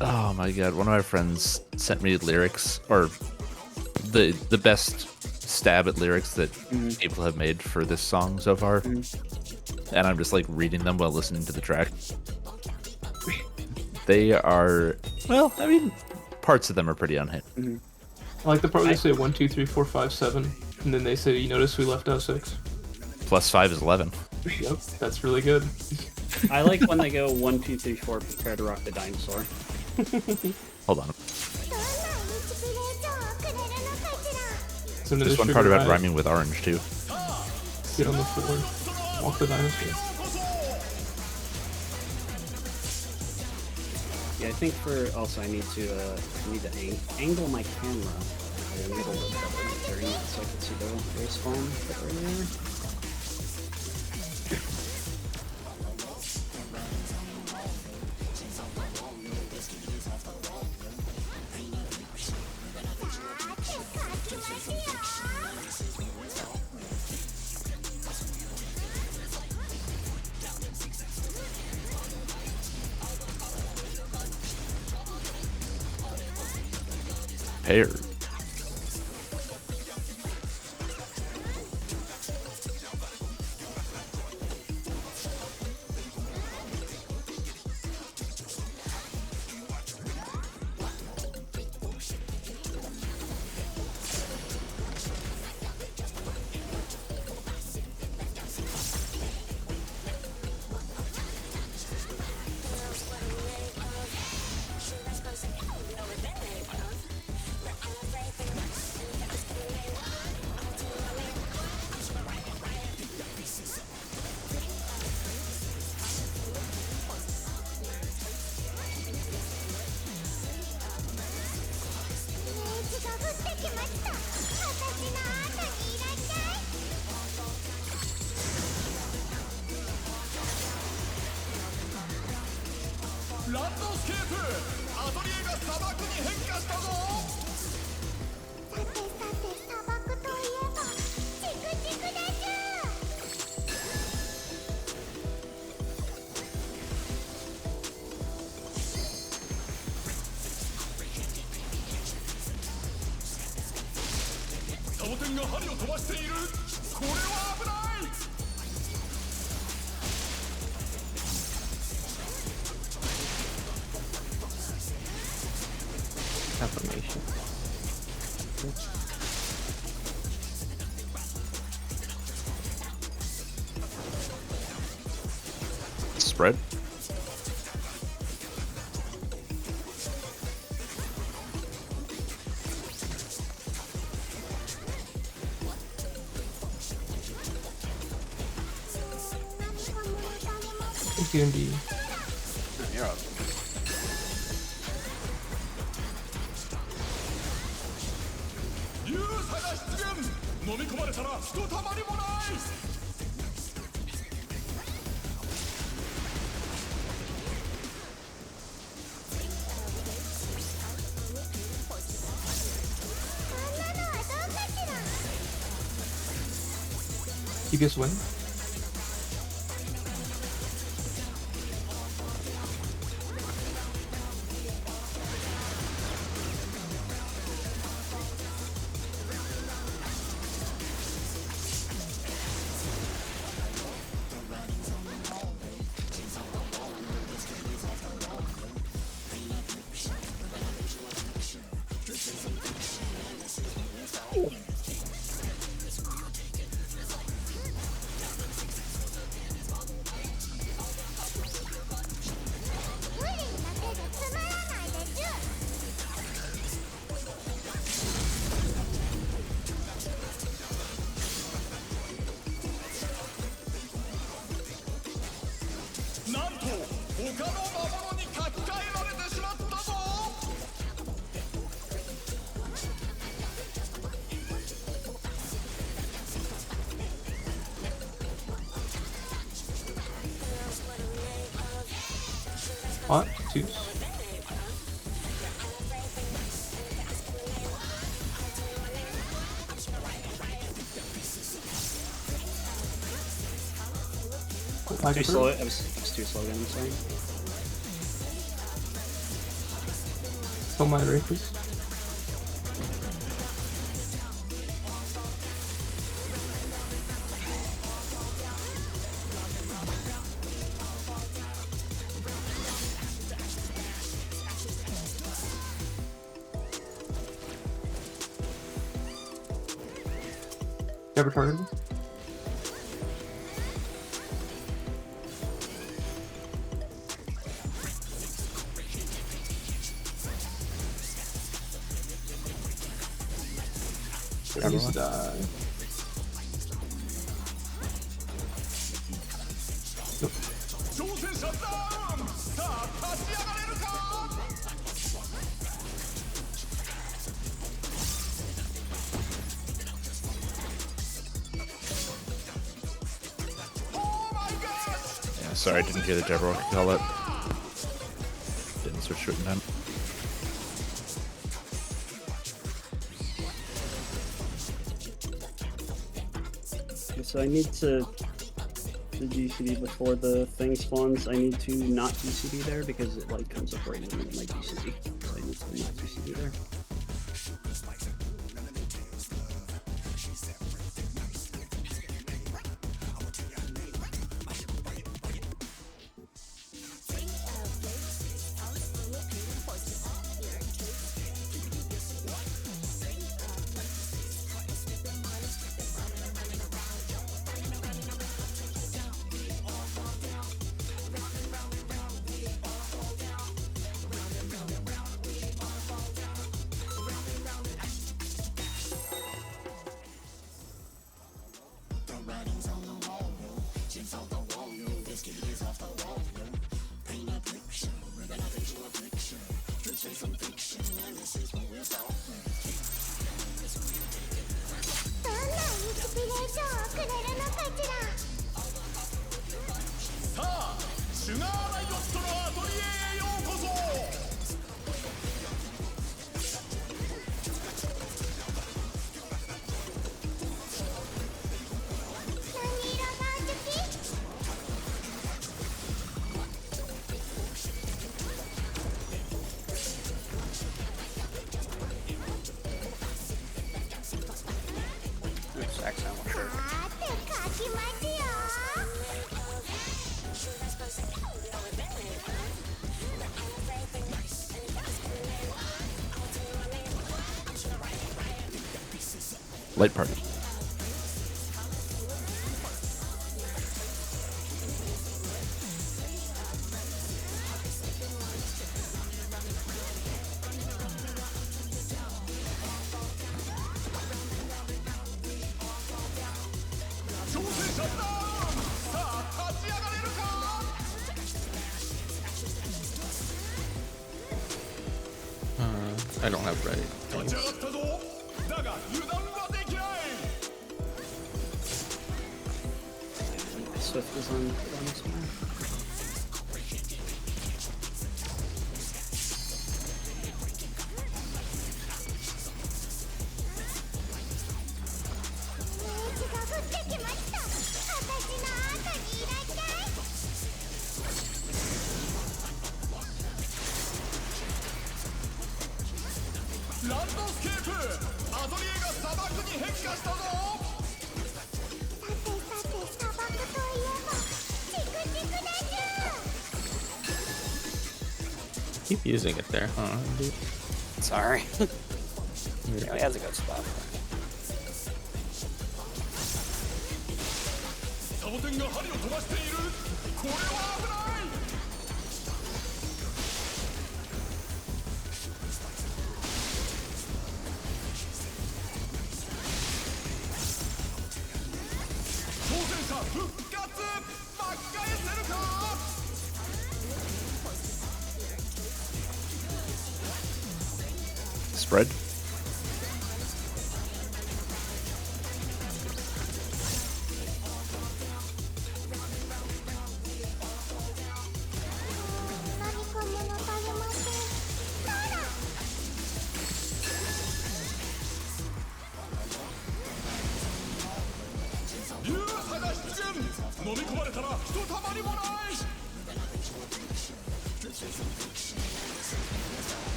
Oh my god, one of my friends sent me lyrics, or the best stab at lyrics that people have made for this song so far. And I'm just like reading them while listening to the track. They are, well, I mean, parts of them are pretty unhit.
I like the part where they say 1, 2, 3, 4, 5, 7, and then they say, "You notice we left out 6."
Plus 5 is 11.
Yep, that's really good.
I like when they go 1, 2, 3, 4. Prepare to rock the dinosaur.
Hold on.
どんなインスピレーションをくれるのかしら
So
There's one part about rhyming with orange too.
Get on the floor. Walk the dinosaur.
Yeah, I think for also I need to angle my camera a little bit better during that so I can see the respawn a bit earlier.
Pair.
ランドスケープアトリエが砂漠に変化したぞ。
さてさて砂漠といえばチクチクでちゅ。
サボテンが針を飛ばしている。これは危ない。
Affirmation.
Spread.
D&D.
You're up.
流差が出現。飲み込まれたらひとたまりもない。
あんなのはどうかしら。
You guys win.
なんと他の魔物に書き換えられてしまったぞ。
What? Two.
Too slow. I was too slow again. I'm sorry.
Don't mind right, please. You ever targeted me? Please die. Nope.
挑戦者ダウン。さあ立ち上がれるか。
Yeah, sorry, I didn't hear the Jabberwock call it. Didn't switch to it in time.
So I need to GCD before the thing spawns. I need to not GCD there because it like comes up right when I GCD. So I need to not GCD there.
Light party.
I don't have ready.
立ち上がったぞだが油断はできない
Swift is on this one.
Keep using it there, huh? Dude?
Sorry. Yeah, he has a good spot.
サボテンが針を飛ばしているこれは危ない挑戦者復活巻き返せるか
Spread.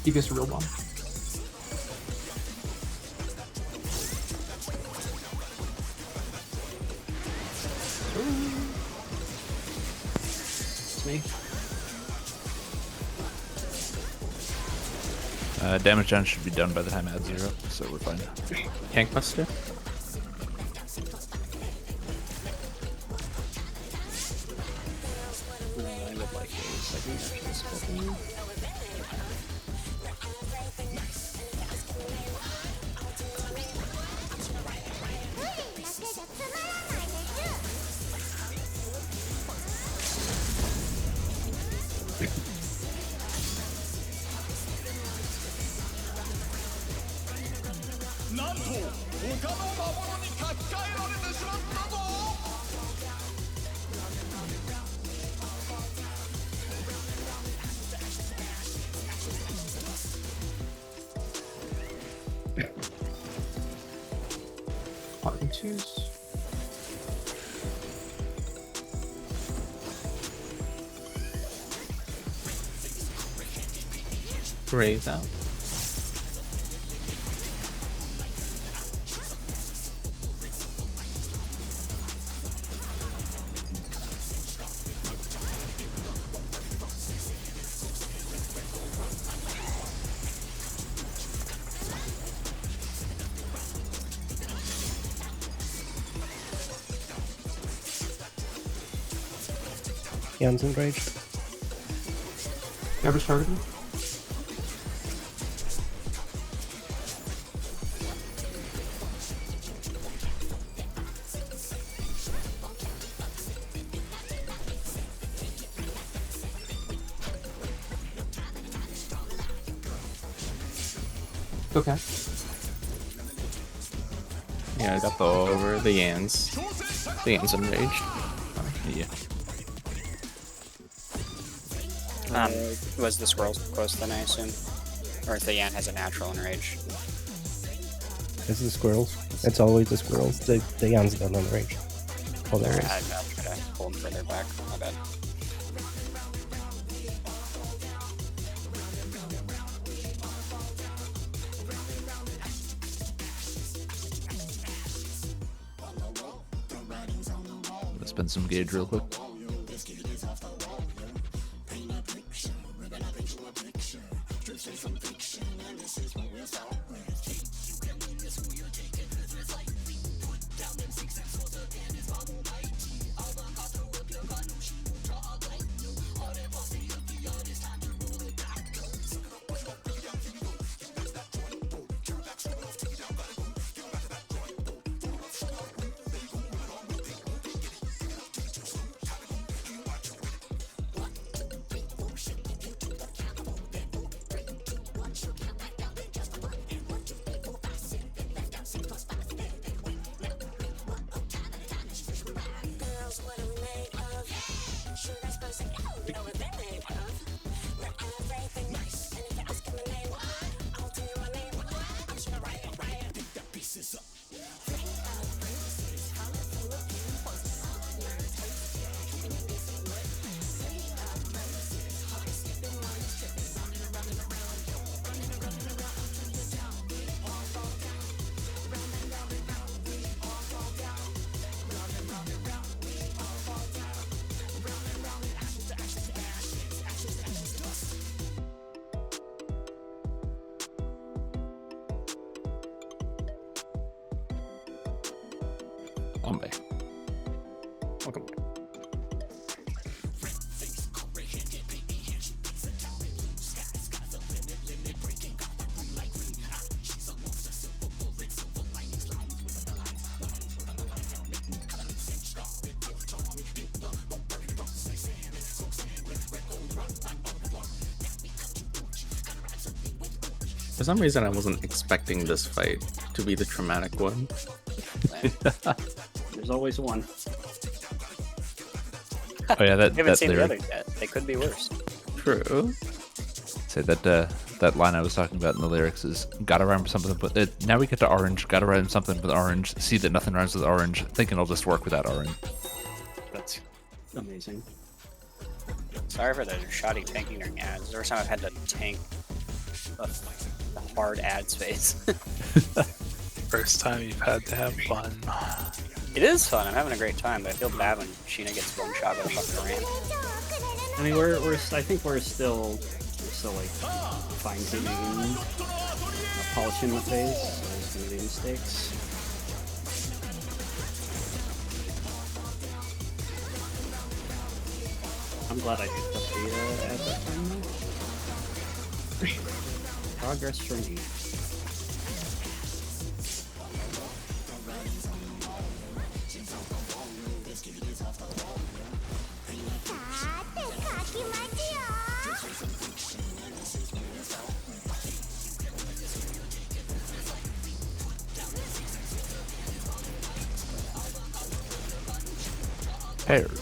He gets a real bomb.
It's me.
Damage down should be done by the time at 0, so we're fine.
Tank Buster?
I would like a second action spell.
Choose.
Raise out.
Jan's enraged.
Average target. Okay.
Yeah, I got the over the Yans. The Yans enraged.
Yeah.
Was the squirrel close then, I assume? Or if the Yan has a natural enrage?
It's the squirrels. It's always the squirrels. The Jan's don't enrage. Oh, there it
I'll
is.
try to pull him further back. My bad.
spend some gauge real quick. On me.
Welcome. For some reason, I wasn't expecting this fight to be the traumatic one.
There's always one.
Oh yeah, that
We haven't
that
seen the
lyric.
others yet. They could be worse.
True.
Say that that line I was talking about in the lyrics is gotta rhyme with something, but now we get to orange. Gotta rhyme something with orange. See that nothing rhymes with orange. Thinking I'll just work without orange.
That's amazing.
Sorry for the shoddy tanking during ads. It's the first time I've had to tank a hard ad space.
First time you've had to have fun.
It is fun. I'm having a great time, but I feel bad when Sheena gets one shot by the fucking ramp.
I mean, I think we're still like fine tuning, polishing the face. So there's gonna be mistakes. I'm glad I picked up the at that time though. Progress for me.
Pairs.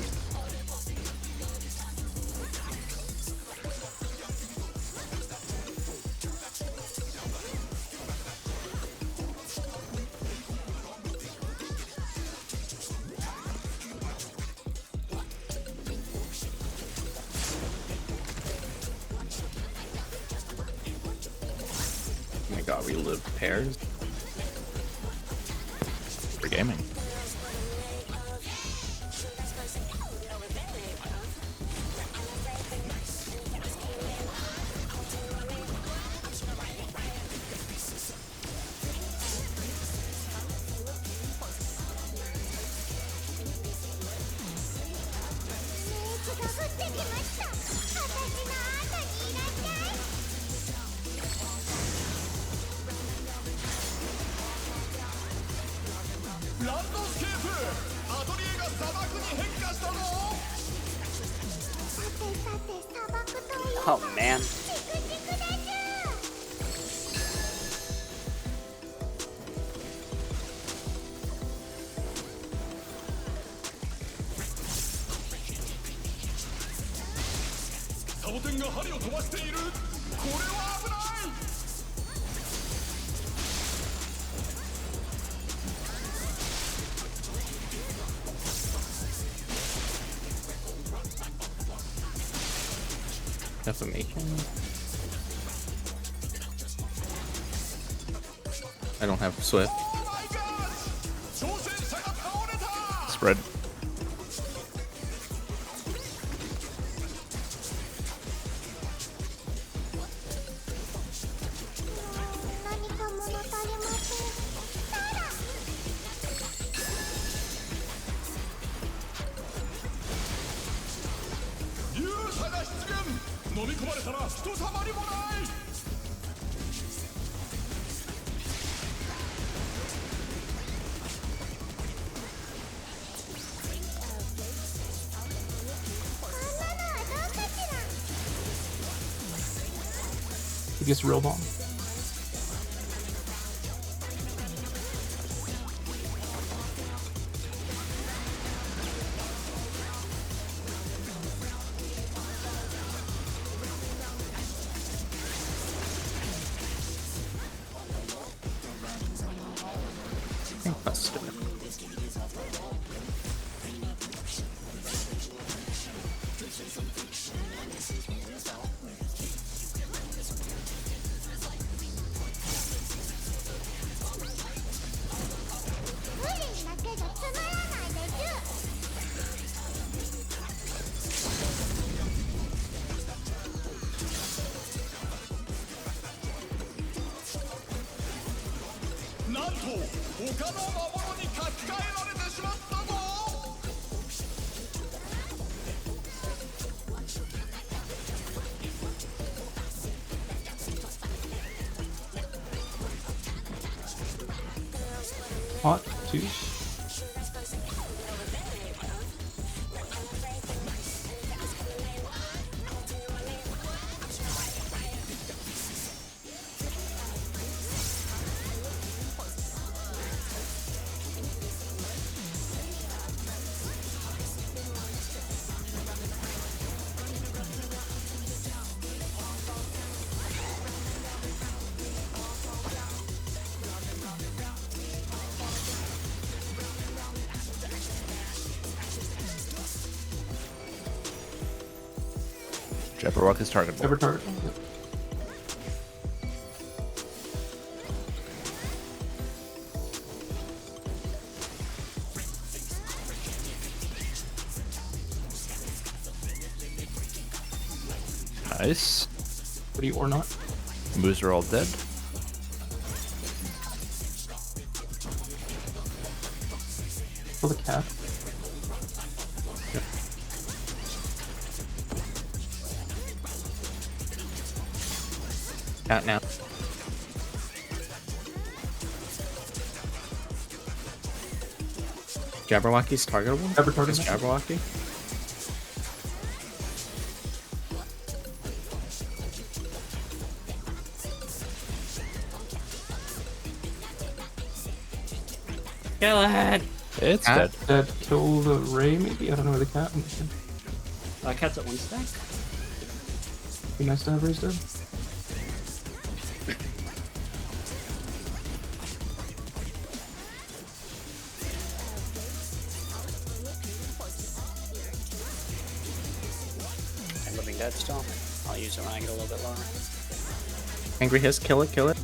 Oh my god, we live pairs.
For gaming.
Oh man.
Defamation? I don't have Swift.
Spread.
人様にもない
He gets real bomb.
Busted.
Hot 2.
Jabberwock is targetable.
Ever target. Yep.
Nice.
Ready or not.
Moves are all dead.
For the cat.
Cat now. Jabberwocky's targetable?
Ever target.
Is Jabberwocky?
Kill it!
It's
Cat?
dead.
Dead. Kill the Ray, maybe? I don't know where the cat is.
Cat's at 1 stack.
Be nice to have Ray's dead.
I'm living dead still. I'll use it when I get a little bit lower.
Angry Hiss, kill it, kill it.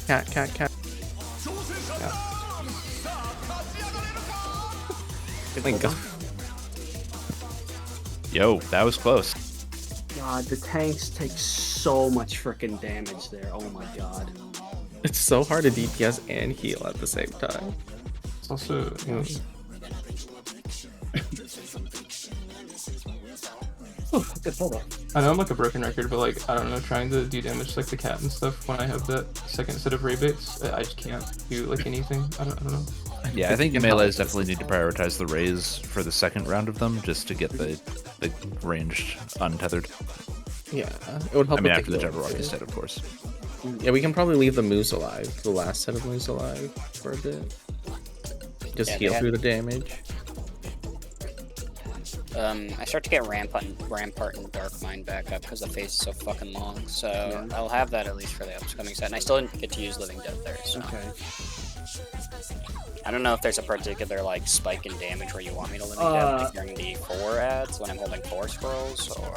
Cat, cat, cat. Link, go.
Yo, that was close.
God, the tanks take so much freaking damage there. Oh my god.
It's so hard to DPS and heal at the same time.
It's also, you know,
Good hold up.
I know I'm like a broken record, but like, I don't know, trying to do damage to, like the cat and stuff when I have that second set of Ray baits, I just can't do like anything. I don't know.
Yeah, I think melees definitely need to prioritize the rays for the second round of them, just to get the ranged untethered.
Yeah, it would help.
I mean,
with
after the
heal,
Jabberwock
too.
is dead, of course.
Yeah, we can probably leave the moose alive, the last set of moose alive for a bit. Just
Yeah,
heal
they had-
through the damage.
I start to get Rampart and Dark Mind back up because the phase is so fucking long. So I'll have that at least for the upcoming set. And I still didn't get to use Living Dead there. So
Okay.
I don't know if there's a particular like spike in damage where you want me to Living Dead like during the 4 ads when I'm holding 4 scrolls, or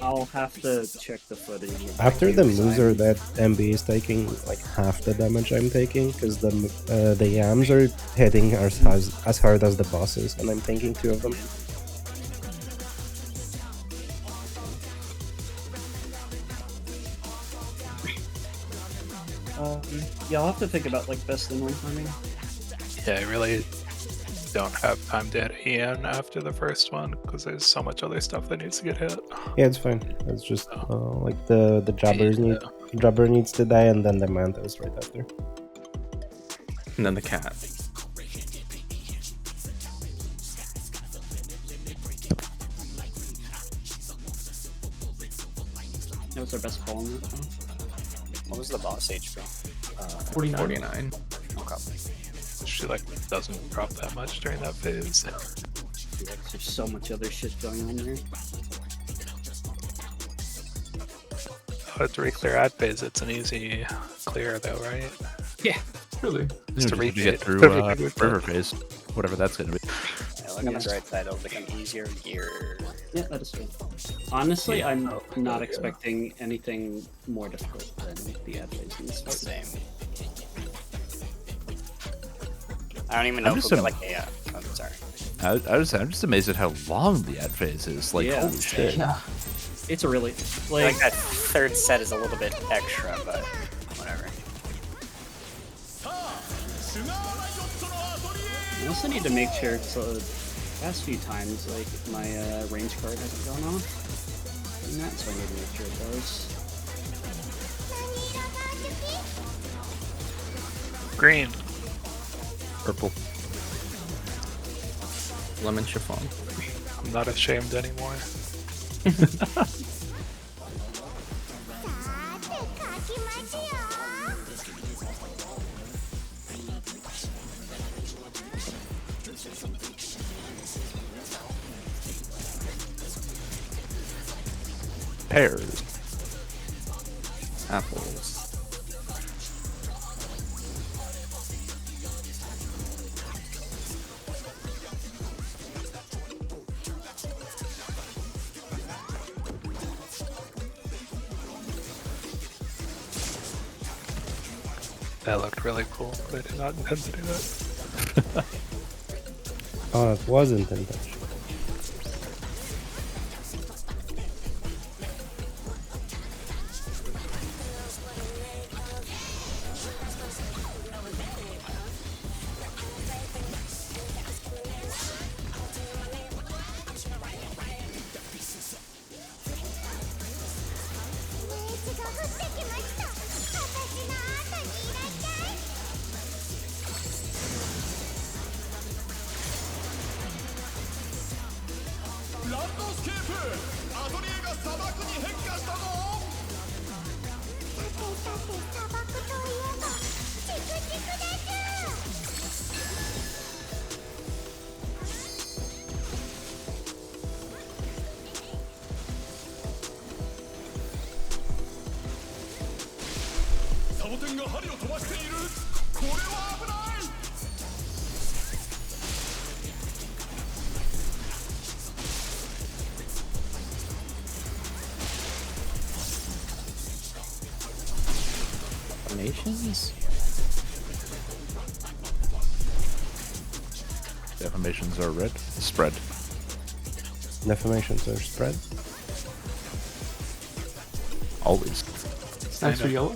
I'll have to check the footage.
After the loser, that MB is taking like half the damage I'm taking, because the yams are hitting as hard as the bosses, and I'm tanking 2 of them.
Yeah, I'll have to think about like best in one farming.
Yeah, really. don't have time to hit Ian after the first one because there's so much other stuff that needs to get hit.
Yeah, it's fine. It's just like the Jabber needs to die, and then the Mantos right after.
And then the cat.
That was our best call in that round.
What was the boss HP?
49.
49.
Okay.
She like doesn't drop that much during that phase.
Yeah, there's so much other shit going on there.
To re-clear ad phase, it's an easy clear though, right?
Yeah.
Really?
Just to
You
reach
get
it.
through
Everything with
river
that.
phase, whatever that's gonna be.
Yeah, look on the bright side, it'll become easier gear.
Yeah, that is true. Honestly, I'm not expecting anything more difficult than the ad phase in this fight.
Same. I don't even know if
just
we'll get like a. Oh, sorry.
I'm just amazed at how long the ad phase is. Like,
Yeah.
holy shit.
Yeah.
It's a really
I
like
think that third set is a little bit extra, but whatever.
さあシュガーライオットのアトリエ
I also need to make sure so the past few times like my range card hasn't gone off in that, so I need to make sure it does.
何色が好き？
Green.
Purple. Lemon chiffon.
I'm not ashamed anymore.
さーて書きますよ。
Pears.
Apples.
That looked really cool, but I did not intend to do that.
Oh, it wasn't in touch.
Formations?
Defamations are red. Spread.
Defamations are spread.
Always.
Snacks are yellow.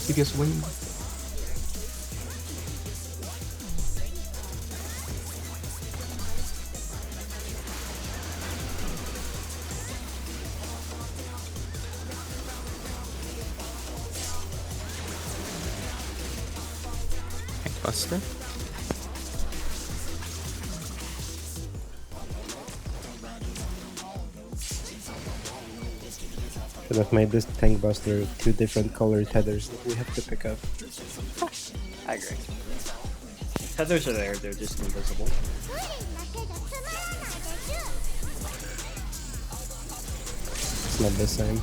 Biggest wing.
Buster?
Should have made this tank buster 2 different colored headers that we have to pick up.
I agree.
Tethers are there, they're just invisible.
プリンだけじゃつまらないでしゅ。
It's not the same.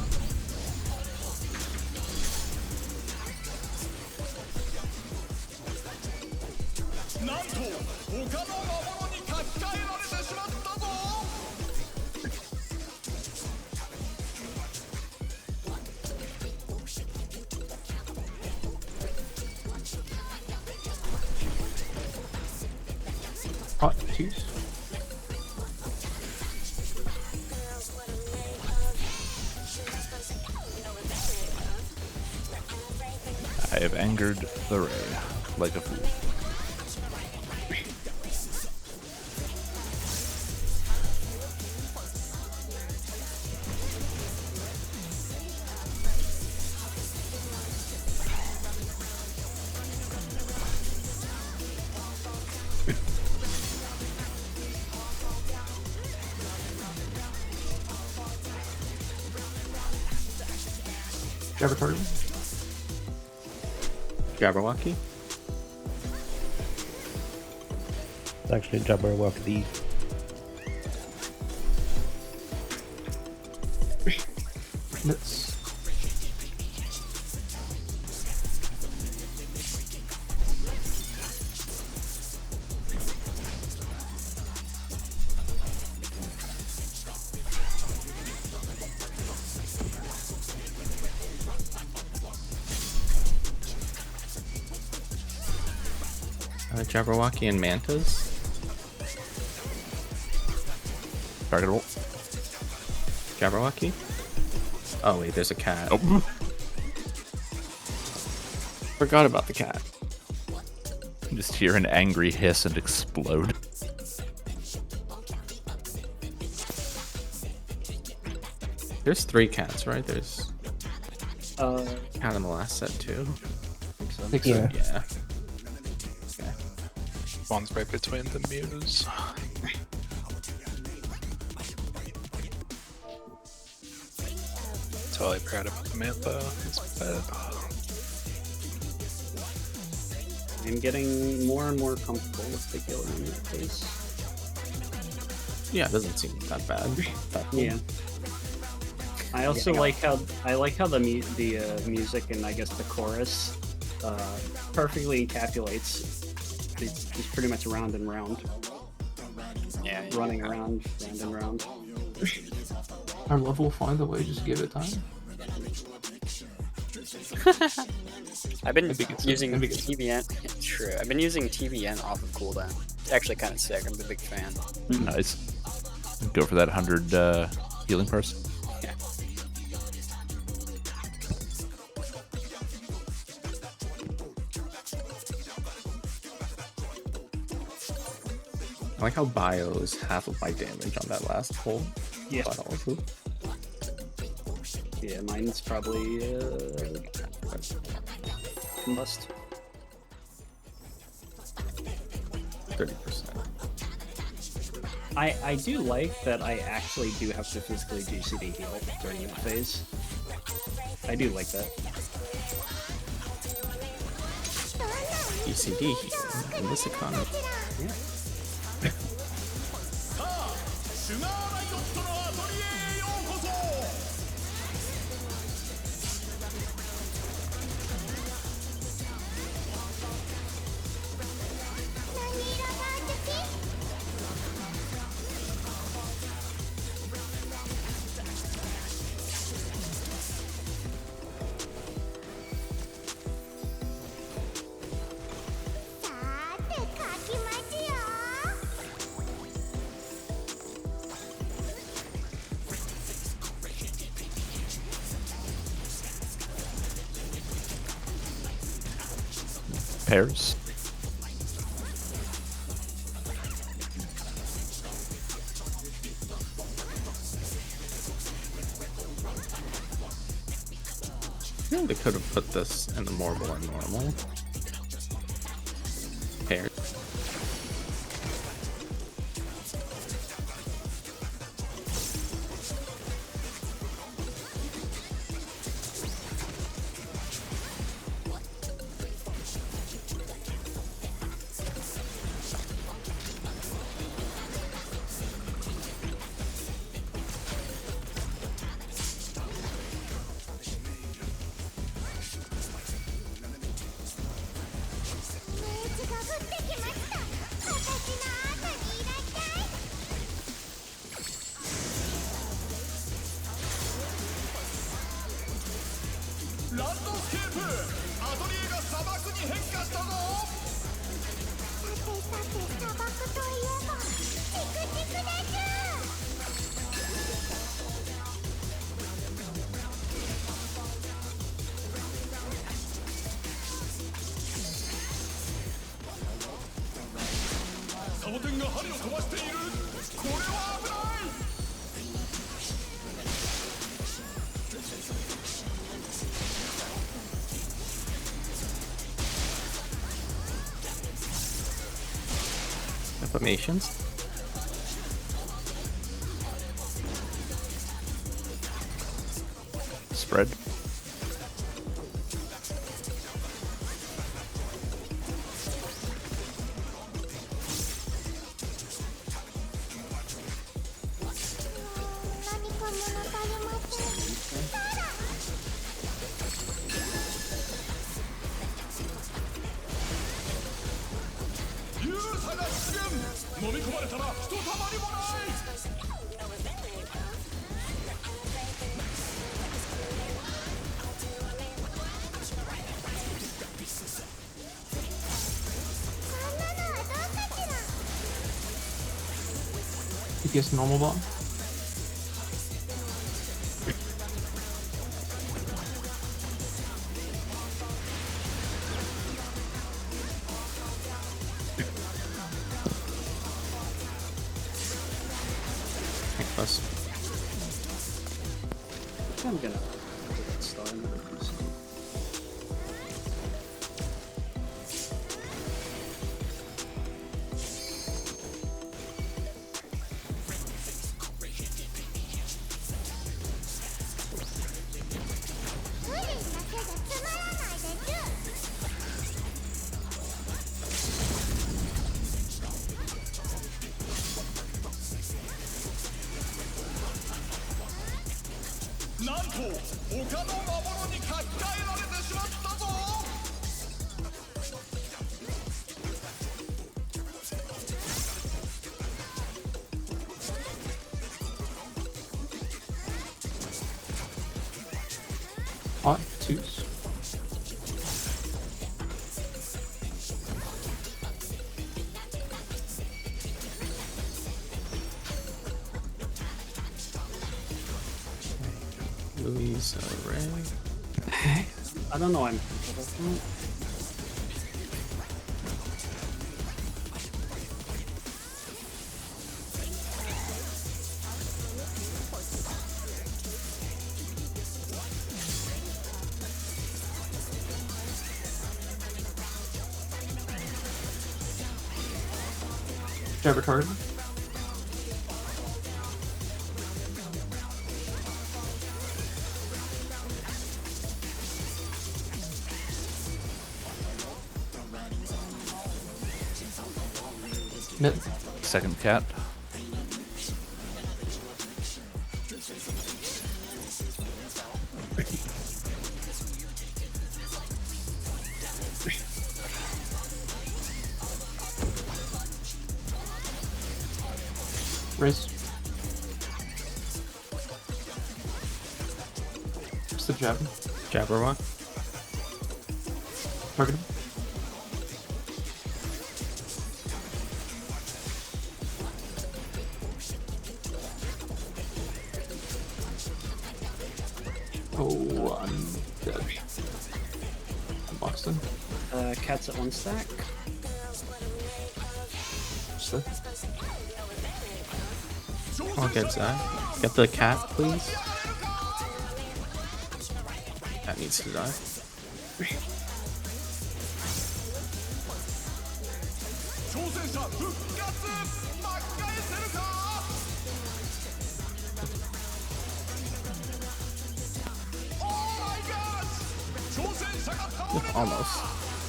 Hot juice.
I have angered the Ray like a fool.
Jabber target.
Jabberwocky.
It's actually Jabberwocky.
Nuts.
Jabberwocky and Mantas.
Target roll.
Jabberwocky. Oh wait, there's a cat.
Oh.
Forgot about the cat.
Just hear an angry hiss and explode.
There's 3 cats, right? There's
Uh,
cat in the last set too.
Think
Yeah.
Yeah.
One's right between the Muse. Totally proud about the Mantha. It's bad.
I'm getting more and more comfortable with the Gillian in that case.
Yeah, it doesn't seem that bad.
Yeah. I also like how the music and I guess the chorus perfectly encapsulates. It's just pretty much round and round,
Yeah.
running around, round and round.
Our love will find a way, just give it time.
I've been
I think it's-
using
I think it's-
TVN. True. I've been using TVN off of cooldown. It's actually kind of sick. I'm a big fan.
Nice. Go for that 100 healing person.
Yeah.
I like how bio is half of my damage on that last pull.
Yeah.
But also,
Yeah, mine's probably combust.
30%.
I do like that I actually do have to physically do CD heal during that phase. I do like that.
ECD heal in this economy.
シュガーライオットのアトリエへようこそ。
何色の時 さーて書きますよ
Pairs.
I think they could have put this in the mortal and normal. Pair.
ランドスケープアトリエが砂漠に変化したぞ。
ア砂漠といえばチクチクでちゅ
サボテンが針を飛ばしている。これは危ない。
Affirmations.
Spread.
DPS normal bomb.
Thank us.
I'm gonna get started.
Hot twos.
Louise Ray.
I don't know. I'm.
Jabber target. Mid.
Second cat.
Race. What's the jab?
Jabberwock.
Target him. Oh, I'm dead. I'm boxed in.
Cats at 1 stack.
Just there.
I'll get Zach. Get the cat, please. Cat needs to die. Almost.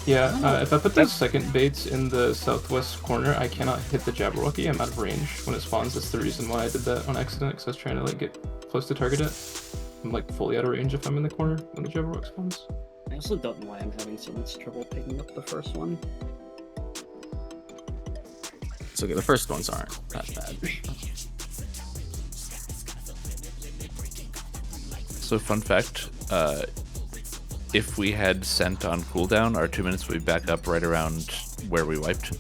Yeah, if I put those second baits in the southwest corner, I cannot hit the Jabberwocky. I'm out of range when it spawns. That's the reason why I did that on accident, because I was trying to like get close to target it. I'm like fully out of range if I'm in the corner when the Jabberwock spawns.
I also don't know why I'm having so much trouble picking up the first one.
It's okay, the first ones aren't that bad.
So fun fact, if we had sent on cooldown, our 2 minutes would be back up right around where we wiped.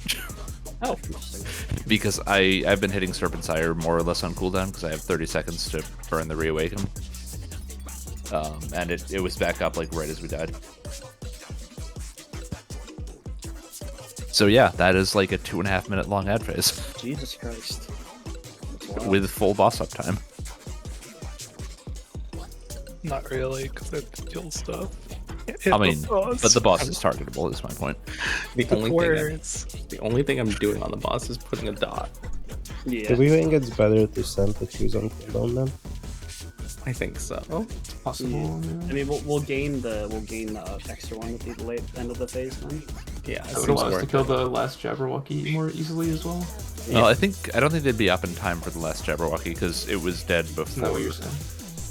Oh, interesting.
because I've been hitting Serpent Sire more or less on cooldown because I have 30 seconds to burn the Reawaken. And it was back up like right as we died. So yeah, that is like a 2.5 minute long ad phase
Jesus Christ. That's wild.
with full boss up time.
Not really, because it kills stuff.
I mean, but the boss is targetable. Is my point.
The only
Words.
thing I'm doing on the boss is putting a dot.
Yeah.
Do we think it's better to send the twos on cooldown then?
I think so.
Possible.
Yeah. I mean, we'll gain the extra one at the late end of the phase then.
Yeah,
That would allow us to kill the last Jabberwocky more easily as well.
Well, I don't think they'd be up in time for the last Jabberwocky because it was dead before.
Isn't that what you're saying?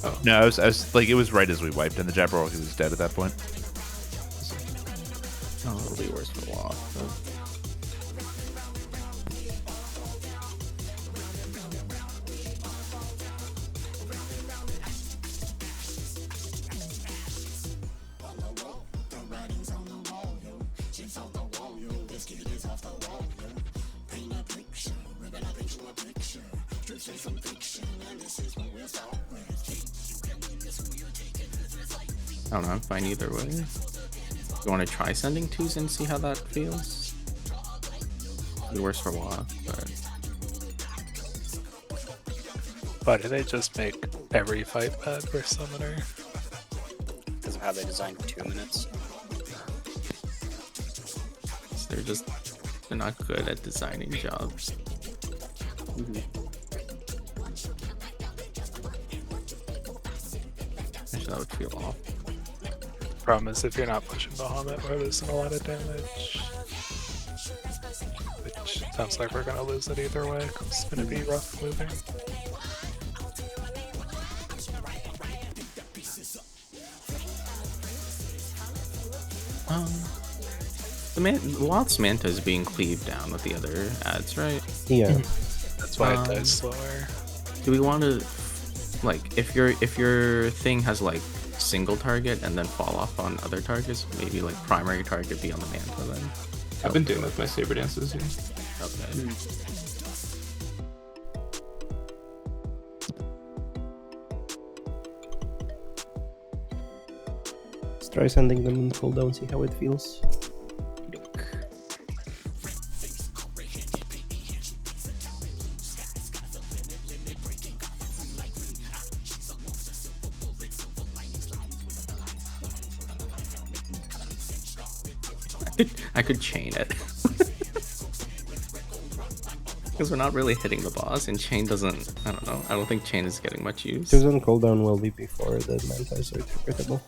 Oh.
No, I was like, it was right as we wiped, and the Jabberwocky was dead at that point.
Oh, it'll be worse for a while. I don't know, I'm fine either way. You want to try sending twos and see how that feels? It'll be worse for a while, but
Why do they just make every fight bad for Summoner?
Because of how they designed 2 minutes.
they're not good at designing jobs. Actually, that would feel off.
Problem is, if you're not pushing Bahamut, we're losing a lot of damage. Which sounds like we're gonna lose it either way, 'cause it's gonna be rough moving.
Lots Manta is being cleaved down with the other ads, right?
Yeah.
That's why it dies slower.
Do we want to, like, if your thing has like single target and then fall off on other targets, maybe like primary target be on the Manta then?
I've been doing that with my saber dances. Yeah.
Okay.
Let's try sending them on cooldown, see how it feels.
I could chain it. Because we're not really hitting the boss, and chain doesn't. I don't know. I don't think chain is getting much use.
Twos on cooldown will be before the mantas are triggable.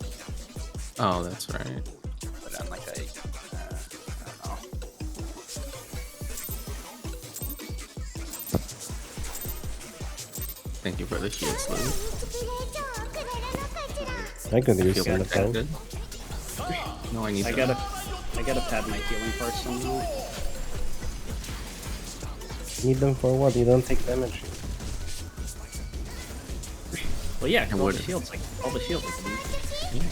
Oh, that's right.
Put on like a, I don't know.
Thank you for the shield sleeve.
I could use
Feel
some of that.
protected. No, I need
I
them.
gotta pad my healing part somehow.
Need them for what? You don't take damage.
Well, yeah, 'cause all the
would.
shields, like all the shields.
Yeah.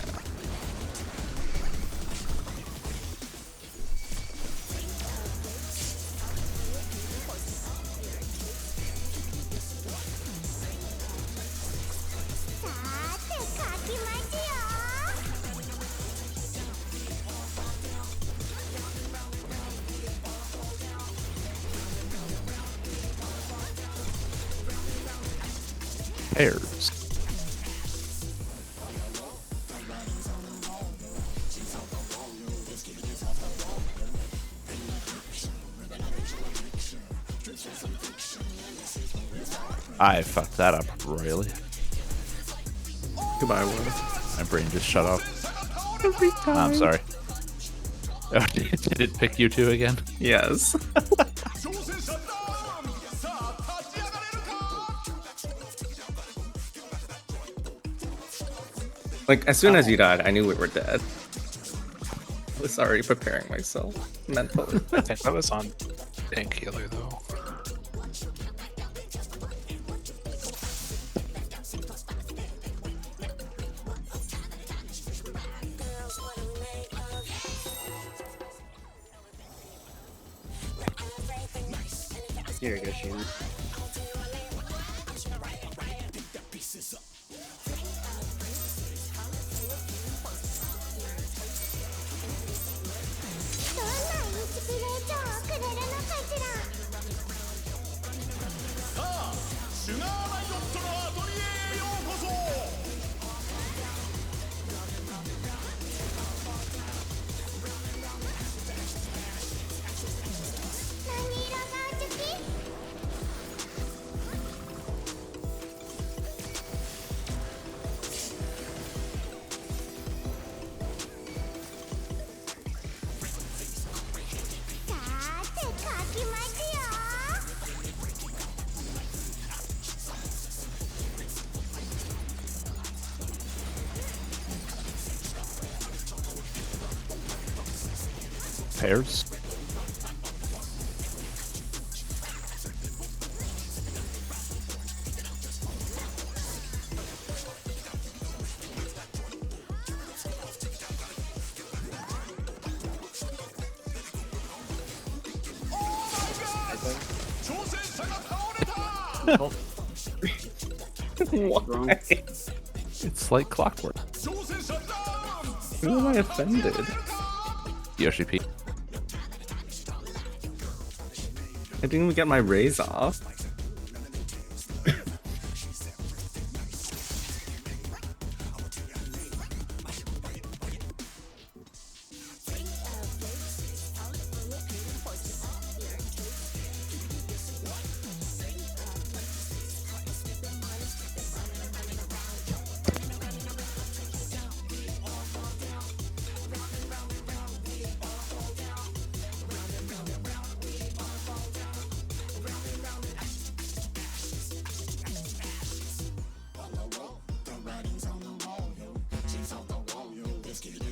Pairs. I fucked that up royally.
Goodbye, Will.
My brain just shut off. I'm sorry. Oh, did it pick you two again?
Yes.
挑戦者ダウンさあ立ち上がれるか
Like, as soon as you died, I knew we were dead. I was already preparing myself mentally.
I think that was on Tank Healer though.
Here you go, Sheena.
Pairs.
Oh, wrong.
It's like clockwork.
Who am I offended?
Yoshi P.
I didn't even get my raise off.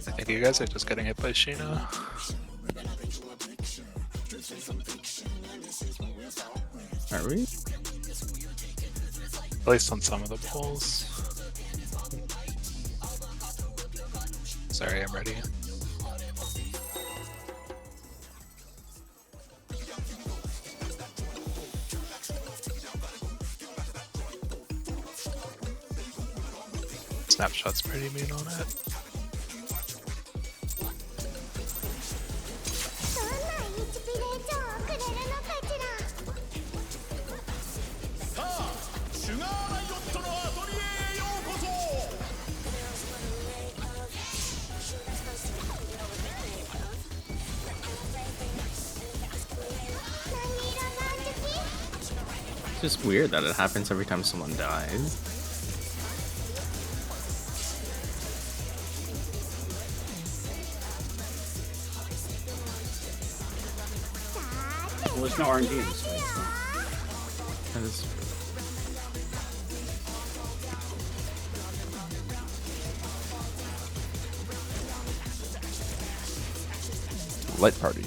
I think you guys are just getting hit by Sheena.
Are we?
At least on some of the pulls. Sorry, I'm ready. Snapshot's pretty mean on it.
It's just weird that it happens every time someone dies.
Well, there's no RNG in this fight, so.
That is
Light party.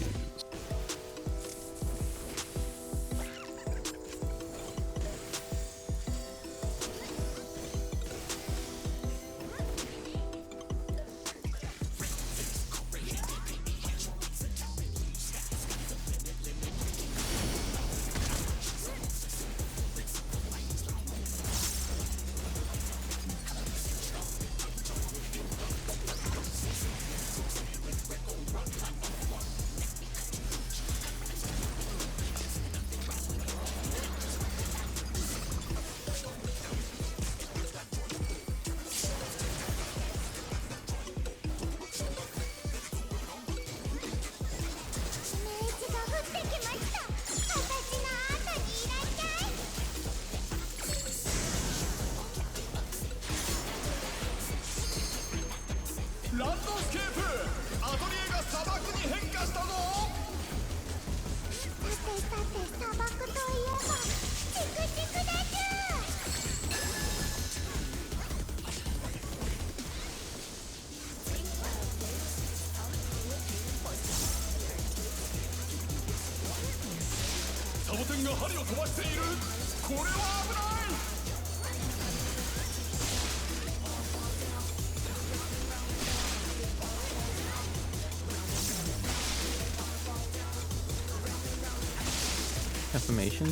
Defamation.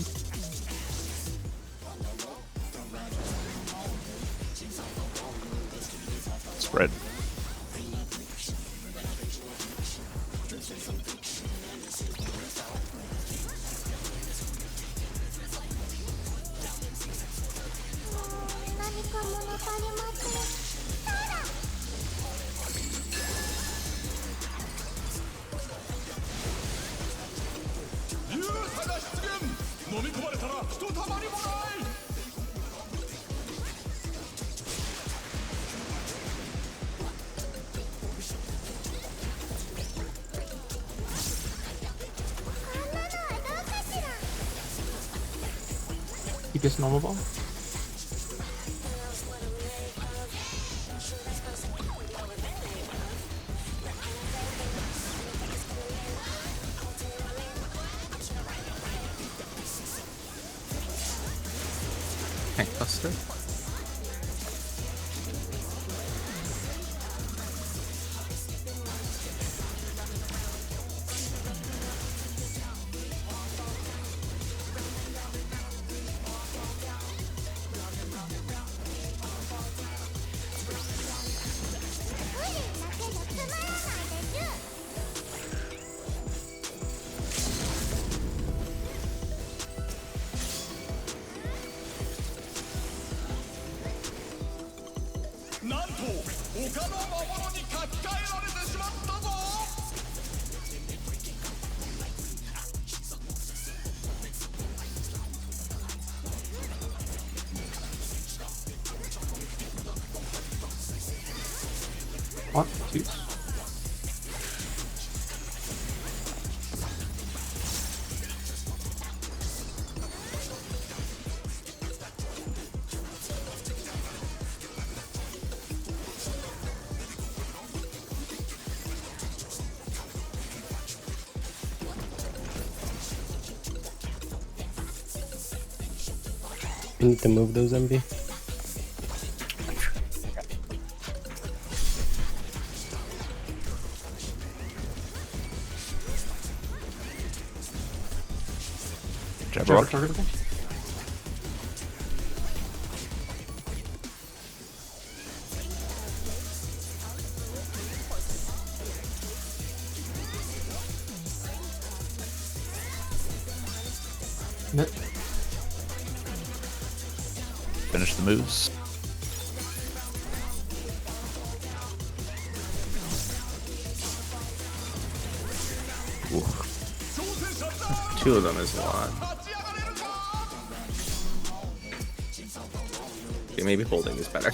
Spread.
Keep this normal ball.
Tank Buster.
One, two.
You need to move those, MB.
Jabber Rock.
Target again. Net.
Finish the moves. Ooh.
Two of them is a lot. Okay, maybe holding is better.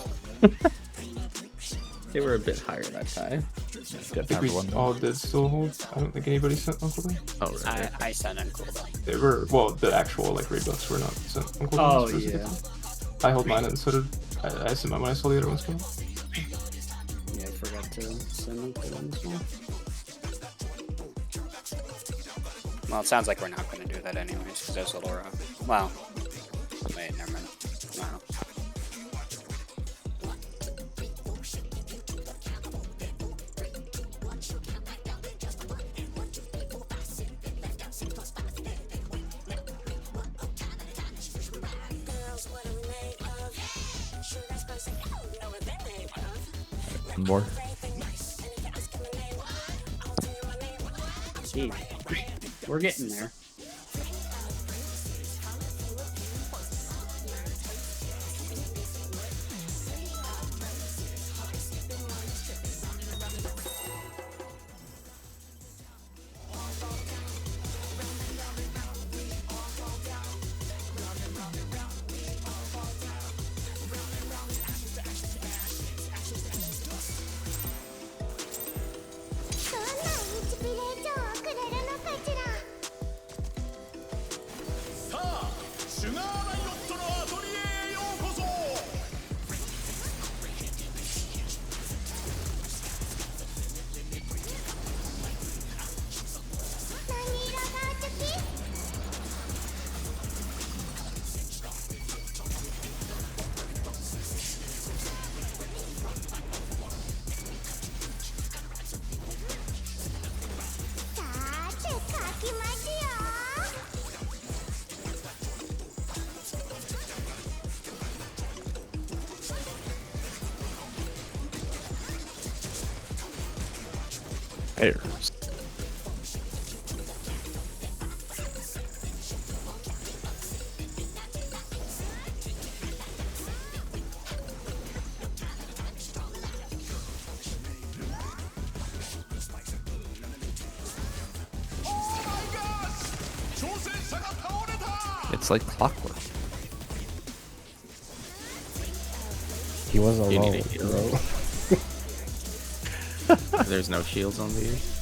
They were a bit higher that time.
Got
I think we
time for one more.
all did still hold. I don't think anybody sent on cooldown.
Oh, really?
I sent on cooldown.
They were, well, the actual like raid buffs were not sent on cooldown.
Oh,
specifically.
yeah.
I held mine and so did I sent mine when I saw the other ones come out.
Yeah, I forgot to send them for them as well.
Well, it sounds like we're not going to do that anyways, because there's a little rough. Well, wait, never mind. Wow.
One more.
Gee, we're getting there.
Bears. It's like clockwork.
He was
You
alone.
need a heal.
Bro.
There's no shields on these.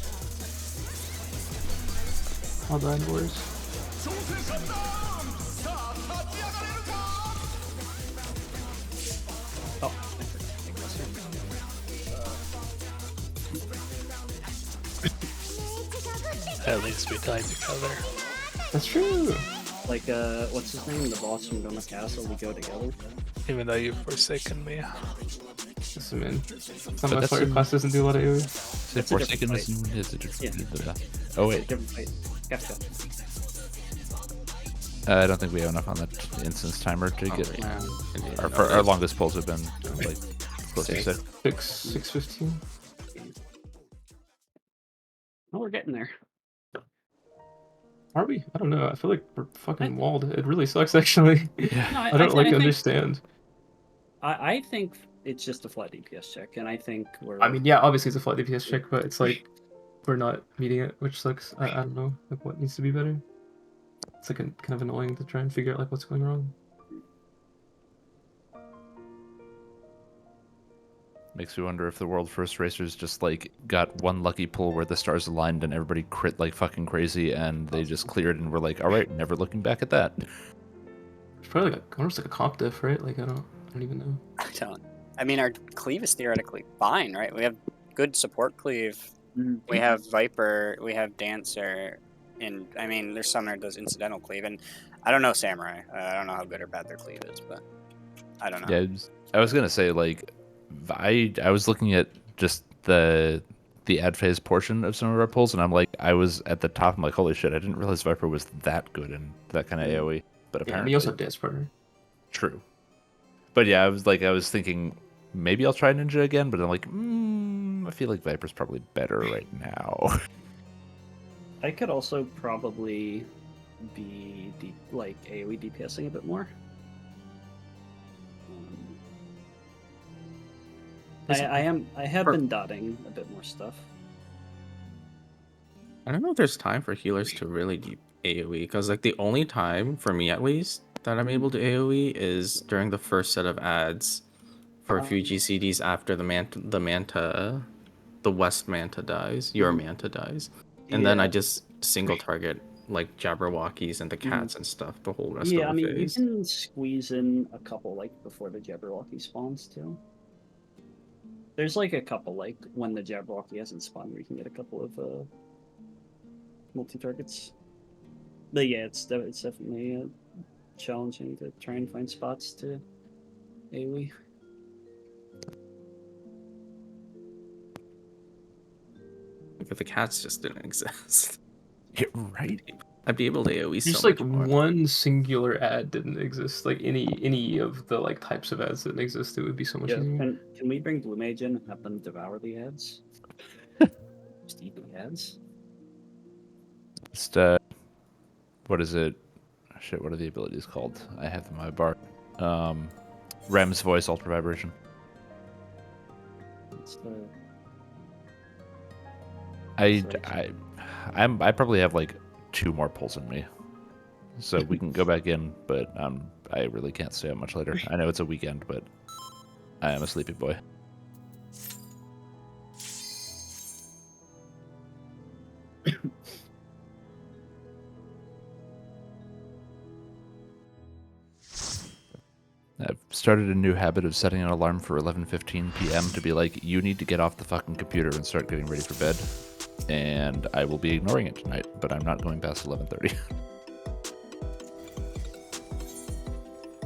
All the wars.
Oh, I forgot to take this here.
At least we died together.
That's true.
Like, what's his name? The boss from Doma Castle. We go together.
Even though you've forsaken me.
Listen, man. It's not
But
my
that's
fault your
in-
class doesn't do a lot of AoE.
Say
That's a different
Forsaken is a different.
Yeah.
Oh wait,
Different fight. Gotcha.
I don't think we have enough on that instance timer to
Oh,
get.
wait. Indeed.
Our longest pulls have been like close to
Six.
6:15.
Oh, we're getting there.
Are we? I don't know. I feel like we're fucking walled. It really sucks, actually.
Yeah.
No,
I don't
think-
understand.
I think it's just a flat DPS check, and I think we're.
I mean, yeah, obviously it's a flat DPS check, but it's like we're not meeting it, which sucks. I don't know, like what needs to be better. It's like kind of annoying to try and figure out like what's going wrong.
Makes me wonder if the world first racers just like got one lucky pull where the stars aligned and everybody crit like fucking crazy, and they just cleared and were like, all right, never looking back at that.
It's probably like almost like a comp diff, right? Like I don't even know.
I don't. I mean, our cleave is theoretically fine, right? We have good support cleave.
Mhm.
We have Viper. We have Dancer. And I mean, there's some that does incidental cleave. And I don't know Samurai. I don't know how good or bad their cleave is, but I don't know.
Yeah, I was gonna say like, I was looking at just the ad phase portion of some of our pulls, and I'm like, I was at the top. I'm like, holy shit, I didn't realize Viper was that good in that kind of AOE. But
Yeah,
apparently,
and you also have Dance Partner.
true. But yeah, I was thinking maybe I'll try Ninja again, but I'm like, I feel like Viper's probably better right now.
I could also probably be like AoE DPSing a bit more. I have been dotting a bit more stuff.
I don't know if there's time for healers to really do AoE, because like the only time, for me at least, that I'm able to AoE is during the first set of ads for a few GCDs after the West Manta dies, your Manta dies. And then I
Yeah.
just single target like Jabberwockies and the cats and stuff the whole rest
Yeah, I
of the
mean, you
phase.
can squeeze in a couple like before the Jabberwocky spawns too. There's like a couple like when the Jabberwocky hasn't spawned, where you can get a couple of multi targets. But yeah, it's definitely challenging to try and find spots to AoE.
If the cats just didn't exist,
Yeah, right.
I'd be able to AoE
Just
so
like
much more.
one singular ad didn't exist, like any of the like types of ads that exist, it would be so much
Yeah,
easier.
and can we bring Blue Mage in and have them devour the ads? Just eat the ads.
Just what is it? Shit, what are the abilities called? I have them on my bar. Rem's voice, ultra vibration.
It's the
I probably have like 2 more pulls in me, so we can go back in. But I really can't stay up much later. I know it's a weekend, but I am a sleepy boy. I've started a new habit of setting an alarm for 11:15 p.m. to be like, you need to get off the fucking computer and start getting ready for bed. And I will be ignoring it tonight, but I'm not going past 11:30.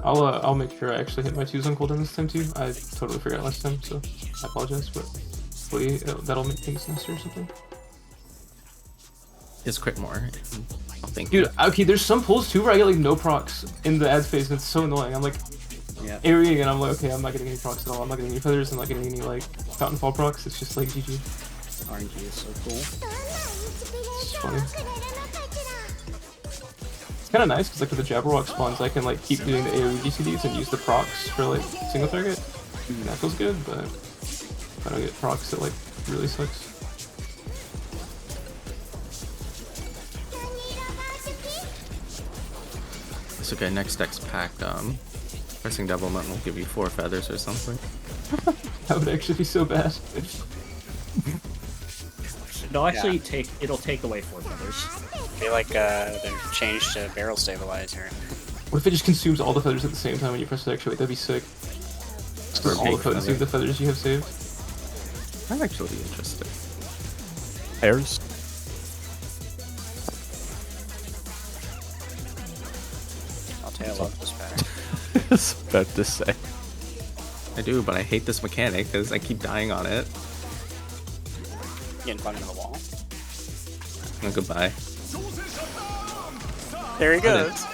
I'll make sure I actually hit my 2s on cooldown this time too. I totally forgot last time, so I apologize, but hopefully that'll make things nicer or something.
Just crit more. Oh, thank
Dude,
you.
okay, there's some pulls too where I get like no procs in the ad phase, and it's so annoying. I'm like areaing and I'm like, okay, I'm not getting any procs at all. I'm not getting any feathers, I'm not getting any like fountain fall procs. It's just like GG.
RNG is so cool.
どんなインスピレーションを
Funny.
くれるのかしら
It's kind of nice because like with the Jabberwock spawns, I can like keep doing the AoE DCDs and use the procs for like single target. And that feels good, but if I don't get procs, it like really sucks.
何色が好き
It's okay. Next X pack, pressing Devilment will give you 4 feathers or something.
That would actually be so bad.
It'll actually it'll take away 4 feathers.
I feel like they've changed to barrel stabilizer.
What if it just consumes all the feathers at the same time when you press the actuate? That'd be sick. Just
Or
all the
big
potency of
feather.
the feathers you have saved.
That'd actually be interesting.
Pairs.
I'll tell you, I love this pack.
I was about to say.
I do, but I hate this mechanic because I keep dying on it.
Getting flung into the wall.
Oh, goodbye.
There he
did.
goes.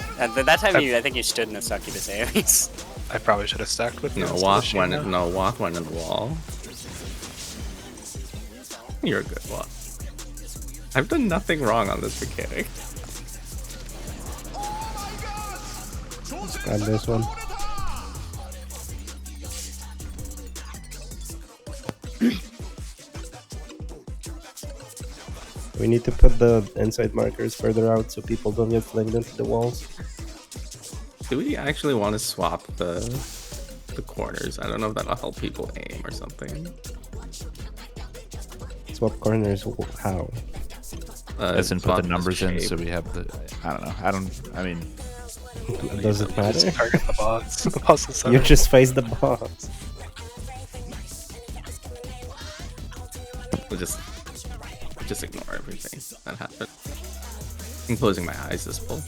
That time I think you stood in the succubus AoEs.
I probably should have stacked with you.
No,
instead of
walk went.
Sheena.
No, walk went in the wall. You're a good walk. I've done nothing wrong on this mechanic.
Grab this one. We need to put the inside markers further out so people don't get flinged into the walls.
Do we actually want to swap the corners? I don't know if that'll help people aim or something.
Swap corners, how?
As in put
swap
the
the
numbers in
shape.
so we have the. I don't know. I mean,
Does it matter?
Just target the boss. The boss is
You just face the boss.
We'll just ignore everything that happened. I'm closing my eyes this pull.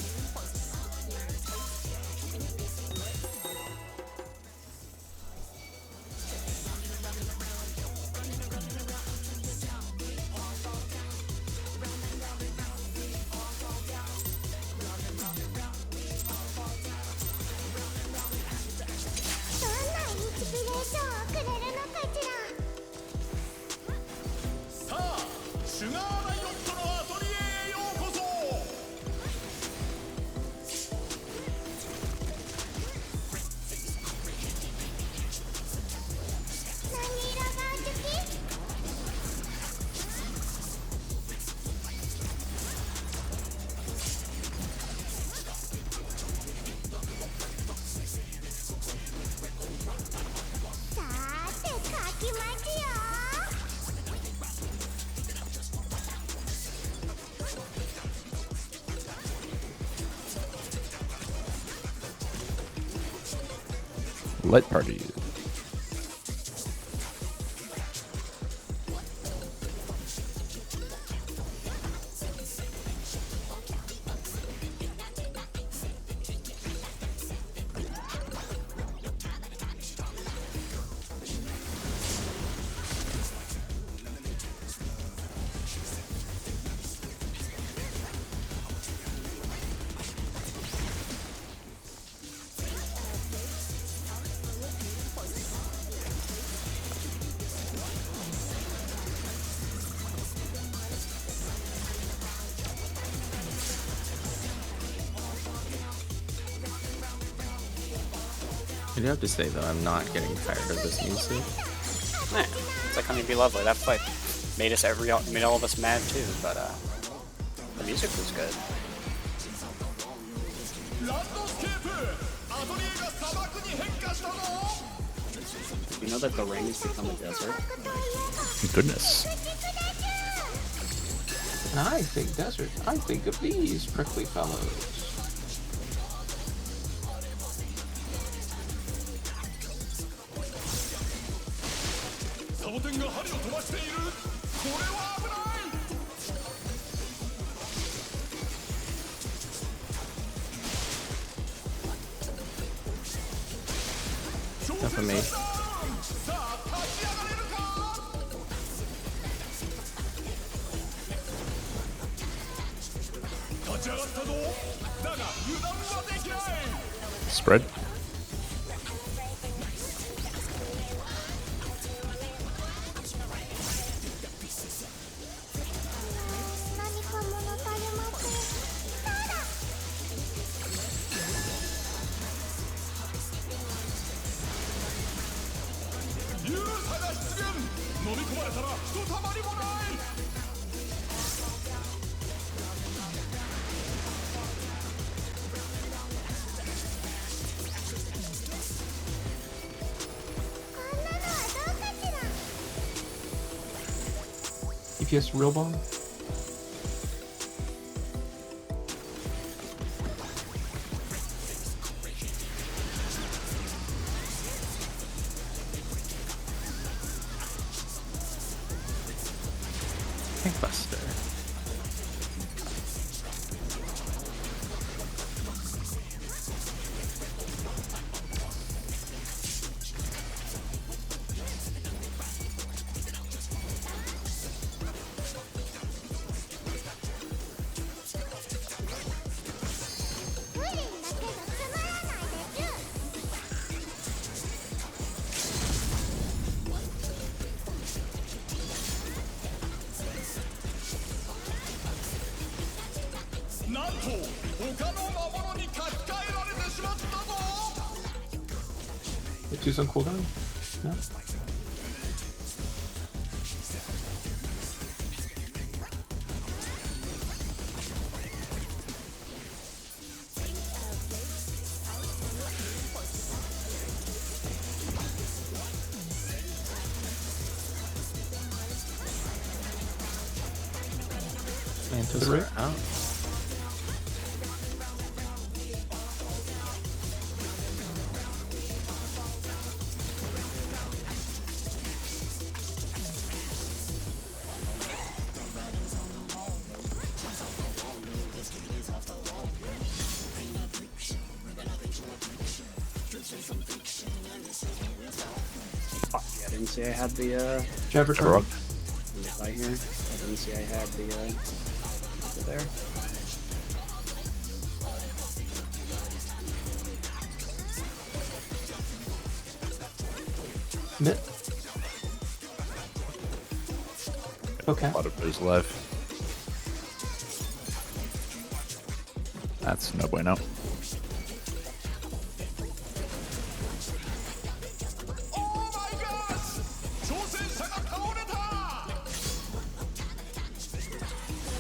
light party.
I do have to say though, I'm not getting tired of this music.
Nah, it's like Honey Be Lovely. That fight made all of us mad too, but the music was good.
You know that the ring has become a desert?
Goodness.
I think desert. I think of these prickly fellows.
Enough of me.
Spread.
ひとたまりもない。
こんなのはどうかしら。
EPS real bomb.
Buster.
The two's on cooldown? No?
Mantis
Right.
are out.
Fuck yeah, I didn't see I had the
Jab return.
Rock.
right here. I didn't see I had the there.
Mid. Okay.
A lot of those left. That's no bueno.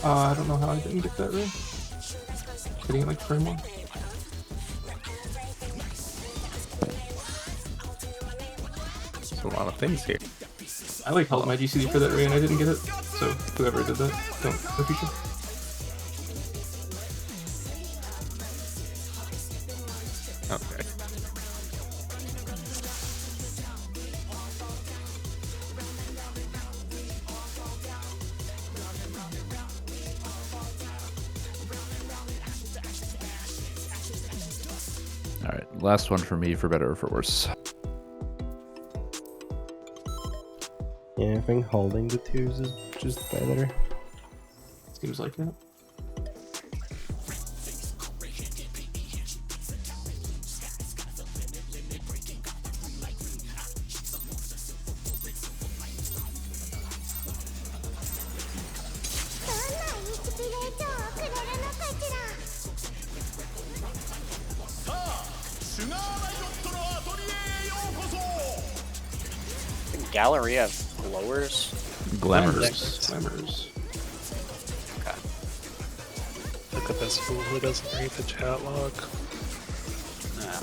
I don't know how I didn't get that right. Hitting it like frame one.
There's a lot of things here.
I like held my GCD for that ray and I didn't get it. So whoever did that, don't in the future.
Okay.
All right, last one for me, for better or for worse.
Yeah, I think holding the twos is just better.
Seems like that.
Gallery have blowers.
Glamours.
Glamours.
Okay.
Look at this fool who doesn't read the chat log.
No,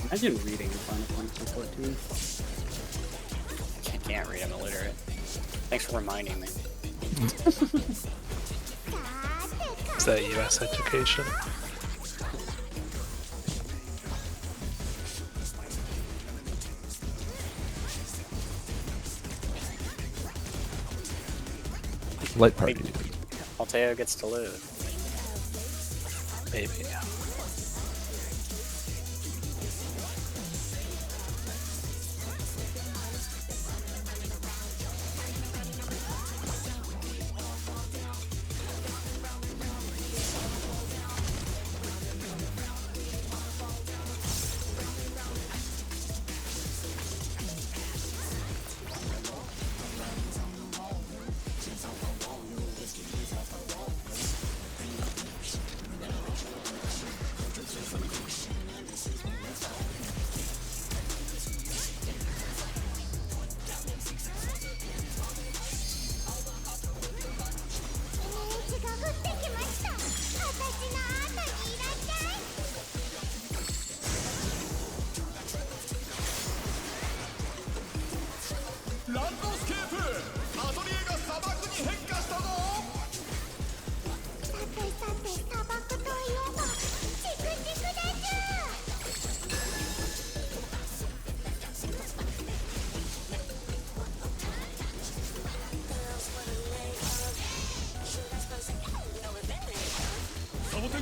Imagine reading Final Fantasy 14.
I can't read. I'm illiterate. Thanks for reminding me.
Is that US education?
Light party.
Alteo gets to live.
Maybe.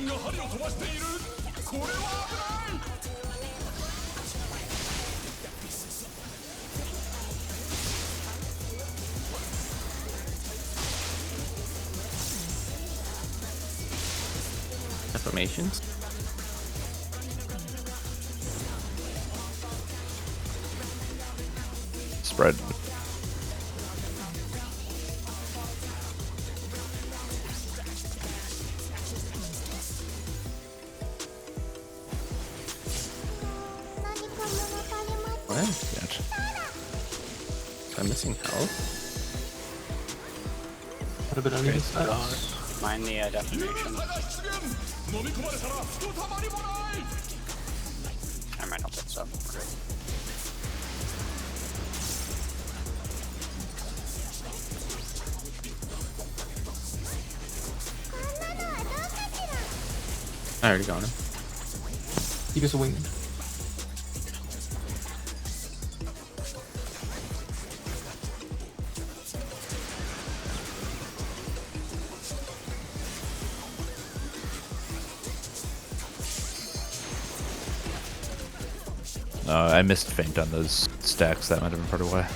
軍が針を飛ばしている。これは危ない。
Affirmations.
Spread.
What?
Gotcha.
Am I missing health?
What a bit uneven stats.
Mind the defamation.
飲み込まれたらひとたまりもない。
I might not think so. Great.
I already got him.
Give us a wing.
I missed feint on those stacks. That might have been part of why.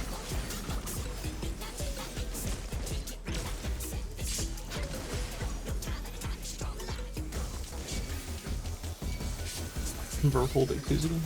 Bro, hold it, Kuzuka.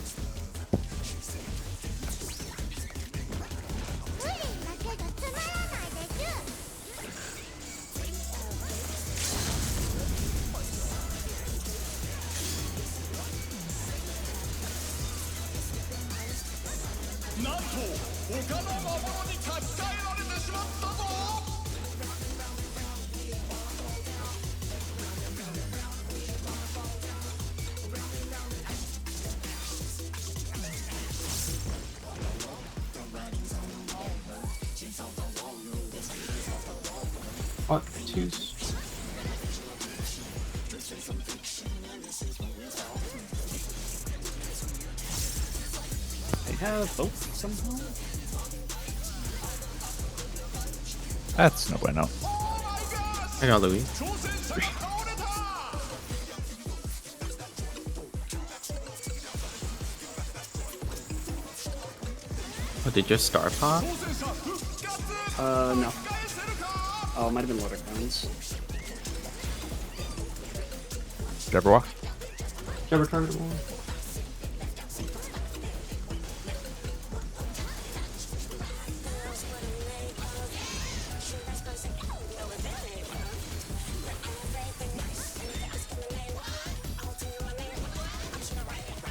What? Choose.
They have both somehow.
That's no bueno.
I got Louis. Oh, did your star pop?
No. Oh, it might have been Lord of Crowns.
Jabberwock.
Jabber target one.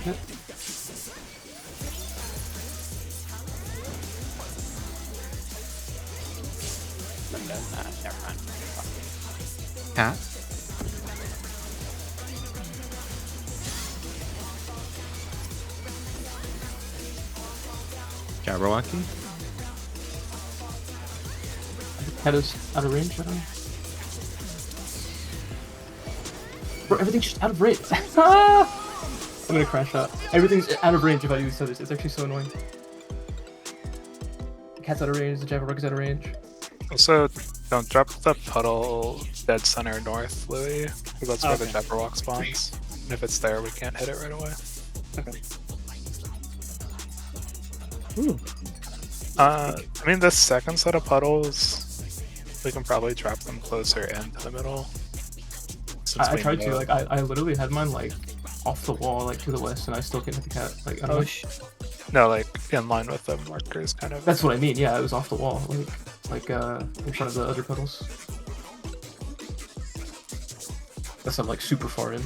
Yep.
Never mind.
Cat? Jabberwocky?
Cat is out of range, I don't know. Bro, everything's just out of range. I'm gonna crash out. Everything's out of range if I use this. It's actually so annoying. The cat's out of range, the Jabberwock is out of range.
Also, don't drop the puddle dead center north, Louis, because that's where the
Okay.
Jabberwock spawns. And if it's there, we can't hit it right away.
Okay.
I mean, the second set of puddles, we can probably drop them closer into the middle. Since
I
we
tried to,
know-
like, I literally had mine, like, off the wall, like, to the west, and I still can't hit the cat. Like, I don't know.
No, like, in line with the markers, kind of.
That's what I mean, yeah, it was off the wall, like, in front of the other puddles. That's not, like, super far in.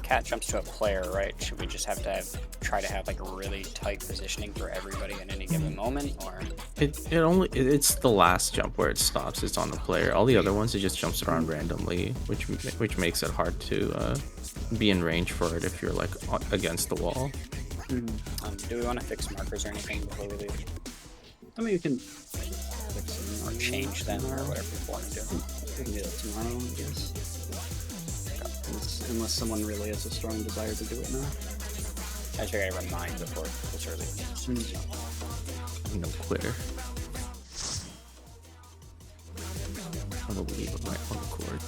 Cat jumps to a player, right? Should we just have to try to have like a really tight positioning for everybody at any given moment, or?
It's the last jump where it stops. It's on the player. All the other ones, it just jumps around randomly, which makes it hard to be in range for it if you're like against the wall.
Do we want to fix markers or anything before we leave?
I mean, you can fix them
Or change them or whatever you want to do?
We can do that tomorrow, I guess. Unless someone really has a strong desire to do it now.
I just gotta remind before it's early.
No quitter. I'll leave it right on the cord.